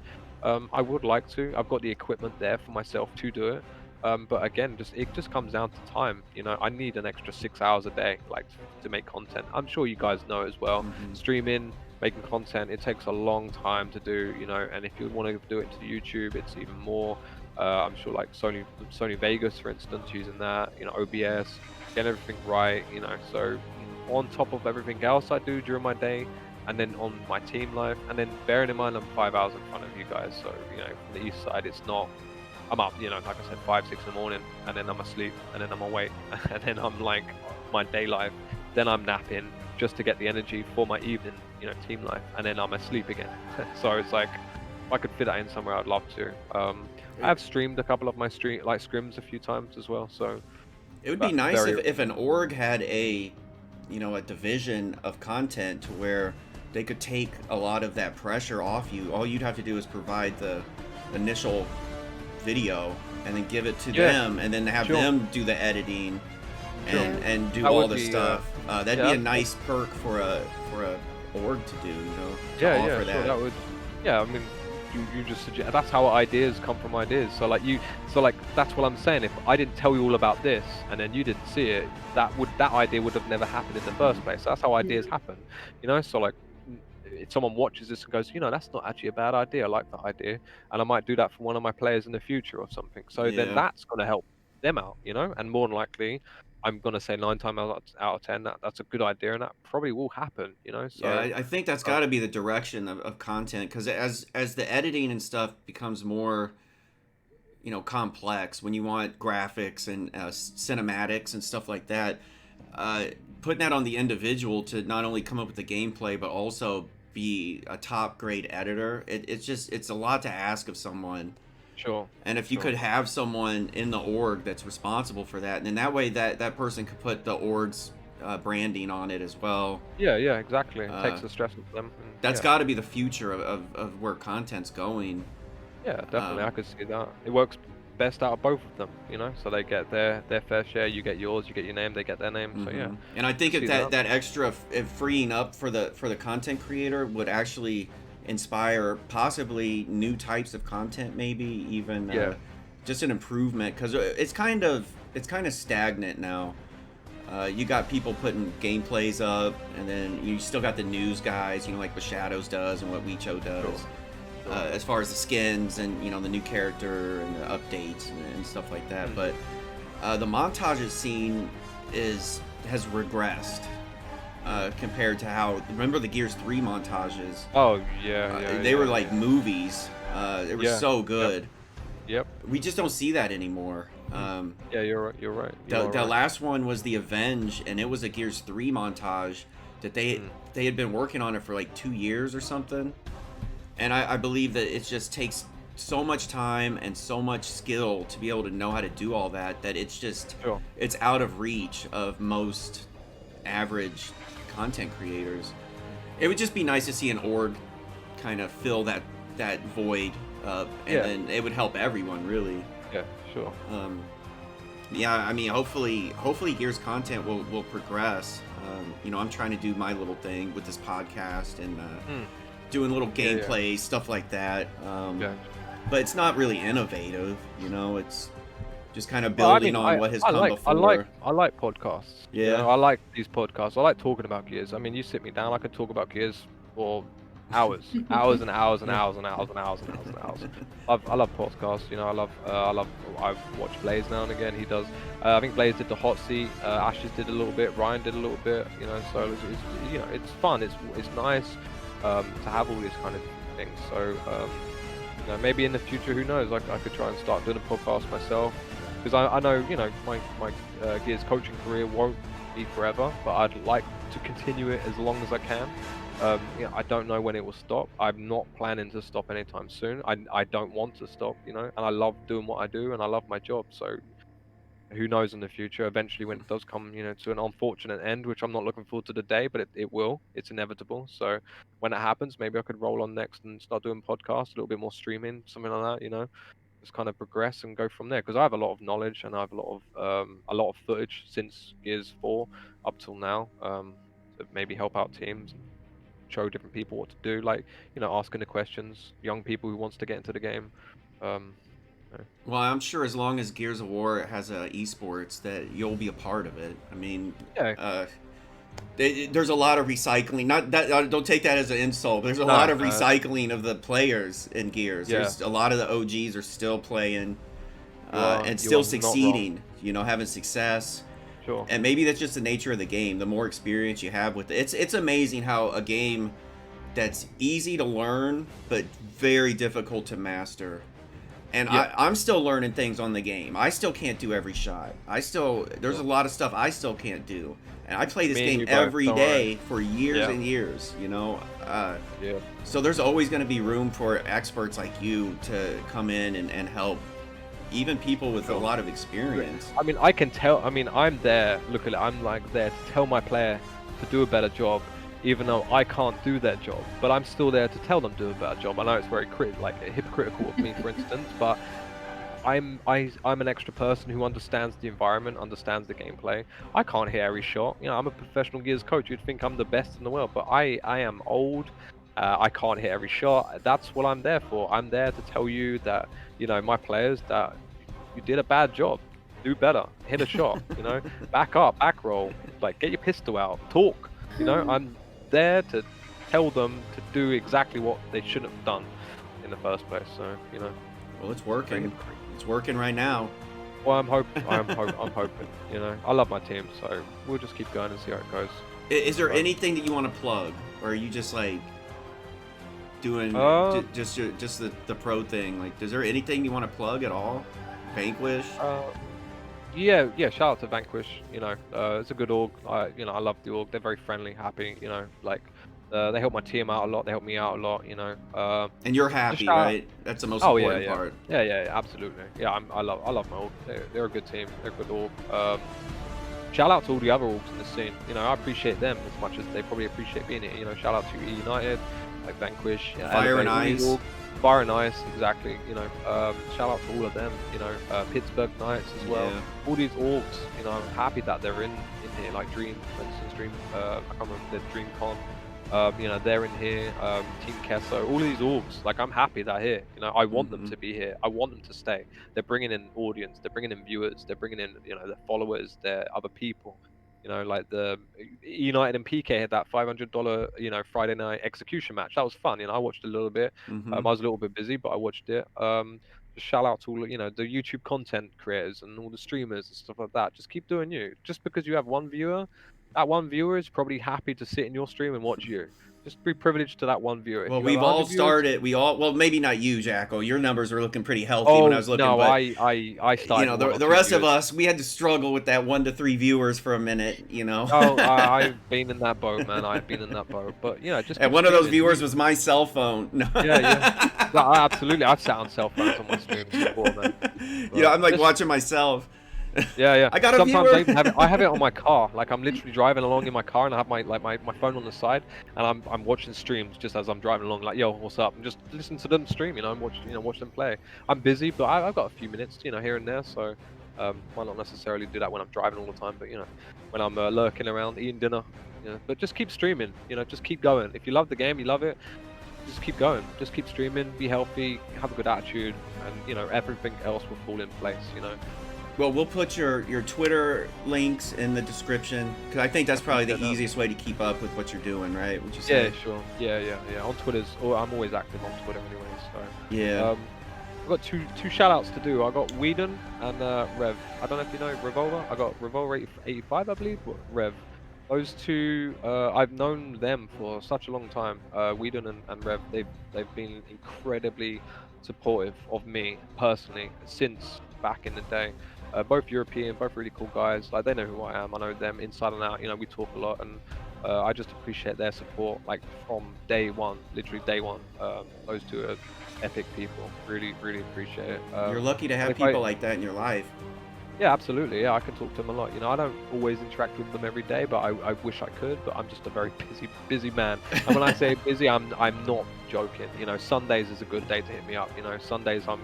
I would like to. I've got the equipment there for myself to do it. But again, it just comes down to time. I need an extra 6 hours a day, like to make content. I'm sure you guys know as well. Streaming, making content, it takes a long time to do. And if you want to do it to YouTube, it's even more. I'm sure like Sony Vegas, for instance, using that, OBS, getting everything right, so on top of everything else I do during my day, and then on my team life, and then bearing in mind I'm 5 hours in front of you guys, so from the east side, it's not, I'm up, like I said, 5, 6 in the morning, and then I'm asleep, and then I'm awake, and then I'm like my day life, then I'm napping just to get the energy for my evening, team life, and then I'm asleep again. So it's like, if I could fit that in somewhere, I'd love to. I have streamed a couple of my scrims a few times as well, so it would be nice if an org had a division of content to where they could take a lot of that pressure off you. All you'd have to do is provide the initial video and then give it to them, and then have them do the editing and do all the stuff. That'd be a nice perk for a org to do, to offer that. That would, I mean, you just suggest, that's how ideas come from ideas. So that's what I'm saying. If I didn't tell you all about this and then you didn't see it, that idea would have never happened in the first place. So that's how ideas happen, so like, if someone watches this and goes, that's not actually a bad idea, I like that idea, and I might do that for one of my players in the future or something. So then that's going to help them out, and more than likely, I'm going to say 9 times out of 10 that's a good idea, and that probably will happen, so I think that's got to be the direction of content, because as the editing and stuff becomes more complex, when you want graphics and cinematics and stuff like that, putting that on the individual to not only come up with the gameplay but also be a top grade editor, it's a lot to ask of someone. Sure. And if you could have someone in the org that's responsible for that, and then that way that person could put the org's branding on it as well. Yeah, exactly. It takes the stress off them. That's got to be the future of where content's going. Yeah, definitely. I could see that. It works best out of both of them, so they get their fair share, you get yours, you get your name, they get their name. So yeah. And I think if that extra freeing up for the content creator would actually inspire possibly new types of content, maybe even just an improvement, because it's kind of stagnant now. You got people putting gameplays up, and then you still got the news guys, like what Shadows does and what Wicho does. As far as the skins and the new character and the updates and stuff like that, but the montages scene has regressed compared to how, remember the Gears 3 montages? Oh they were like movies. They were so good. Yep. We just don't see that anymore. You're right. The last one was the Avenge, and it was a Gears 3 montage that they had been working on it for like 2 years or something. And I believe that it just takes so much time and so much skill to be able to know how to do all that, that it's just it's out of reach of most average content creators. It would just be nice to see an org kind of fill that void up, and then it would help everyone, really. Yeah, sure. I mean, hopefully Gears content will progress. I'm trying to do my little thing with this podcast, and doing little gameplay stuff like that. But it's not really innovative, you know. It's just kind of building on what has come before. I like podcasts. Yeah. You know, I like these podcasts. I like talking about Gears. I mean, you sit me down, I could talk about Gears for hours, hours and hours and hours and hours and hours and hours and hours. I love podcasts. You know, I watch Blaze now and again. He does. I think Blaze did the hot seat. Ashes did a little bit. Ryan did a little bit. You know, so it's you know, it's fun. It's nice to have all these kind of things. So you know, maybe in the future, who knows? I could try and start doing a podcast myself. Because I know, you know, my Gears coaching career won't be forever, but I'd like to continue it as long as I can. You know, I don't know when it will stop. I'm not planning to stop anytime soon. I don't want to stop, you know, and I love doing what I do, and I love my job. So who knows in the future? Eventually, when it does come, you know, to an unfortunate end, which I'm not looking forward to the day, but it will. It's inevitable. So when it happens, maybe I could roll on next and start doing podcasts, a little bit more streaming, something like that, you know. Just kind of progress and go from there, because I have a lot of knowledge and I have a lot of footage since Gears 4 up till now, to maybe help out teams and show different people what to do, like, you know, asking the questions, young people who wants to get into the game. Well, I'm sure as long as Gears of War has esports, that you'll be a part of it. I mean, there's a lot of recycling. Not that, don't take that as an insult. There's a lot of recycling of the players in Gears. There's a lot of the OGs are still playing and still succeeding. You know, having success. Sure. And maybe that's just the nature of the game. The more experience you have with it, it's amazing how a game that's easy to learn but very difficult to master. And I'm still learning things on the game. I still can't do every shot. There's a lot of stuff I still can't do. And I play this game every day for years and years, you know? So there's always going to be room for experts like you to come in and help, even people with a lot of experience. I mean, I can tell, I mean, I'm there, look at it, I'm like there to tell my player to do a better job, even though I can't do their job, but I'm still there to tell them to do a better job. I know it's very hypocritical of me, for instance, but I'm an extra person who understands the environment, understands the gameplay. I can't hit every shot. You know, I'm a professional Gears coach. You'd think I'm the best in the world, but I am old. I can't hit every shot. That's what I'm there for. I'm there to tell you that, you know, my players, that you did a bad job. Do better. Hit a shot. You know, back up, back roll. Like, get your pistol out. Talk. You know, I'm there to tell them to do exactly what they shouldn't have done in the first place. So, you know. Well, it's working. It's working right now. Well, I'm hoping. I'm hoping. You know, I love my team, so we'll just keep going and see how it goes. Is there anything that you want to plug, or are you just like doing just the pro thing? Like, is there anything you want to plug at all? Vanquish. Yeah. Shout out to Vanquish. You know, it's a good org. You know, I love the org. They're very friendly, happy. You know, like. They help my team out a lot. They help me out a lot, you know. And you're happy, right? That's the most important part. Yeah, absolutely. Yeah, I love my org. They're a good team. They're a good org. Shout out to all the other orgs in the scene. You know, I appreciate them as much as they probably appreciate being here. You know, shout out to United, like Vanquish, Fire and Ice. Fire and Ice, exactly. You know, shout out to all of them. You know, Pittsburgh Knights as well. Yeah. All these orgs. You know, I'm happy that they're in here. Like Dream, for instance, Dream. I can't remember the DreamCon. You know, they're in here, Team Kesso, all of these orgs, like, I'm happy they're here. You know, I want them to be here. I want them to stay. They're bringing in audience, they're bringing in viewers, they're bringing in, you know, their followers, their other people. You know, like the United and PK had that $500, you know, Friday night execution match. That was fun. You know, I watched a little bit. I was a little bit busy, but I watched it. Just shout out to all, you know, the YouTube content creators and all the streamers and stuff like that. Just keep doing you. Just because you have one viewer, that one viewer is probably happy to sit in your stream and watch you. Just be privileged to that one viewer. Well, we've all started. Well, maybe not you, Jackal. Your numbers are looking pretty healthy when I was looking. No, but, I started. You know, the rest of us, we had to struggle with that 1 to 3 viewers for a minute. You know. Oh, I've been in that boat, man. I've been in that boat. But you know, just. And one of those viewers was my cell phone. No. Yeah. No, absolutely, I've sat on cell phones on my streams before, man. But, you know, I'm like watching myself. Yeah. I got a Sometimes viewer. I have it on my car. Like, I'm literally driving along in my car and I have my phone on the side and I'm watching streams just as I'm driving along. Like, yo, what's up? And just listen to them stream. You know, I'm watch them play. I'm busy, but I've got a few minutes, you know, here and there. So might not necessarily do that when I'm driving all the time, but you know, when I'm lurking around eating dinner. You know, but just keep streaming. You know, just keep going. If you love the game, you love it. just keep going, just keep streaming, be healthy, have a good attitude, and you know everything else will fall in place. You know. Well, we'll put your Twitter links in the description because I think that's probably the easiest way to keep up with what you're doing, right? Would you say? Yeah, sure. Yeah. On Twitter's, or I'm always active on Twitter anyway. So yeah. I've got two shout outs to do. I got Whedon and Rev. I don't know if you know Revolver. I got Revolver 85, I believe, but Rev. Those two, I've known them for such a long time. Whedon and Rev, they've been incredibly supportive of me personally since back in the day. Both European, both really cool guys. Like they know who I am. I know them inside and out. You know, we talk a lot, and I just appreciate their support. Like from day one, literally day one. Those two are epic people. Really appreciate it. You're lucky to have people like that in your life. Yeah, absolutely. Yeah, I can talk to them a lot. You know, I don't always interact with them every day, but I wish I could. But I'm just a very busy man. And when I say busy, I'm not joking. You know, Sundays is a good day to hit me up. You know, Sundays I'm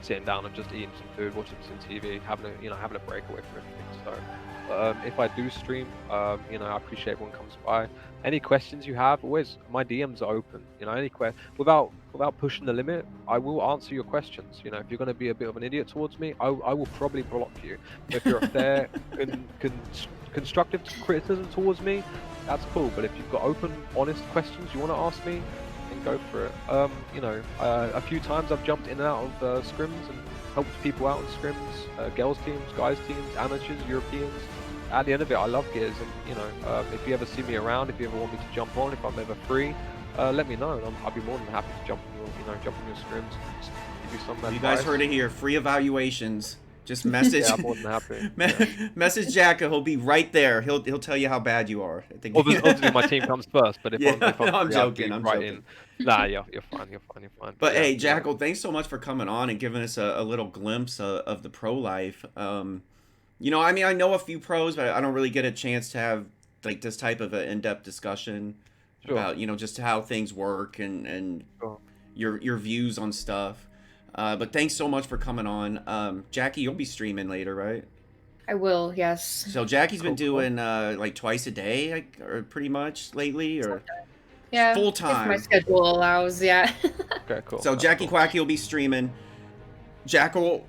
sitting down and just eating some food, watching some TV, having a break away from everything. So if I do stream, you know, I appreciate everyone comes by. Any questions you have, always my DMs are open. You know, any without pushing the limit, I will answer your questions. You know, if you're going to be a bit of an idiot towards me, I will probably block you. If you're a fair, constructive criticism towards me, that's cool. But if you've got open, honest questions you want to ask me, then go for it. You know, a few times I've jumped in and out of scrims and helped people out in scrims, girls teams, guys teams, amateurs, Europeans. At the end of it, I love Gears, and you know, if you ever see me around, if you ever want me to jump on, if I'm ever free, let me know, and I'll be more than happy to jump in your scrims, just give you some advice. You guys heard it here, free evaluations. Just message. Yeah, I'm more than happy. Message Jackal. He'll be right there. He'll tell you how bad you are. I think. Obviously, my team comes first, but if I'm free, I'm joking. I'm joking. Nah, you're fine. You're fine. But yeah, hey, Jackal, thanks so much for coming on and giving us a little glimpse of the pro life. You know, I mean, I know a few pros, but I don't really get a chance to have like this type of an in-depth discussion about, you know, just how things work and your views on stuff. But thanks so much for coming on. Jackie, you'll be streaming later, right? I will, yes. So Jackie's been doing like twice a day, or pretty much lately, or yeah, full time. If my schedule allows, yeah. Okay, cool. So Jackie Quacky will be streaming. Jackal.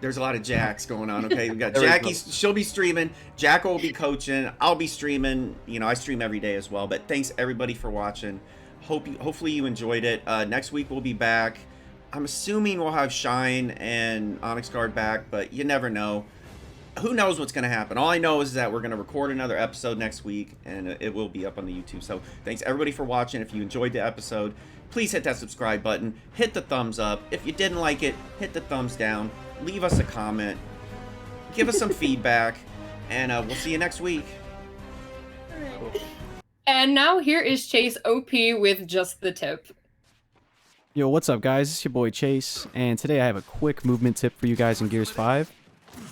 There's a lot of Jacks going on, okay? We got Jackie, she'll be streaming. Jackal will be coaching. I'll be streaming. You know, I stream every day as well. But thanks, everybody, for watching. Hopefully you enjoyed it. Next week, we'll be back. I'm assuming we'll have Shine and Onyx Guard back, but you never know. Who knows what's going to happen? All I know is that we're going to record another episode next week, and it will be up on the YouTube. So thanks, everybody, for watching. If you enjoyed the episode, please hit that subscribe button. Hit the thumbs up. If you didn't like it, hit the thumbs down. Leave us a comment. Give us some feedback. And we'll see you next week. And now here is Chase OP with just the tip. Yo, what's up, guys? It's your boy Chase, and today I have a quick movement tip for you guys in Gears 5.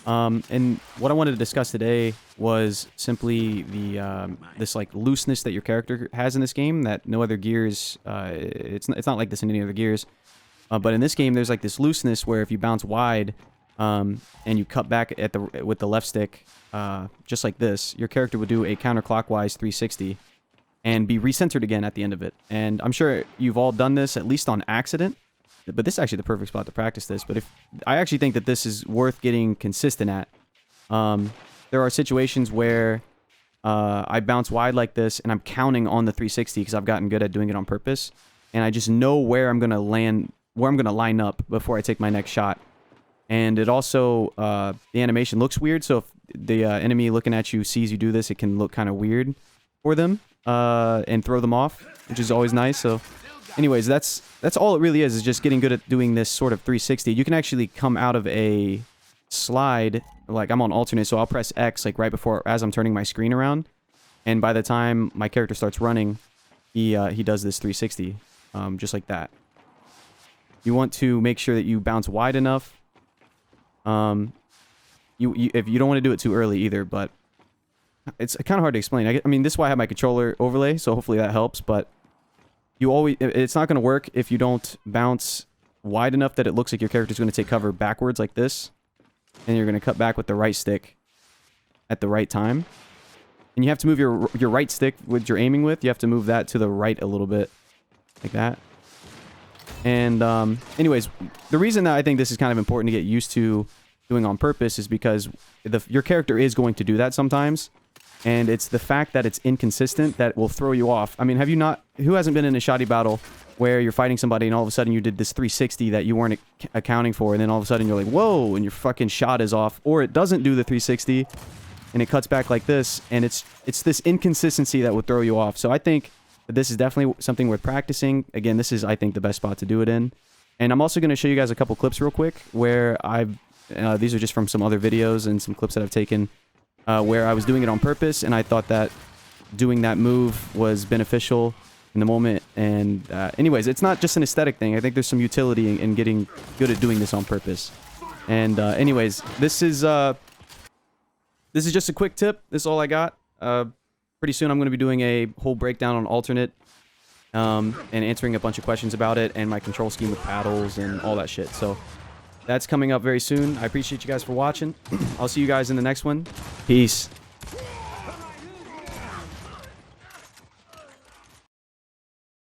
And what I wanted to discuss today was simply the this like looseness that your character has in this game that no other Gears. It's not like this in any other Gears. But in this game, there's like this looseness where if you bounce wide, and you cut back with the left stick, just like this, your character would do a counterclockwise 360 and be recentered again at the end of it. And I'm sure you've all done this at least on accident, but this is actually the perfect spot to practice this. But I actually think that this is worth getting consistent at. There are situations where I bounce wide like this, and I'm counting on the 360 because I've gotten good at doing it on purpose, and I just know where I'm gonna land. Where I'm going to line up before I take my next shot. And it also, the animation looks weird, so if the enemy looking at you sees you do this, it can look kind of weird for them, and throw them off, which is always nice. So anyways, that's all it really is just getting good at doing this sort of 360. You can actually come out of a slide, like I'm on alternate, so I'll press X like right before, as I'm turning my screen around, and by the time my character starts running, he does this 360, just like that. You want to make sure that you bounce wide enough. If you don't want to do it too early either, but it's kind of hard to explain. I mean, this is why I have my controller overlay, so hopefully that helps. But it's not going to work if you don't bounce wide enough that it looks like your character's going to take cover backwards like this, and you're going to cut back with the right stick at the right time. And you have to move your right stick, which you're aiming with. You have to move that to the right a little bit. like that. And anyways, the reason that I think this is kind of important to get used to doing on purpose is because your character is going to do that sometimes. And it's the fact that it's inconsistent that will throw you off. I mean, who hasn't been in a shoddy battle where you're fighting somebody and all of a sudden you did this 360 that you weren't accounting for, and then all of a sudden you're like, whoa, and your fucking shot is off, or it doesn't do the 360 and it cuts back like this, and it's this inconsistency that would throw you off. So I think that this is definitely something worth practicing. Again, this is, I think, the best spot to do it in. And I'm also going to show you guys a couple clips real quick where these are just from some other videos and some clips that I've taken where I was doing it on purpose, and I thought that doing that move was beneficial in the moment. And anyways, it's not just an aesthetic thing. I think there's some utility in getting good at doing this on purpose. And anyways, this is just a quick tip. This is all I got. Pretty soon I'm going to be doing a whole breakdown on alternate and answering a bunch of questions about it and my control scheme with paddles and all that shit. So that's coming up very soon. I appreciate you guys for watching. I'll see you guys in the next one. Peace.